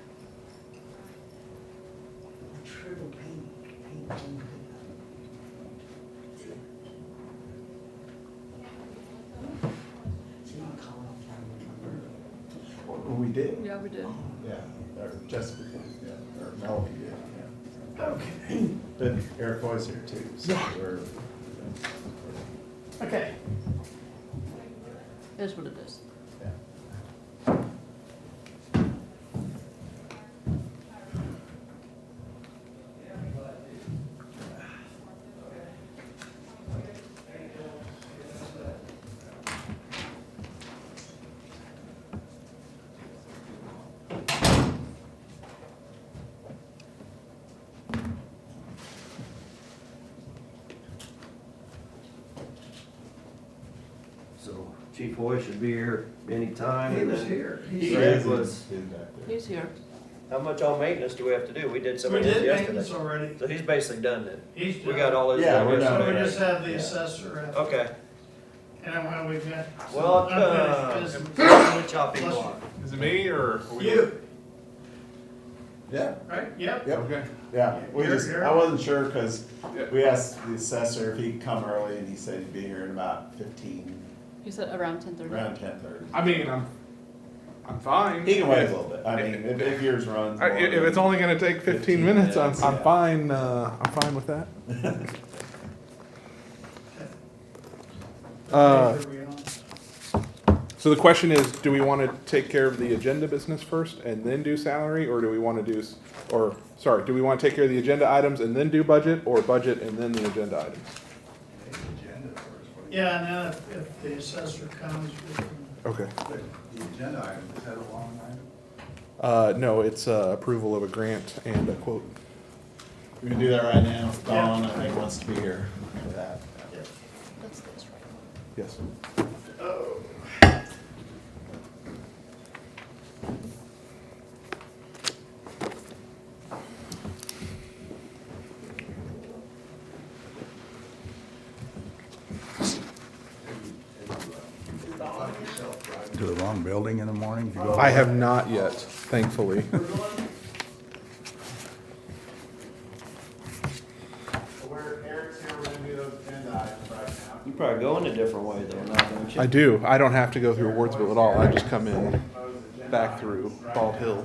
A triple paint pickup. It's here. So you can call it county number. Well, we did. Yeah, we did. Yeah, or Jessica did, yeah, or Melody did, yeah. Okay. But Eric Hoy's here too, so Yeah. we're. Okay. Is what it is. Yeah. So Chief Hoy should be here anytime. He and was then here. Greg was, He's here. how much all maintenance do we have to do? We did some We of this did maintenance yesterday. already. So he's basically done then. He's We done. got all his Yeah, done we're done. So we yesterday. just have the Yeah. assessor. Okay. And well, we've got. some Well, unfinished business. the chopping Plus- block. Is it me or? You, Yeah. right? Yep. Yep. Okay. Yeah, we You're just, here. I wasn't sure, cause Yeah. we asked the assessor if he'd come early and he said he'd be here in about 15, You said around 10:30. around 10:30. I mean, I'm fine. He can wait a little bit, I mean, if yours runs. more If it's than only gonna take 15 minutes, I'm yeah. fine, I'm fine with that. What page are we on? So the question is, do we want to take care of the agenda business first and then do salary, or do we want to do, do we want to take care of the agenda items and then do budget, or budget and then the agenda items? Agenda first. Yeah, and then if the assessor comes, we can. Okay. But the agenda item, is that a long item? No, it's approval of a grant and a quote. We can do that right now, Dawn, I think, wants to be here for that. That's this right. Yes. To the wrong building in the morning to go? I have not yet, thankfully. Where Eric's here, we're gonna do those agenda items right now. You probably go in a different way though, now, don't you? I do. I don't have to go through Wardsville at all. I just come in back through Bald Hill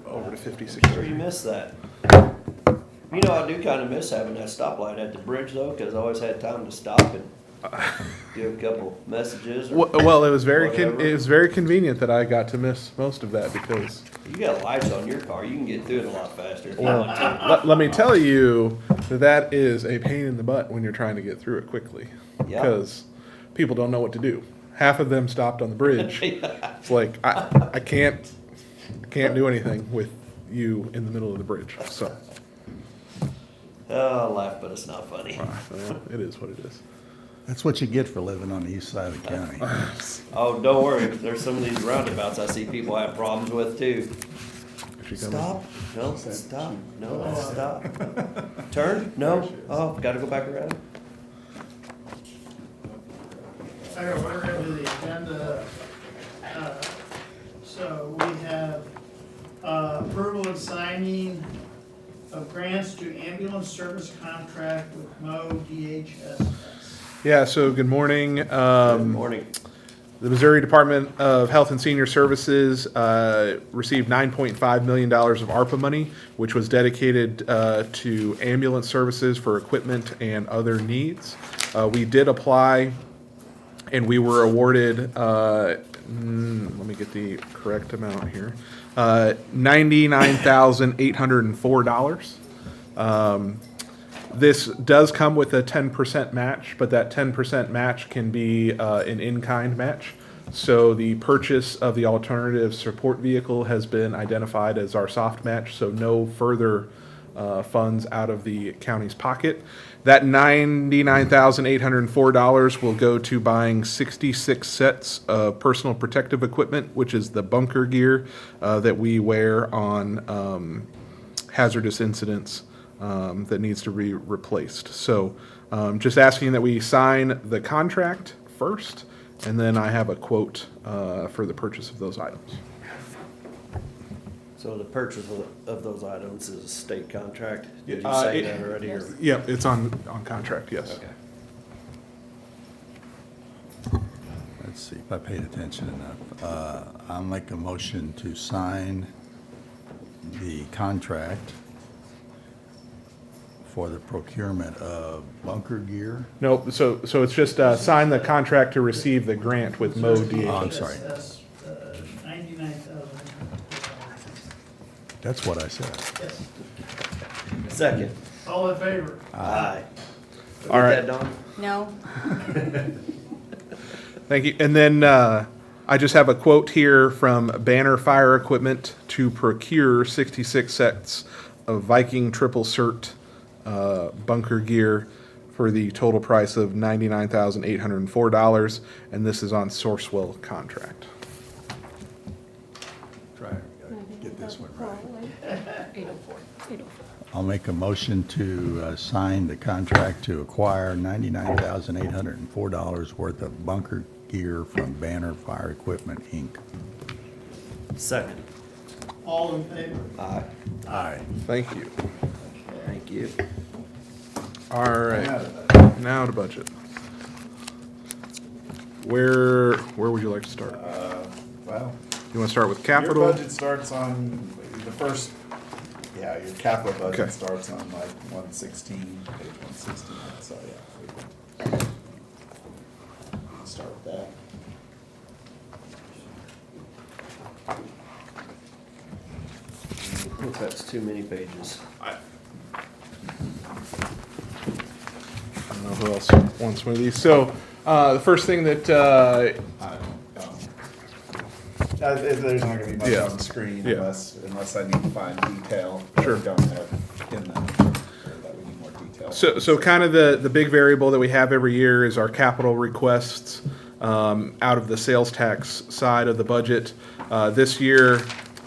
over to 56th Sure you Street. missed that. You know, I do kinda miss having that stoplight at the bridge though, cause I always had time to stop and give a couple messages or Well, it was whatever. it was very convenient that I got to miss most of that because, You got lights on your car, you can get through it a lot faster if you well, want to. let me tell you that is a pain in the butt when you're trying to get through it quickly. Yeah. Because people don't know what to do. Half of them stopped on the bridge. It's like, I can't do anything with you in the middle of the bridge, so. Oh, laugh, but it's not funny. Well, it is what it is. That's what you get for living on the east side of the county. Oh, don't worry, there's some of these roundabouts I see people have problems with too. Stop, no, stop, no, stop. Turn, no, oh, gotta go back around. Okay, we're into the agenda. So we have approval and signing of grants to ambulance service contract with Mo DHS. Yeah, so good morning. Good morning. The Missouri Department of Health and Senior Services received $9.5 million of ARPA money, which was dedicated to ambulance services for equipment and other needs. We did apply, and we were awarded, let me get the correct amount here, $99,804. This does come with a 10% match, but that 10% match can be an in-kind match. So the purchase of the alternative support vehicle has been identified as our soft match, so no further funds out of the county's pocket. That $99,804 will go to buying 66 sets of personal protective equipment, which is the bunker gear that we wear on hazardous incidents that needs to be replaced. So just asking that we sign the contract first, and then I have a quote for the purchase of those items. So the purchase of those items is a state contract? Did you Uh, say it- that already? or- Yep, it's on contract, yes. Okay. Let's see if I paid attention enough. I'll make a motion to sign the contract for the procurement of bunker gear. No, so it's just sign the contract to receive the grant with Mo Oh, DHS. I'm sorry. That's 99,000. That's what I said. Yes. Second. All in favor? Aye. All right. Get that, Dawn? No? Thank you. And then I just have a quote here from Banner Fire Equipment to procure 66 sets of Viking triple cert bunker gear for the total price of $99,804, and this is on Sourcewell contract. Try to get this one right. 804. I'll make a motion to sign the contract to acquire $99,804 worth of bunker gear from Banner Fire Equipment, Inc. Second. All in favor? Aye. Aye. Thank you. Thank you. All right, now to budget. Where would you like to start? Well, You want to start with your capital? budget starts on the first, yeah, your capital Okay. budget starts on like 116, page 116, so yeah. we can start with that. I think that's too many pages. I don't know who else wants one of these. So, the first thing that, There's not gonna be much Yeah. on the screen Yeah. unless I need to find detail that Sure. we don't have in the, or that we need more detail So kind of the big variable that we have every year is our capital requests out of the sales tax side of the budget. This year,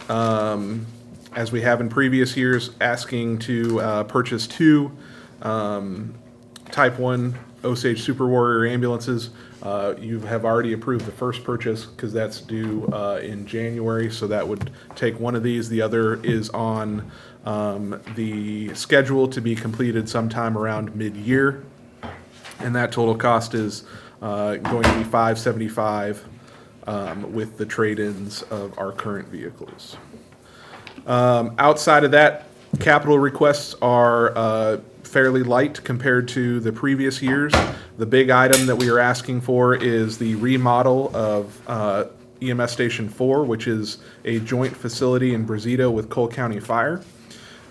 as we have in previous years, asking to purchase 2 Type 1 Osage Super Warrior ambulances. You have already approved the first purchase because that's due in January, so that would take one of these. The other is on the schedule to be completed sometime around mid-year, and that total cost is going to be $575 with the trade-ins of our current vehicles. Outside of that, capital requests are fairly light compared to the previous years. The big item that we are asking for is the remodel of EMS Station 4, which is a joint facility in Brazito with Cole County Fire.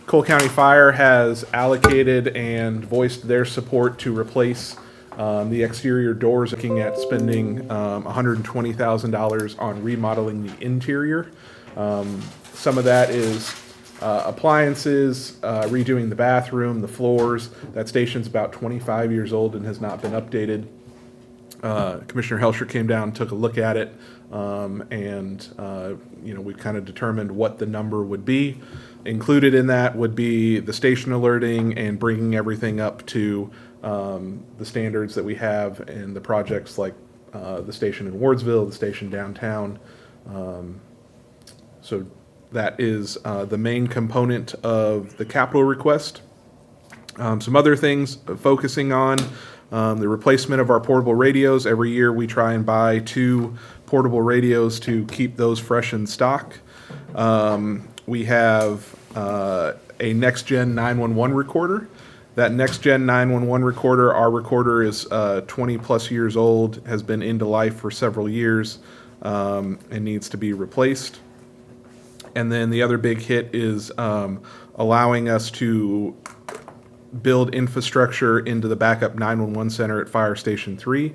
Cole County Fire has allocated and voiced their support to replace the exterior doors, looking at spending $120,000 on remodeling the interior. Some of that is appliances, redoing the bathroom, the floors. That station's about 25 years old and has not been updated. Commissioner Helsher came down, took a look at it, and we kind of determined what the number would be. Included in that would be the station alerting and bringing everything up to the standards that we have in the projects like the station in Wardsville, the station downtown. So that is the main component of the capital request. Some other things focusing on the replacement of our portable radios. Every year we try and buy 2 portable radios to keep those fresh in stock. We have a next-gen 911 recorder. That next-gen 911 recorder, our recorder is 20-plus years old, has been into life for several years, and needs to be replaced. And then the other big hit is allowing us to build infrastructure into the backup 911 center at Fire Station 3.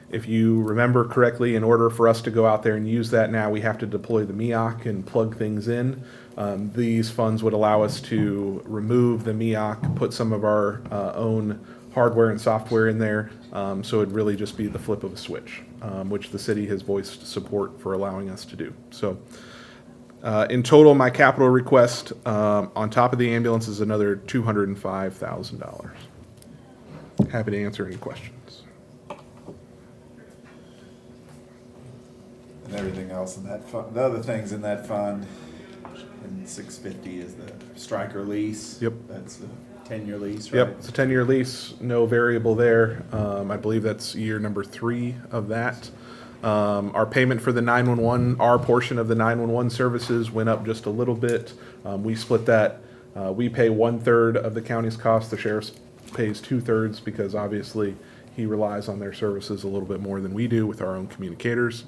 If you remember correctly, in order for us to go out there and use that now, we have to deploy the MEOC and plug things in. These funds would allow us to remove the MEOC, put some of our own hardware and software in there, so it'd really just be the flip of a switch, which the city has voiced support for allowing us to do. So. In total, my capital request on top of the ambulance is another $205,000. Happy to answer any questions. And everything else in that fund, the other things in that fund, and 650 is the striker lease. Yep. That's a 10-year lease, right? Yep, it's a 10-year lease, no variable there. I believe that's year number 3 of that. Our payment for the 911, our portion of the 911 services went up just a little bit. We split that. We pay 1/3 of the county's cost. The sheriff pays 2/3 because obviously he relies on their services a little bit more than we do with our own communicators.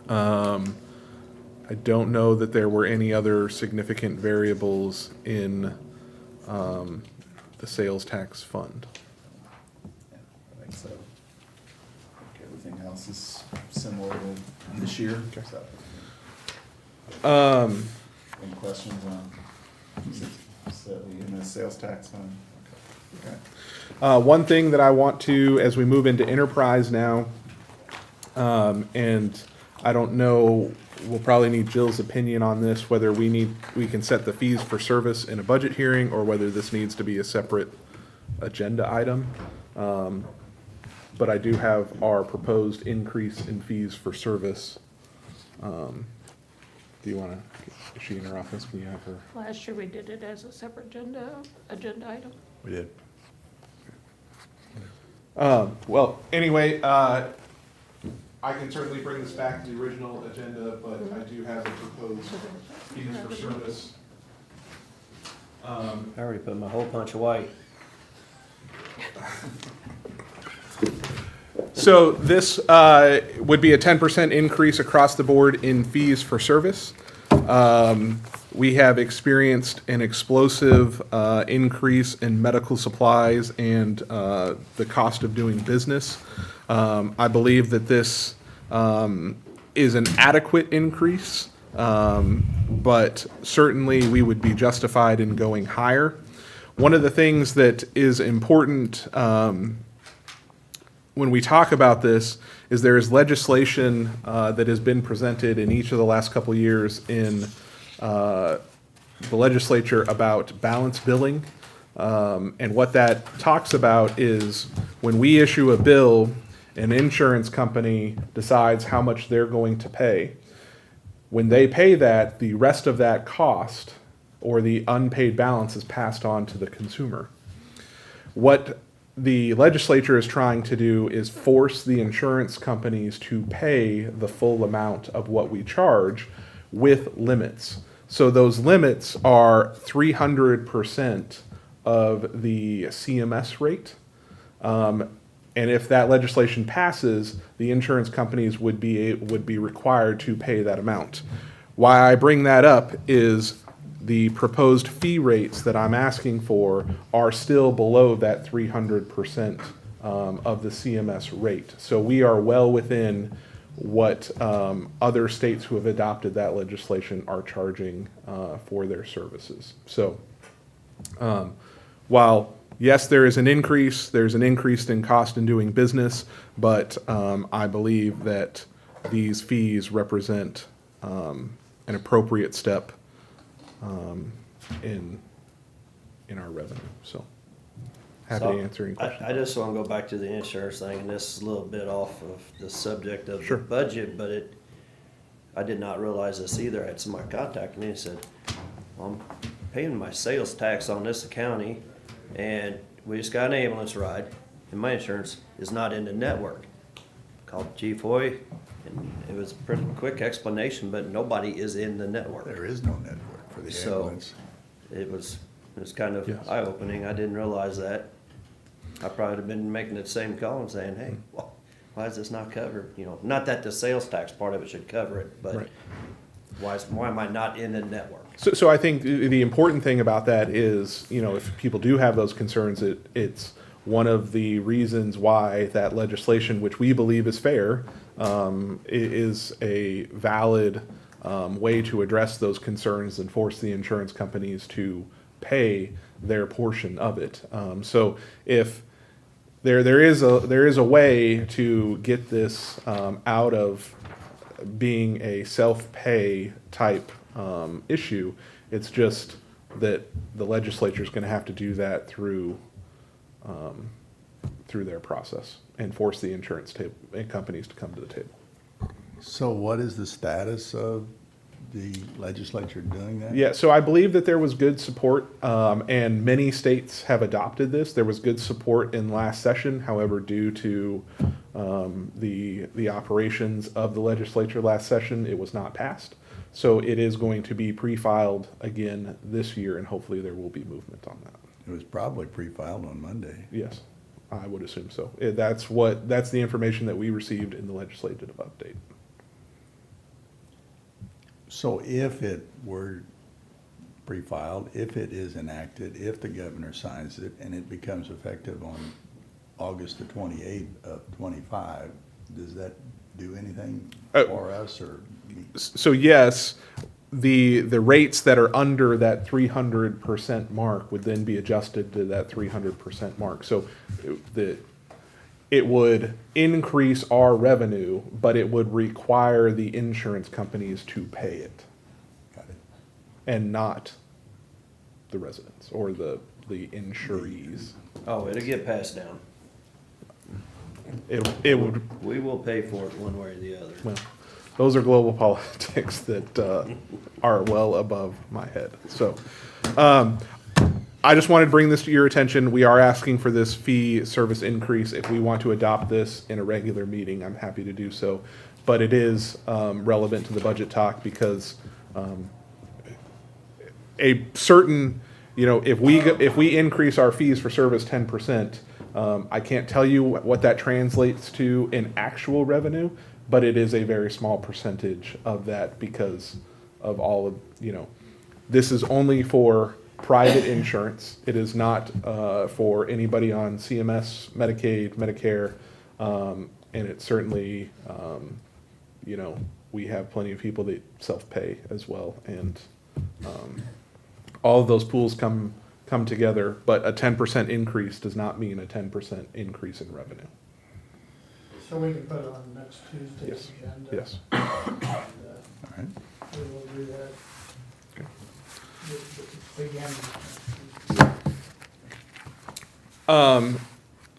I don't know that there were any other significant variables in the sales tax fund. Yeah, I think so. Everything else is similar to this year. So. Any questions on in the sales tax fund? Okay. One thing that I want to, as we move into enterprise now, and I don't know, we'll probably need Jill's opinion on this, whether we can set the fees for service in a budget hearing or whether this needs to be a separate agenda item. But I do have our proposed increase in fees for service. Do you want to, is she in her office? Can you have her? Last year we did it as a separate agenda item. We did. Well, anyway, I can certainly bring this back to the original agenda, but I do have a proposed fees for service. I already put my hole punch away. So this would be a 10% increase across the board in fees for service. We have experienced an explosive increase in medical supplies and the cost of doing business. I believe that this is an adequate increase, but certainly we would be justified in going higher. one of the things that is important when we talk about this is there is legislation that has been presented in each of the last couple years in the legislature about balance billing. And what that talks about is when we issue a bill, an insurance company decides how much they're going to pay. When they pay that, the rest of that cost or the unpaid balance is passed on to the consumer. What the legislature is trying to do is force the insurance companies to pay the full amount of what we charge with limits. So those limits are 300% of the CMS rate. And if that legislation passes, the insurance companies would be required to pay that amount. Why I bring that up is the proposed fee rates that I'm asking for are still below that 300% of the CMS rate. So we are well within what other states who have adopted that legislation are charging for their services. So while yes, there's an increase in cost in doing business, but I believe that these fees represent an appropriate step in our revenue. So happy to answer any questions. I just want to go back to the insurance thing, and this is a little bit off of the subject of Sure. the budget, but I did not realize this either. I had somebody contact me and said, well, I'm paying my sales tax on this county, and we just got an ambulance ride, and my insurance is not in the network. Called Chief Hoy, and it was a pretty quick explanation, but nobody is in the network. There is no network for the ambulance. It was kind of Yes. eye-opening. I didn't realize that. I probably have been making the same call and saying, hey, why is this not covered? You know, not that the sales tax part of it should cover it, but Right. why am I not in the network? So I think the important thing about that is, you know, if people do have those concerns, it's one of the reasons why that legislation, which we believe is fair, is a valid way to address those concerns and force the insurance companies to pay their portion of it. So if there is a way to get this out of being a self-pay type issue, it's just that the legislature is going to have to do that through their process and force the insurance companies to come to the table. So what is the status of the legislature doing that? Yeah, so I believe that there was good support, and many states have adopted this. There was good support in last session. However, due to the operations of the legislature last session, it was not passed. So it is going to be pre-filed again this year, and hopefully there will be movement on that. It was probably pre-filed on Monday. Yes, I would assume so. That's the information that we received in the legislative update. So if it were pre-filed, if it is enacted, if the governor signs it, and it becomes effective on August the 28th of 25, does that do anything for us, or? So yes, the rates that are under that 300% mark would then be adjusted to that 300% mark. So it would increase our revenue, but it would require the insurance companies to pay it. Got it. And not the residents or the insurees. Oh, it'll get passed down. It would, We will pay for it one way or the other. well, those are global politics that are well above my head. So, I just wanted to bring this to your attention. We are asking for this fee service increase. If we want to adopt this in a regular meeting, I'm happy to do so. But it is relevant to the budget talk because a certain, you know, if we increase our fees for service 10%, I can't tell you what that translates to in actual revenue, but it is a very small percentage of that because of all of, you know, this is only for private insurance. It is not for anybody on CMS, Medicaid, Medicare, and it certainly, you know, we have plenty of people that self-pay as well, and all of those pools come come together, but a 10% increase does not mean a 10% increase in revenue. So we can put it on next Tuesday's Yes. agenda. Yes. And, we will do that. Begin.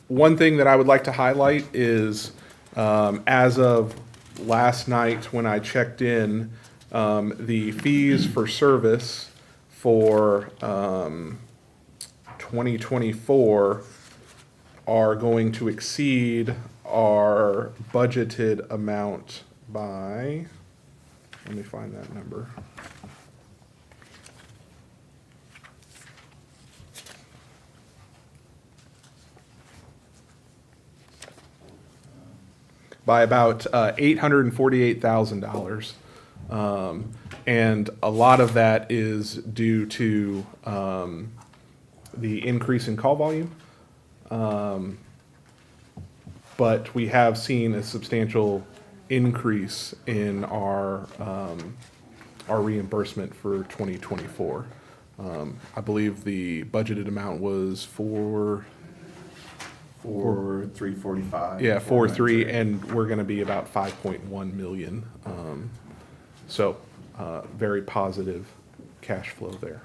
One thing that I would like to highlight is, as of last night when I checked in, the fees for service for 2024 are going to exceed our budgeted amount by, let me find that number. By about $848,000. And a lot of that is due to the increase in call volume. But we have seen a substantial increase in our reimbursement for 2024. I believe the budgeted amount was For 345. Yeah, 4.3, and we're gonna be about 5.1 million. So, very positive cash flow there.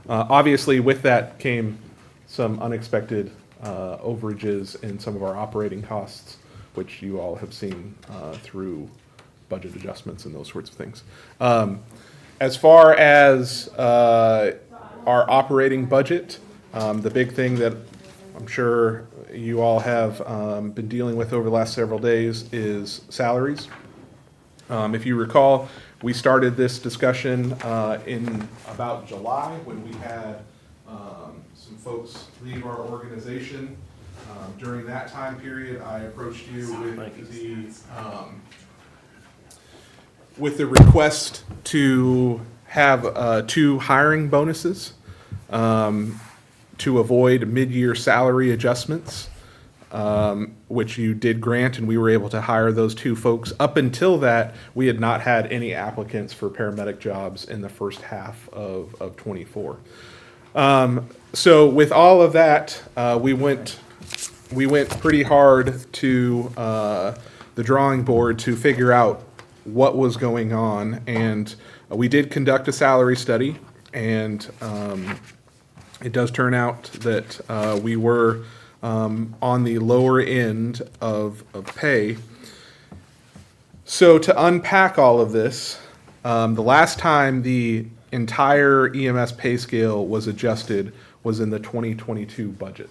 Obviously, with that came some unexpected overages in some of our operating costs, which you all have seen through budget adjustments and those sorts of things. As far as our operating budget, the big thing that I'm sure you all have been dealing with over the last several days is salaries. If you recall, we started this discussion in about July when we had some folks leave our organization. During that time period, I approached you with the request to have 2 hiring bonuses. To avoid mid-year salary adjustments, which you did grant, and we were able to hire those 2 folks. Up until that, we had not had any applicants for paramedic jobs in the first half of 24. So with all of that, we went pretty hard to the drawing board to figure out what was going on, and we did conduct a salary study, and it does turn out that we were on the lower end of pay. So to unpack all of this, the last time the entire EMS pay scale was adjusted was in the 2022 budget.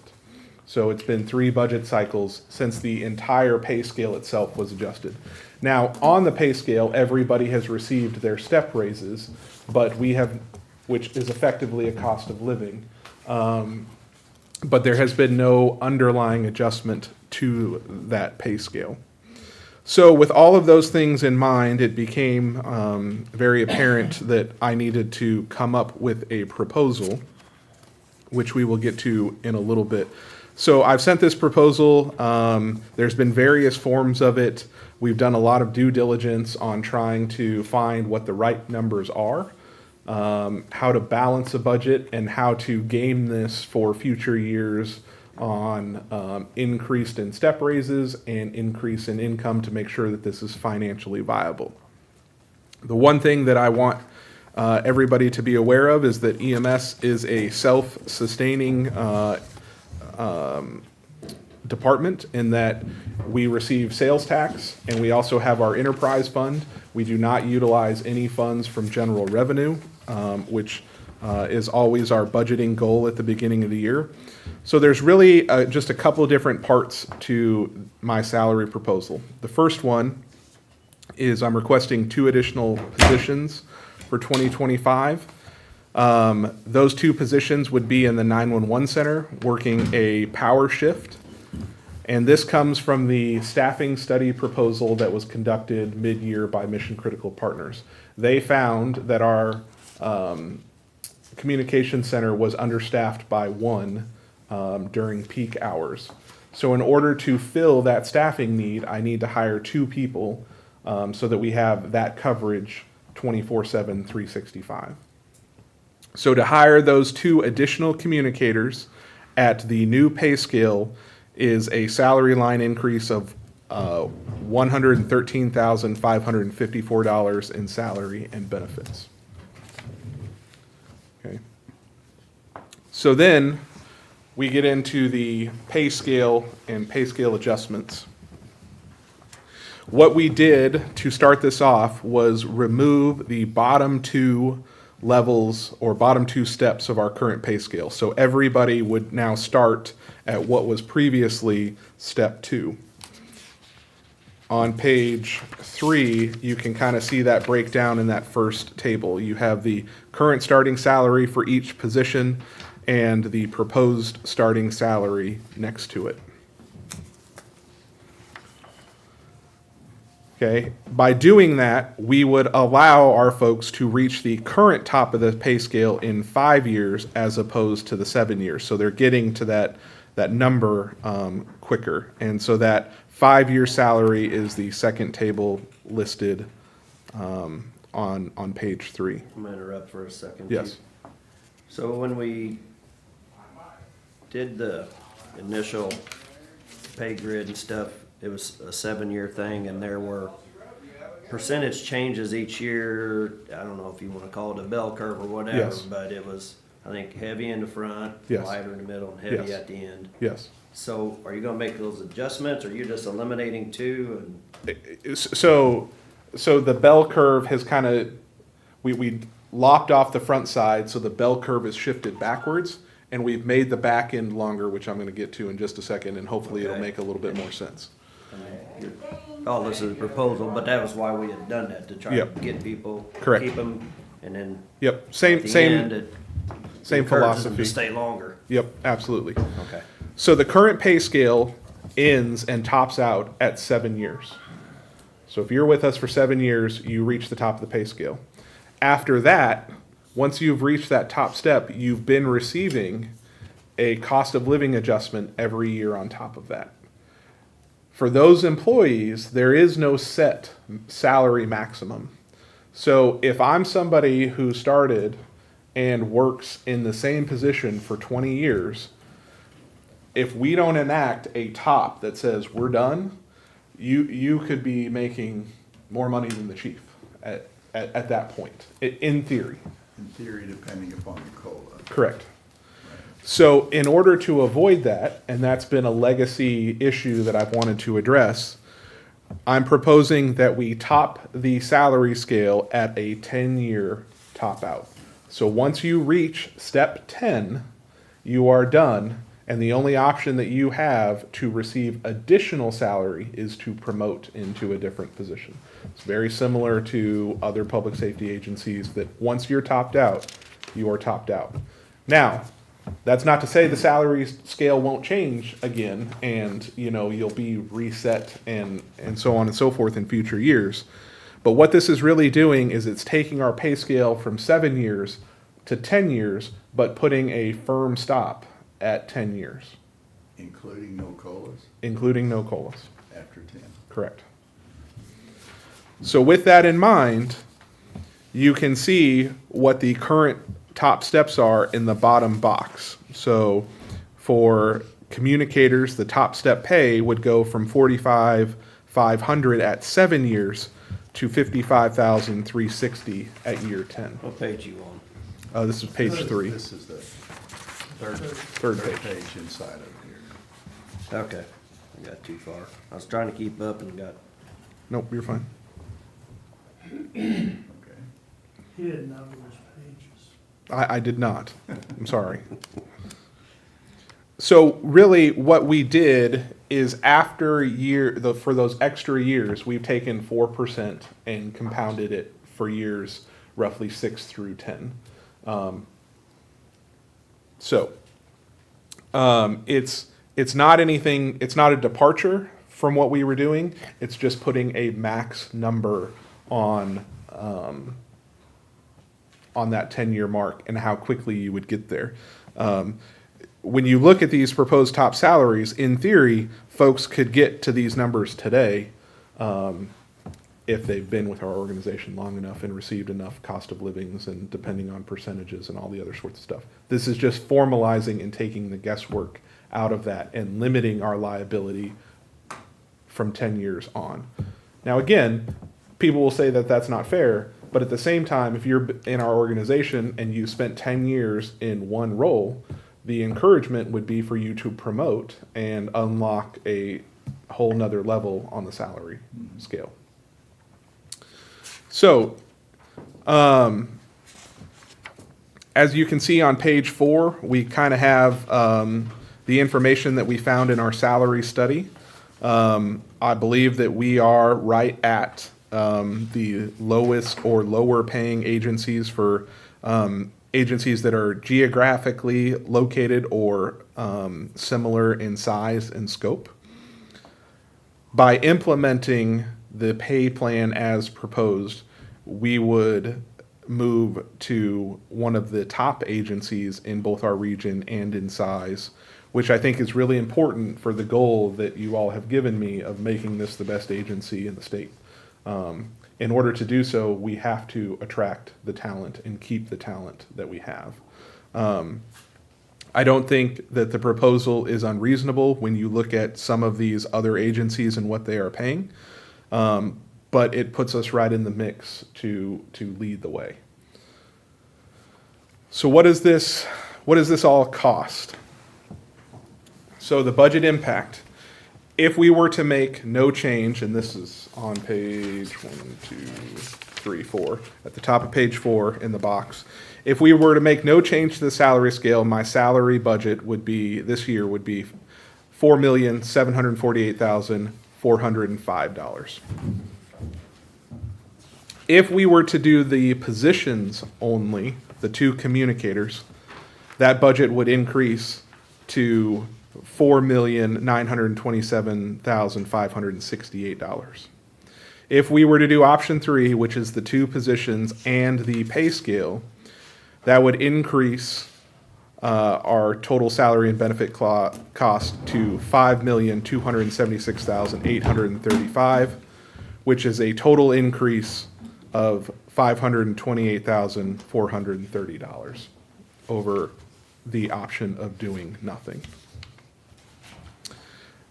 So it's been 3 budget cycles since the entire pay scale itself was adjusted. Now, on the pay scale, everybody has received their step raises, but we have, which is effectively a cost of living. But there has been no underlying adjustment to that pay scale. So with all of those things in mind, it became very apparent that I needed to come up with a proposal, which we will get to in a little bit. So I've sent this proposal. There's been various forms of it. We've done a lot of due diligence on trying to find what the right numbers are. How to balance a budget, and how to game this for future years on increase in step raises and increase in income to make sure that this is financially viable. The one thing that I want everybody to be aware of is that EMS is a self-sustaining department, in that we receive sales tax, and we also have our enterprise fund. We do not utilize any funds from general revenue, which is always our budgeting goal at the beginning of the year. So there's really just a couple of different parts to my salary proposal. The first one is I'm requesting 2 additional positions for 2025. Those 2 positions would be in the 911 center, working a power shift. And this comes from the staffing study proposal that was conducted mid-year by Mission Critical Partners. They found that our communication center was understaffed by 1 during peak hours. So in order to fill that staffing need, I need to hire 2 people so that we have that coverage 24/7, 365. So to hire those 2 additional communicators at the new pay scale is a salary line increase of $113,554 in salary and benefits. Okay. So then we get into the pay scale and pay scale adjustments. What we did to start this off was remove the bottom 2 levels or bottom 2 steps of our current pay scale. So everybody would now start at what was previously step 2. On page 3, you can kind of see that breakdown in that first table. You have the current starting salary for each position and the proposed starting salary next to it. Okay, by doing that, we would allow our folks to reach the current top of the pay scale in 5 years as opposed to the 7 years. So they're getting to that number quicker. And so that 5-year salary is the second table listed on page 3. I'm gonna interrupt for a second. Yes. So when we did the initial pay grid and stuff, it was a 7-year thing, and there were percentage changes each year. I don't know if you wanna call it a bell curve or whatever, Yes. but it was, I think, heavy in the front, Yes. lighter in the middle, and heavy Yes. at the end. Yes. So are you gonna make those adjustments, or are you just eliminating 2 and? So the bell curve has kind of, we lopped off the front side, so the bell curve is shifted backwards, and we've made the back end longer, which I'm going to get to in just a second, and hopefully it'll Okay. make a little bit more sense. Oh, this is a proposal, but that was why we had done that, to try to Yep. get people, Correct. keep them, and then Yep, at same, the same, end, it same encourages them philosophy. to stay longer. Yep, absolutely. Okay. So the current pay scale ends and tops out at 7 years. So if you're with us for 7 years, you reach the top of the pay scale. After that, once you've reached that top step, you've been receiving a cost of living adjustment every year on top of that. For those employees, there is no set salary maximum. So if I'm somebody who started and works in the same position for 20 years, if we don't enact a top that says we're done, you could be making more money than the chief at that point, in theory. In theory, depending upon the COLA. Correct. So in order to avoid that, and that's been a legacy issue that I've wanted to address, I'm proposing that we top the salary scale at a 10-year top out. So once you reach step 10, you are done, and the only option that you have to receive additional salary is to promote into a different position. It's very similar to other public safety agencies that once you're topped out, you are topped out. Now, that's not to say the salary scale won't change again, and you'll be reset and so on and so forth in future years. But what this is really doing is it's taking our pay scale from 7 years to 10 years, but putting a firm stop at 10 years. Including no COLAs Including no COLAs. after 10. Correct. So with that in mind, you can see what the current top steps are in the bottom box. So for communicators, the top step pay would go from $45,500 at 7 years to $55,360 at year 10. What page you on? This is page 3. This is the Third page. page inside of here. Okay, I got too far. I was trying to keep up and got, Nope, you're fine. Okay. He didn't know it was pages. I did not. I'm sorry. So really, what we did is after for those extra years, we've taken 4% and compounded it for years roughly 6 through 10. It's not anything. It's not a departure from what we were doing. It's just putting a max number on that 10-year mark and how quickly you would get there. When you look at these proposed top salaries, in theory, folks could get to these numbers today if they've been with our organization long enough and received enough cost of livings and depending on percentages and all the other sorts of stuff. This is just formalizing and taking the guesswork out of that and limiting our liability from 10 years on. Now, again, people will say that that's not fair, but at the same time, if you're in our organization and you spent 10 years in one role, the encouragement would be for you to promote and unlock a whole nother level on the salary scale. So, as you can see on page 4, we kind of have the information that we found in our salary study. I believe that we are right at the lowest or lower paying agencies for agencies that are geographically located or similar in size and scope. By implementing the pay plan as proposed, we would move to one of the top agencies in both our region and in size, which I think is really important for the goal that you all have given me of making this the best agency in the state. In order to do so, we have to attract the talent and keep the talent that we have. I don't think that the proposal is unreasonable when you look at some of these other agencies and what they are paying, but it puts us right in the mix to lead the way. So what does this all cost? So the budget impact, if we were to make no change, and this is on page 4, at the top of page 4 in the box, if we were to make no change to the salary scale, my salary budget would be, this year would be $4,748,405. If we were to do the positions only, the 2 communicators, that budget would increase to $4,927,568. If we were to do option 3, which is the 2 positions and the pay scale, that would increase our total salary and benefit cost to $5,276,835, which is a total increase of $528,430 over the option of doing nothing.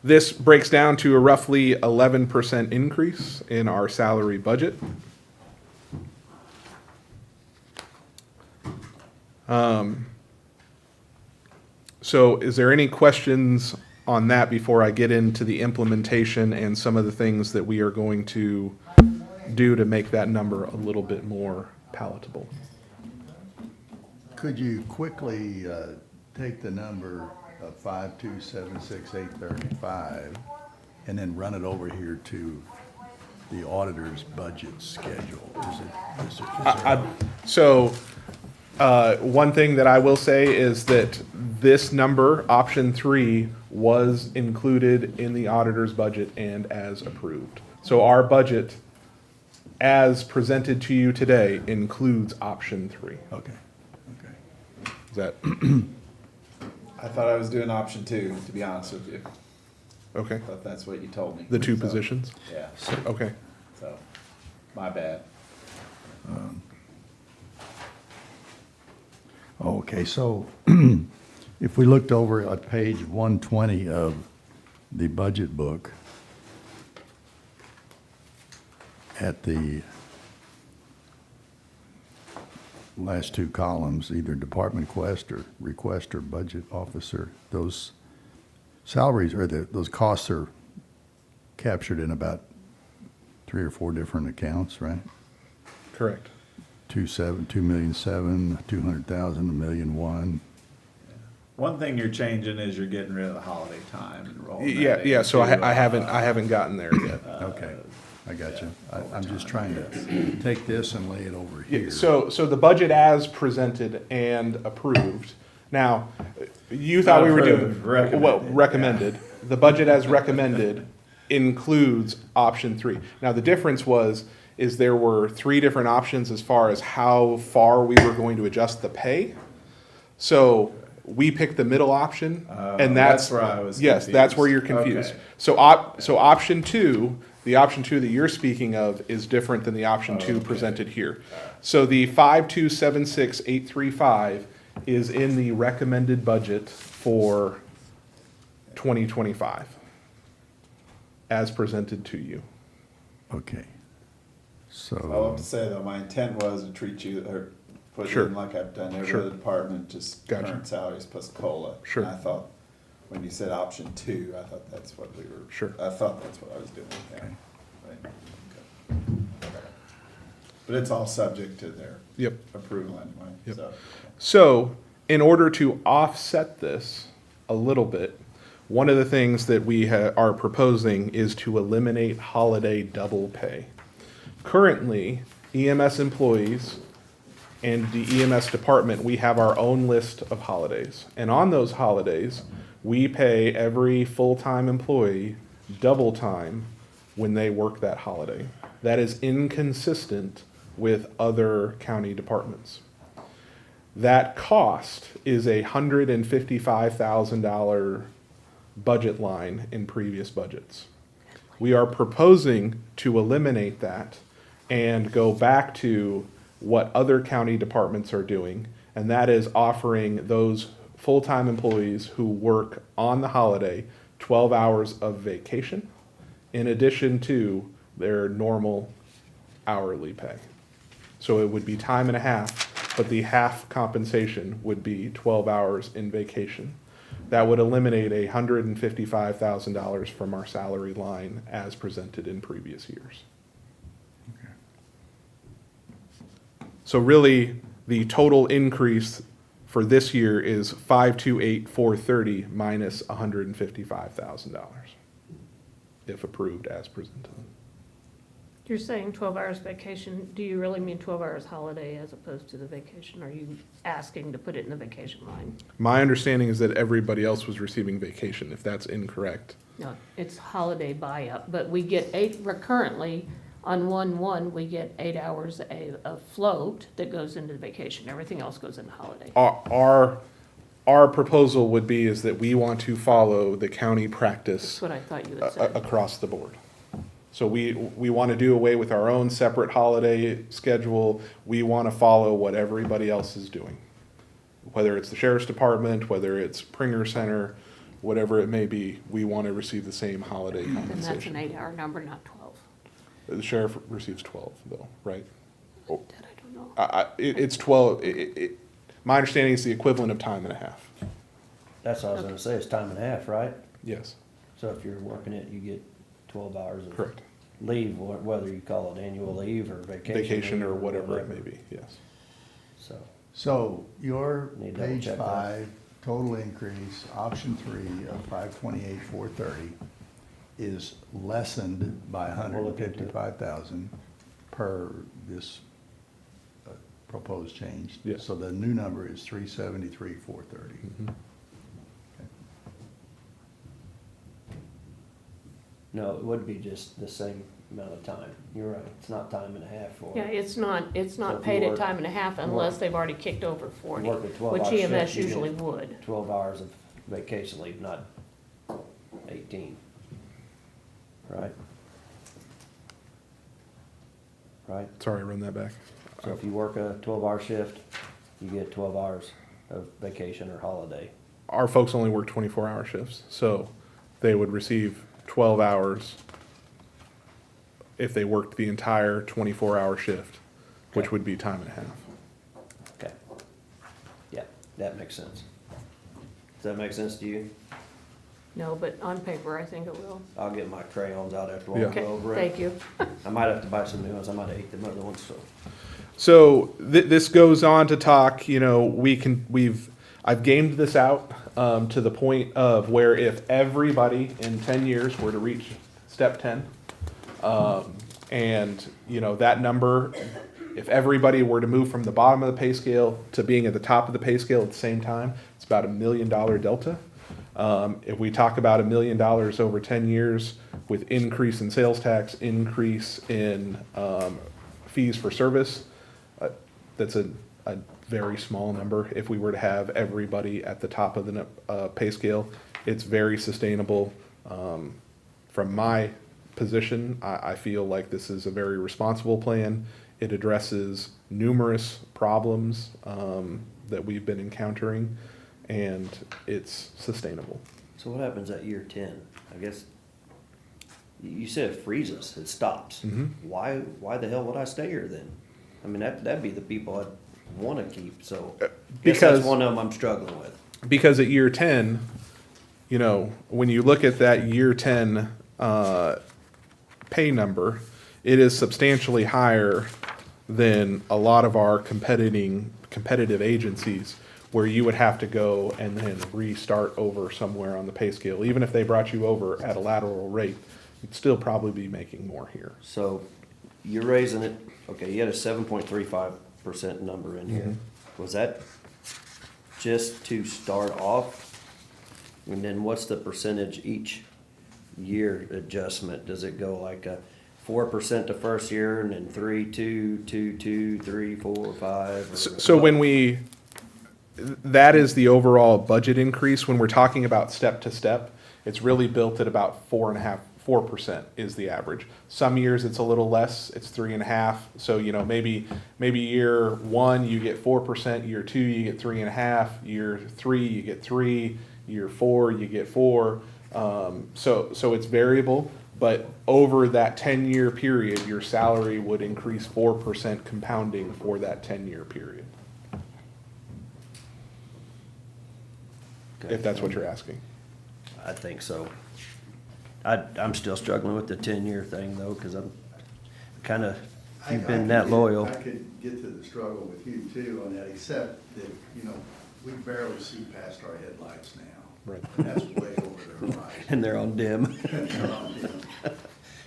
This breaks down to a roughly 11% increase in our salary budget. So is there any questions on that before I get into the implementation and some of the things that we are going to do to make that number a little bit more palatable? Could you quickly take the number of 5,276,835 and then run it over here to the auditor's budget schedule? One thing that I will say is that this number, option 3, was included in the auditor's budget and as approved. So our budget, as presented to you today, includes option 3. Okay. Is that I thought I was doing option 2, to be honest with you. okay? But that's what you told me. The 2 So, positions? Yeah, Okay. so, my bad. Okay, so if we looked over at page 120 of the budget book at the last 2 columns, either department request or budget officer, those salaries or those costs are captured in about 3 or 4 different accounts, right? Correct. 2,700,000, 200,000, $1,000,001. One thing you're changing is you're getting rid of the holiday time and rolling that Yeah, so into, I haven't gotten there yet. Okay, I got you. I'm just trying to take this and lay it over here. So the budget as presented and approved. Now, you thought we were doing, Recommended, well, recommended. The budget as recommended includes option 3. Now, the difference is there were 3 different options as far as how far we were going to adjust the pay. So we pick the middle option, and that's where I was yes, that's where you're confused. confused. Okay. So option two, the option two that you're speaking of is different than the option two presented here. So the 5276835 is in the recommended budget for 2025, as presented to you. Okay. All I have So, to say though, my intent was to treat you, or put Sure. in like I've done every Sure. other department, just Gotcha. current salaries plus COLA. Sure. And I thought, when you said option two, I thought that's what we were. Sure. I thought that's what I was doing, yeah. Okay. Right. Okay. But it's all subject to their Yep. approval anyway, Yep. so. So, in order to offset this a little bit, one of the things that we are proposing is to eliminate holiday double pay. Currently, EMS employees and the EMS department, we have our own list of holidays. And on those holidays, we pay every full-time employee double time when they work that holiday. That is inconsistent with other county departments. That cost is a $155,000 budget line in previous budgets. We are proposing to eliminate that and go back to what other county departments are doing, and that is offering those full-time employees who work on the holiday 12 hours of vacation in addition to their normal hourly pay. So it would be time and a half, but the half compensation would be 12 hours in vacation. That would eliminate $155,000 from our salary line as presented in previous years. So really, the total increase for this year is 528,430 minus $155,000, if approved as presented. You're saying 12 hours vacation, do you really mean 12 hours holiday as opposed to the vacation? Are you asking to put it in the vacation line? My understanding is that everybody else was receiving vacation. If that's incorrect, No, it's holiday buy-up, but we get currently, on 1/1, we get 8 hours of float that goes into the vacation. Everything else goes into holiday. our proposal would be is that we want to follow the county practice That's what I thought you had said. across the board. So we want to do away with our own separate holiday schedule. We want to follow what everybody else is doing. Whether it's the sheriff's department, whether it's Pringer Center, whatever it may be, we want to receive the same holiday And that's an compensation. 8-hour number, not 12. The sheriff receives 12 though, right? That I don't know. It's 12, my understanding is the equivalent of time and a half. That's what I was gonna say, it's time and a half, right? Yes, So if you're working it, you get 12 hours of correct. leave, whether you call it annual leave or vacation. Vacation leave or whatever it may be, yes. So, so your Need to double page check that. 5, total increase, option 3 of 528,430 is lessened by We'll look into it. 155,000 per this proposed change. Yes. So the new number is 373,430. Mhm. no, it would be just the same amount of time. You're right, it's not time and a half for. Yeah, it's not So if you paid at work- time and a half unless they've already kicked over 40, Work a 12-hour which shift, EMS you get usually would. 12 hours of vacation leave, not 18. Right? Right? Sorry, run that back. So if you work a 12-hour shift, you get 12 hours of vacation or holiday. Our folks only work 24-hour shifts, so they would receive 12 hours if they worked the entire 24-hour shift, which Okay. would be time and a half. Okay. Yeah, that makes sense. Does that make sense to you? No, but on paper, I think it will. I'll get my crayons out after Yeah. we go over it. Thank you. I might have to buy some new ones. I might have ate them other ones, so. So this goes on to talk, I've gamed this out to the point of where if everybody in 10 years were to reach step 10, and, that number, if everybody were to move from the bottom of the pay scale to being at the top of the pay scale at the same time, it's about $1 million delta. If we talk about $1 million over 10 years with increase in sales tax, increase in fees for service, that's a very small number. If we were to have everybody at the top of the pay scale, it's very sustainable. From my position, I feel like this is a very responsible plan. It addresses numerous problems that we've been encountering, and it's sustainable. So what happens at year 10? I guess, you said it freezes, it stops. Mhm. Why the hell would I stay here then? I mean, that'd be the people I'd wanna keep, so. Guess Because- that's one of them I'm struggling with. Because at year 10, you know, when you look at that year 10 pay number, it is substantially higher than a lot of our competitive agencies, where you would have to go and then restart over somewhere on the pay scale. Even if they brought you over at a lateral rate, you'd still probably be making more here. So you're raising it, okay, you had a 7.35% number in here. Was that just to start off? And then what's the percentage each year adjustment? Does it go like a 4% the first year and then 3, 2, 2, 2, 3, 4, 5? or So when that is the overall budget increase. When we're talking about step to step, it's really built at about 4% is the average. Some years it's a little less, it's 3.5. So, you know, maybe year 1 you get 4%, year 2 you get 3.5, year 3 you get 3, year 4 you get 4. So it's variable, but over that 10-year period, your salary would increase 4% compounding for that 10-year period. Okay. If that's what you're asking. I think so. I'm still struggling with the 10-year thing though, cause I'm kinda, you've been that loyal. I could get to the struggle with you too on that, except that, you know, we barely see past our headlights now. Right. And that's way over the horizon. And they're on dim. And they're on dim. And-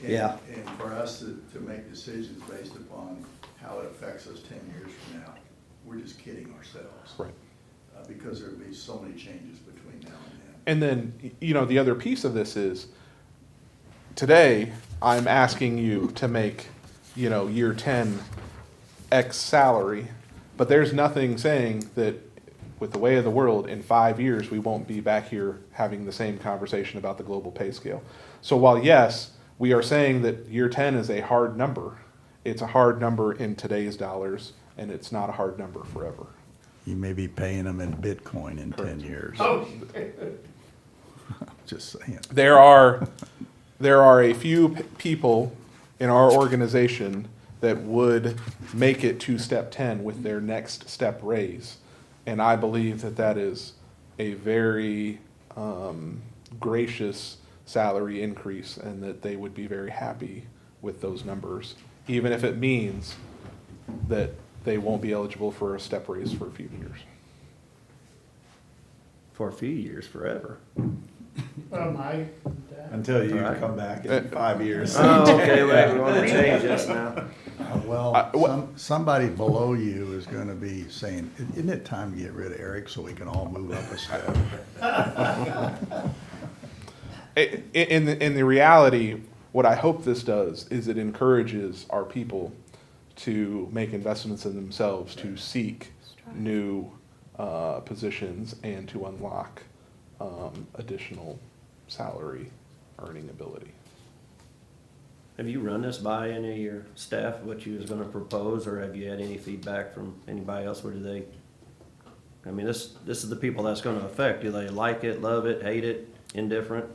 Yeah. And for us to make decisions based upon how it affects us 10 years from now, we're just kidding ourselves. Right. Because there'll be so many changes between now and then. And then, you know, the other piece of this is, today, I'm asking you to make, you know, year 10 X salary, but there's nothing saying that with the way of the world, in 5 years, we won't be back here having the same conversation about the global pay scale. So while, yes, we are saying that year 10 is a hard number, it's a hard number in today's dollars, and it's not a hard number forever. You may be paying them in Bitcoin in 10 years. Oh, Just saying. There are a few people in our organization that would make it to step 10 with their next step raise. And I believe that that is a very gracious salary increase, and that they would be very happy with those numbers, even if it means that they won't be eligible for a step raise for a few years. For a few years, forever. Until you Alright. come back in 5 years. Oh, okay, wait, we wanna change this now. Well, somebody below you is gonna be saying, isn't it time to get rid of Eric so we can all move up a step? In the reality, what I hope this does is it encourages our people to make investments in themselves, to seek new positions, and to unlock additional salary earning ability. Have you run this by any of your staff, what you was gonna propose, or have you had any feedback from anybody else? What do they, I mean, this is the people that's gonna affect. Do they like it, love it, hate it, indifferent?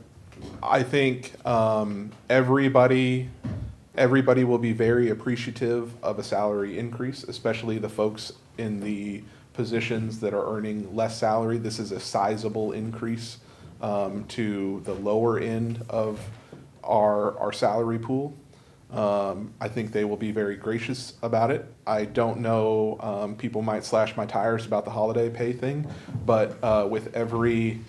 I think everybody will be very appreciative of a salary increase, especially the folks in the positions that are earning less salary. This is a sizable increase to the lower end of our salary pool. I think they will be very gracious about it. I don't know, people might slash my tires about the holiday pay thing, but with every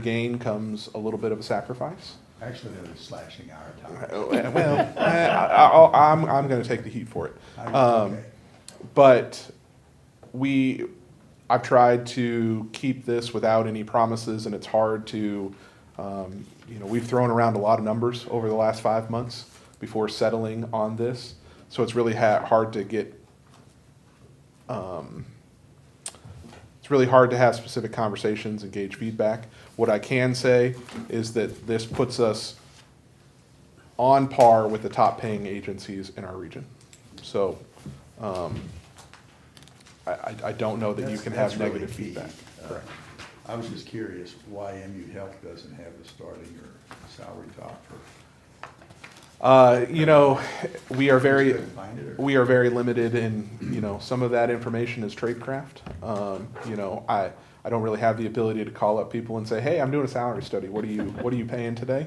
gain comes a little bit of a sacrifice. Actually, they're slashing our tires. Well, I'm going to take the heat for it. Okay. But I've tried to keep this without any promises, and it's hard to, we've thrown around a lot of numbers over the last 5 months before settling on this. So it's really hard to get it's really hard to have specific conversations and gauge feedback. What I can say is that this puts us on par with the top paying agencies in our region. So, I don't know that you can have That's really negative key. feedback. Correct. I was just curious why MU Health doesn't have the starting or salary top for. You know, we are very, Just couldn't find it, or- we are very limited in, you know, some of that information is tradecraft. You know, I don't really have the ability to call up people and say, hey, I'm doing a salary study. What are you paying today?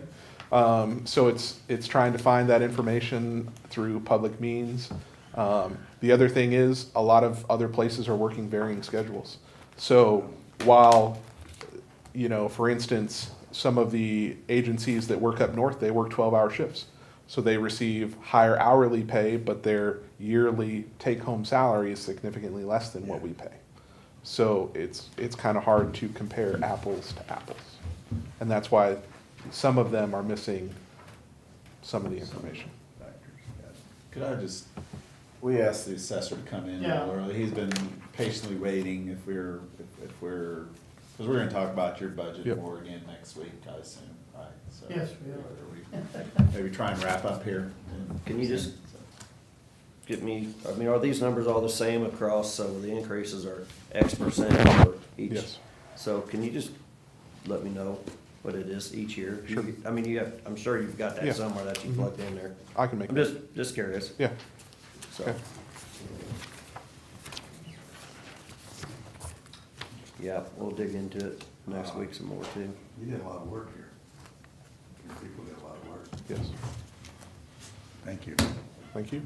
So it's trying to find that information through public means. The other thing is, a lot of other places are working varying schedules. So while, you know, for instance, some of the agencies that work up north, they work 12-hour shifts. So they receive higher hourly pay, but their yearly take-home salary is significantly less than what we pay. So it's kind of hard to compare apples to apples. And that's why some of them are missing some of the information. Could I just, we asked the assessor to come in a Yeah. little early. He's been patiently waiting if we're, because we're gonna talk about your budget Yep. more again next week, I assume, right? So Yes, we are. Maybe try and wrap up here. Can you just get me, I mean, are these numbers all the same across, so the increases are X% for each? Yes. So can you just let me know what it is each year? Sure. I mean, you have, I'm sure you've got Yeah. that somewhere that you Mhm. plugged in there. I can make I'm that. just curious. Yeah. So. Okay. Yeah, we'll dig into it next week some more too. You did a lot of work here. Your people did a lot of work. Yes. Thank you. Thank you.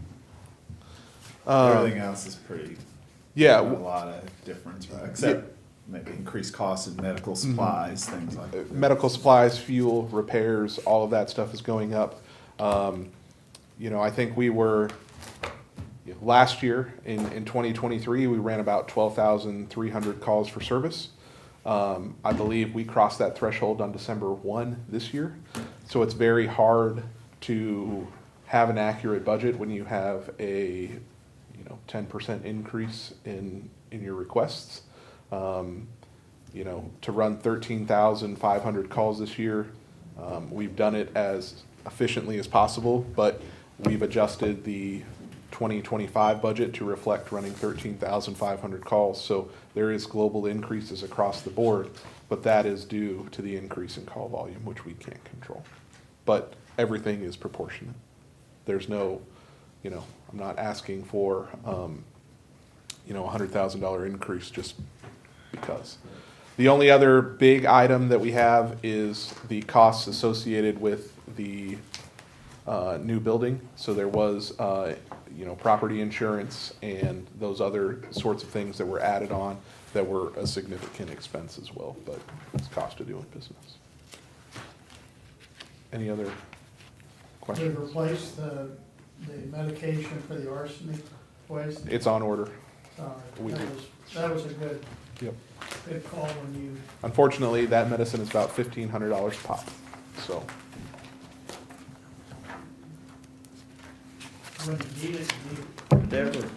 Everything else is pretty. Yeah. Not a lot of difference, right? Except maybe increased costs in medical supplies, things like that. Medical supplies, fuel, repairs, all of that stuff is going up. You know, I think we were, last year in 2023, we ran about 12,300 calls for service. I believe we crossed that threshold on December 1 this year. So it's very hard to have an accurate budget when you have a, 10% increase in your requests. You know, to run 13,500 calls this year, we've done it as efficiently as possible, but we've adjusted the 2025 budget to reflect running 13,500 calls. So there is global increases across the board, but that is due to the increase in call volume, which we can't control. But everything is proportionate. There's no, I'm not asking for, $100,000 increase just because. The only other big item that we have is the costs associated with the new building. So there was, property insurance and those other sorts of things that were added on that were a significant expense as well, but it's cost of doing business. Any other We've questions? replaced the medication for the arsenic waste. It's on order. Sorry, that was a good Yep. call when you, Unfortunately, that medicine is about $1,500 a pop, so. when you need it, you need it. Deborah,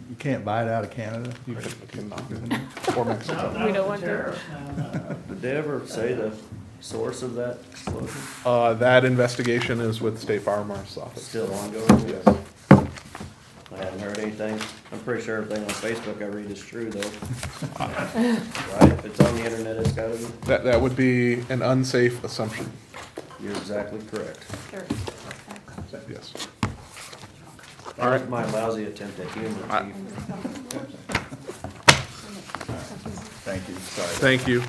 You can't buy it out of Canada? You cannot, or Mexico. No, We don't no, want to- tariffs, no. did they ever say the source of that explosion? That investigation is with State Fire Marshal's office. Still ongoing? Yes. I haven't heard anything. I'm pretty sure everything on Facebook I read is true though. Right? If it's on the internet, it's gotta be. That would be an unsafe assumption, You're exactly correct. yes. All right. My lousy attempt at humor, Chief. Thank you, sorry. Thank you,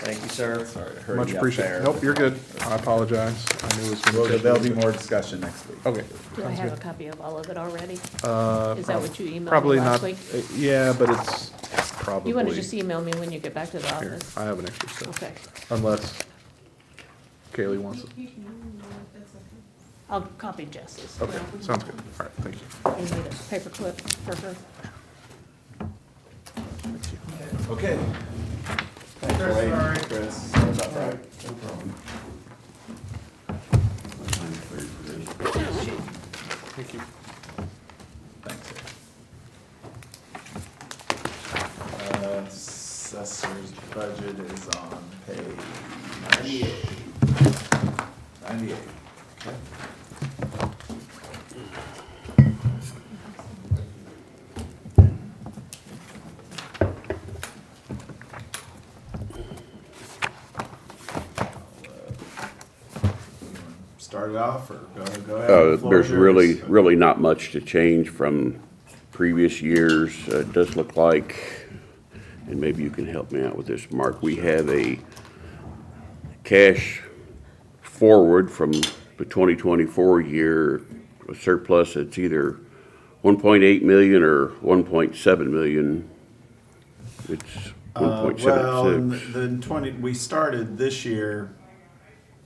Thank you, sir. Sorry to hurry much you up appreciated. there. Nope, you're good. I apologize. I knew it was gonna. There'll be more discussion next week. Okay. Do I have a copy of all of it already? Is Prob- that what you emailed me Probably last not. week? Yeah, but it's probably. You want to just email me when you get back to the Here, office? I have an extra set. Okay. Unless Kaylee wants it. I'll copy Jess's. Okay, sounds good. All right, thank you. You need a paper clip for her. Okay. Thanks for Chris, waiting, sorry. Chris. That's all right. No problem. Thank you. Thanks. 98. Okay. Start it off or go ahead? The floor is There's really, yours. really not much to change from previous years. It does look like, and maybe you can help me out with this, Mark, we have a cash forward from the 2024 year, a surplus that's either 1.8 million or 1.7 million. It's Well, 1.76. then we started this year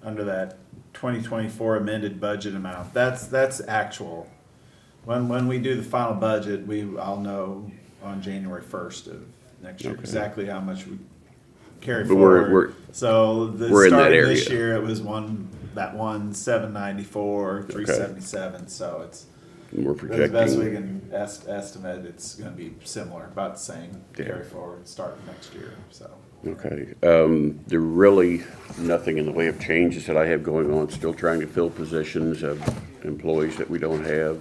under that 2024 amended budget amount. That's actual. When we do the final budget, I'll know on January 1st of next year Okay. exactly how much we carry But we're- forward. So we're in that starting this area. year, it was 794, 377. So it's And we're as best we projecting, can estimate, it's going to be similar, about the same carry forward starting next year. So. okay. There really nothing in the way of changes that I have going on. Still trying to fill positions of employees that we don't have.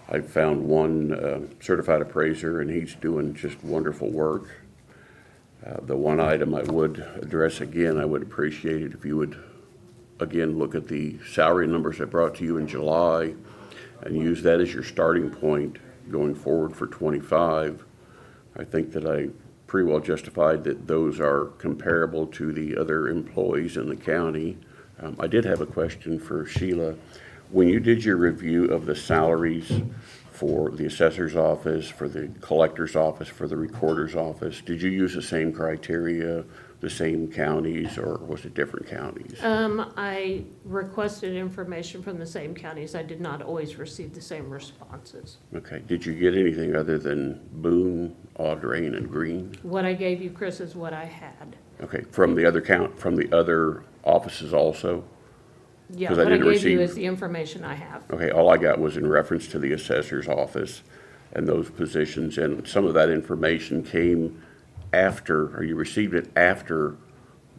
I found one certified appraiser, and he's doing just wonderful work. The one item I would address again, I would appreciate it if you would, again, look at the salary numbers I brought to you in July and use that as your starting point going forward for '25. I think that I pretty well justified that those are comparable to the other employees in the county. I did have a question for Sheila. When you did your review of the salaries for the assessor's office, for the collector's office, for the recorder's office, did you use the same criteria, the same counties, or was it different counties? I requested information from the same counties. I did not always receive the same responses. Okay, did you get anything other than Boone, Audrain, and Greene? What I gave you, Chris, is what I had. Okay, from the other offices also? Yeah, 'Cause I what I didn't gave you receive- is the information I have. Okay, all I got was in reference to the assessor's office and those positions, and some of that information came after, or you received it after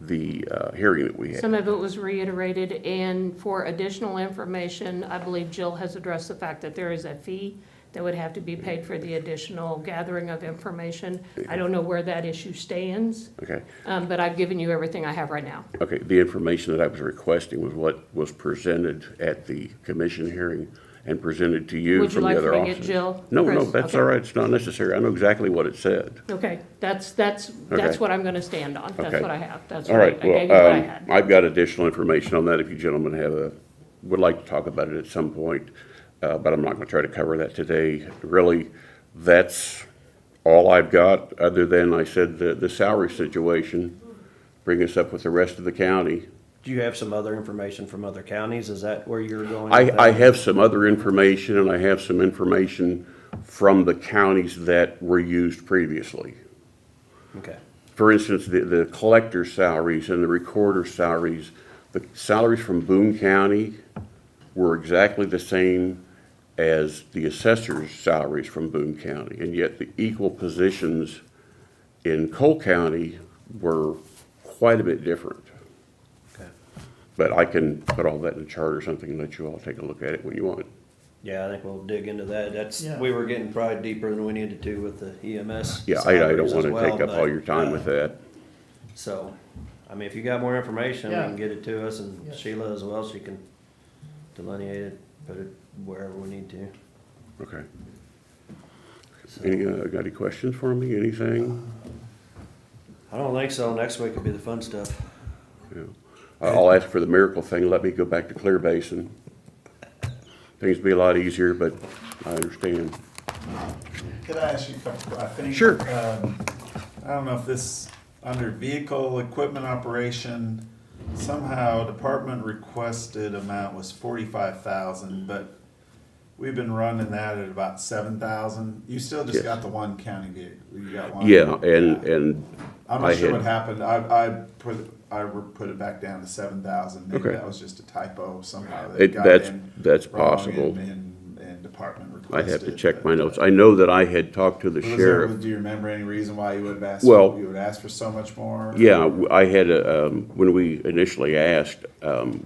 the hearing that we had. Some of it was reiterated, and for additional information, I believe Jill has addressed the fact that there is a fee that would have to be paid for the additional gathering of information. I don't know where that issue stands, Okay, but I've given you everything I have right now. okay, the information that I was requesting was what was presented at the commission hearing and presented to you Would you from the like other for me to offices. get Jill? No, Chris? that's Okay. all right, it's not necessary, I know exactly what it said. Okay, that's Okay. what I'm gonna stand on. That's Okay. what I have. That's All what I right, gave you what I well, had. I've got additional information on that if you gentlemen would like to talk about it at some point, but I'm not gonna try to cover that today. Really, that's all I've got, other than I said the salary situation, bring us up with the rest of the county. Do you have some other information from other counties? Is that where you're going? with I that? have some other information, and I have some information from the counties that were used previously. Okay. For instance, the collector's salaries and the recorder's salaries, the salaries from Boone County were exactly the same as the assessor's salaries from Boone County, and yet the equal positions in Cole County were quite a bit different. Okay. But I can put all that in a chart or something and let you all take a look at it when you want. Yeah, I think we'll dig into that. Yeah. We were getting probably deeper than we needed to with the EMS. Yeah, I don't salaries want as to well, take up all but, your time with that. So, I mean, if you got more information, you Yeah. can get it to us, and Yeah. Sheila as well, she can delineate it, put it wherever we need to. Okay. So, Got any questions for me, anything? I don't think so. Next week will be the fun stuff. Yeah. I'll ask for the miracle thing, let me go back to Clear Basin. Things will be a lot easier, but I understand. Could I ask you a couple, I think? Sure. I don't know if this, under vehicle equipment operation, somehow department requested amount was 45,000, but we've been running that at about 7,000. You still just Yes. got the one county vehicle, you got one? Yeah, and I'm I not sure had- what happened, I put it back down to 7,000, maybe Okay. that was just a typo somehow. that got that's in that's wrong possible. and department I'd requested. have to check my notes. I know that I had talked to the Was there- sheriff. Do you remember any reason why you would have asked, Well- you would ask for so much more? Yeah, I had, when we initially asked,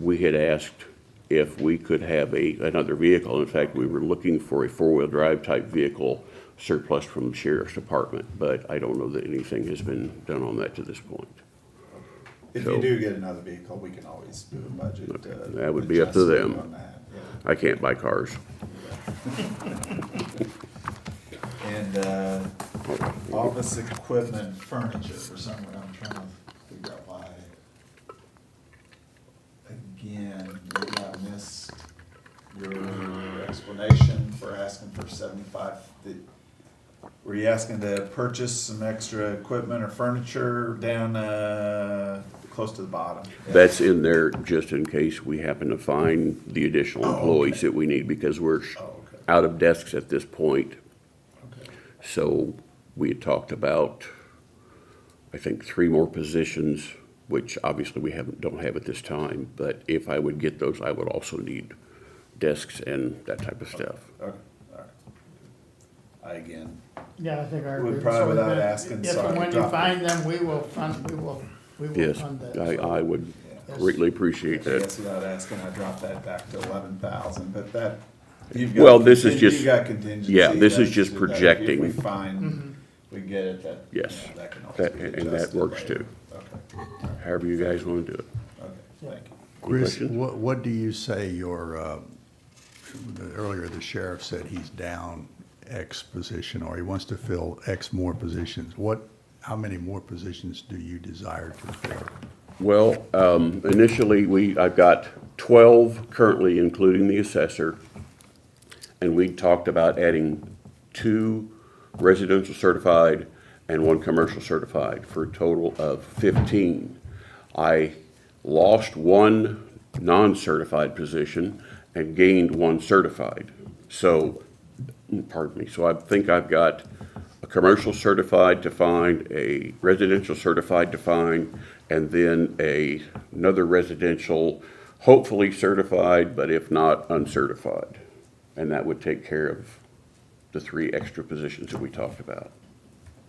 we had asked if we could have another vehicle. In fact, we were looking for a four-wheel drive type vehicle surplus from the sheriff's department, but I don't know that anything has been done on that to this point. If So- you do get another vehicle, we can always do a budget. That would be up to adjustment them. on that, yeah. I can't buy cars. And, office equipment, furniture, for some reason, I'm trying to figure out why. Again, maybe I missed your explanation for asking for 75. Were you asking to purchase some extra equipment or furniture down, close to the bottom? That's in there just in case we happen to find the additional Oh, employees okay. that we need, because we're Oh, okay. out of desks at this point. Okay. So we had talked about, I think, 3 more positions, which obviously we don't have at this time. But if I would get those, I would also need desks and that type of stuff. Okay, all right. Again, Yeah, I think I Would agree. probably So without then, asking, If sorry, and when you drop it. find them, we will fund, we will Yes, fund that. I would Yes. greatly appreciate I that. guess without asking, I dropped that back to 11,000, but that, Well, this is just- You've got contingency. yeah, this is that's- just that if projecting. we find, we get it, that, you Yes. know, that can always That- be and that adjusted works later. too. Okay, However you guys want to do it. okay, thank you. Chris, questions? what do you say earlier the sheriff said he's down X position, or he wants to fill X more positions? How many more positions do you desire to fill? Well, initially, I've got 12 currently, including the assessor. And we talked about adding 2 residential certified and 1 commercial certified for a total of 15. I lost 1 non-certified position and gained 1 certified. So, pardon me, so I think I've got a commercial certified to find, a residential certified to find, and then another residential, hopefully certified, but if not, uncertified. And that would take care of the 3 extra positions that we talked about.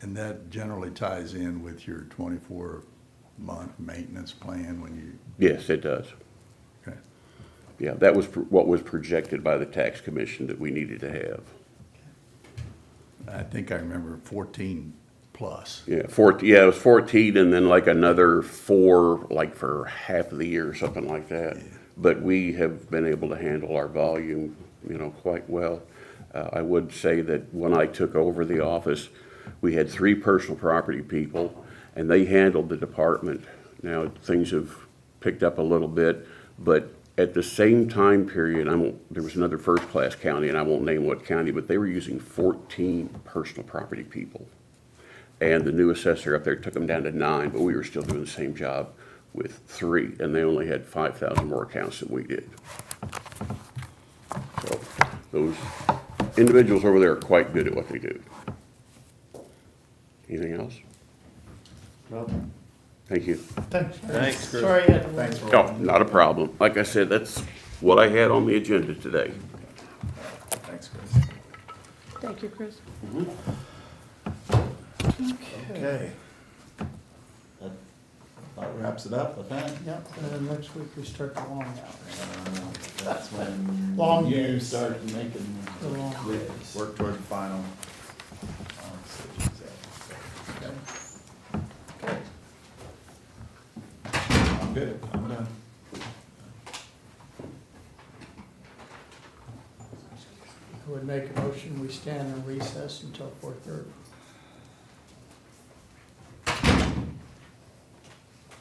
And that generally ties in with your 24-month maintenance plan when you, Yes, it does. okay. Yeah, that was what was projected by the tax commission that we needed to have. I think I remember 14 plus. Yeah, it was 14 and then like another 4, like for half of the year or something like that. But we have been able to handle our volume, quite well. I would say that when I took over the office, we had 3 personal property people, and they handled the department. Now, things have picked up a little bit, but at the same time period, there was another first-class county, and I won't name what county, but they were using 14 personal property people. And the new assessor up there took them down to 9, but we were still doing the same job with 3, and they only had 5,000 more accounts than we did. So those individuals over there are quite good at what they do. Anything else? Thank you. Thanks. Sorry you had to wait. Thanks for. No, not a problem. Like I said, that's what I had on the agenda today. Thanks, Chris. Thank you, Chris. Okay. That about wraps it up, I think. Yep, and then next week we start the long hours. That's when Long you days. start making, The long days. work toward the final. Okay. Okay. I'm good, I'm done. I would make a motion, we stand in recess until 4:30.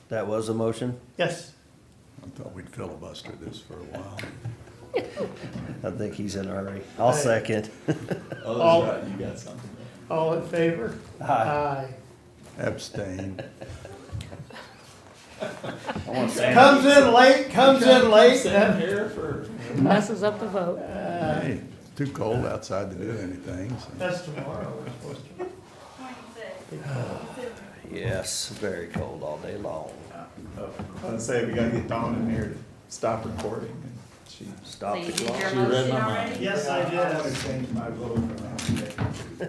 That was a motion? Yes. I thought we'd filibuster this for a while. I think he's in a hurry. I'll second. All- right, you got something. All in favor? Aye. Abstain. Comes in late. Here for. Messes up the vote. Hey, it's too cold outside to do anything, so. That's tomorrow, we're supposed to. Yes, very cold all day long. I was gonna say, we gotta get Dawn in here to stop recording. Stop the She clock. read my mind. Yes, I did. I want to change my vote from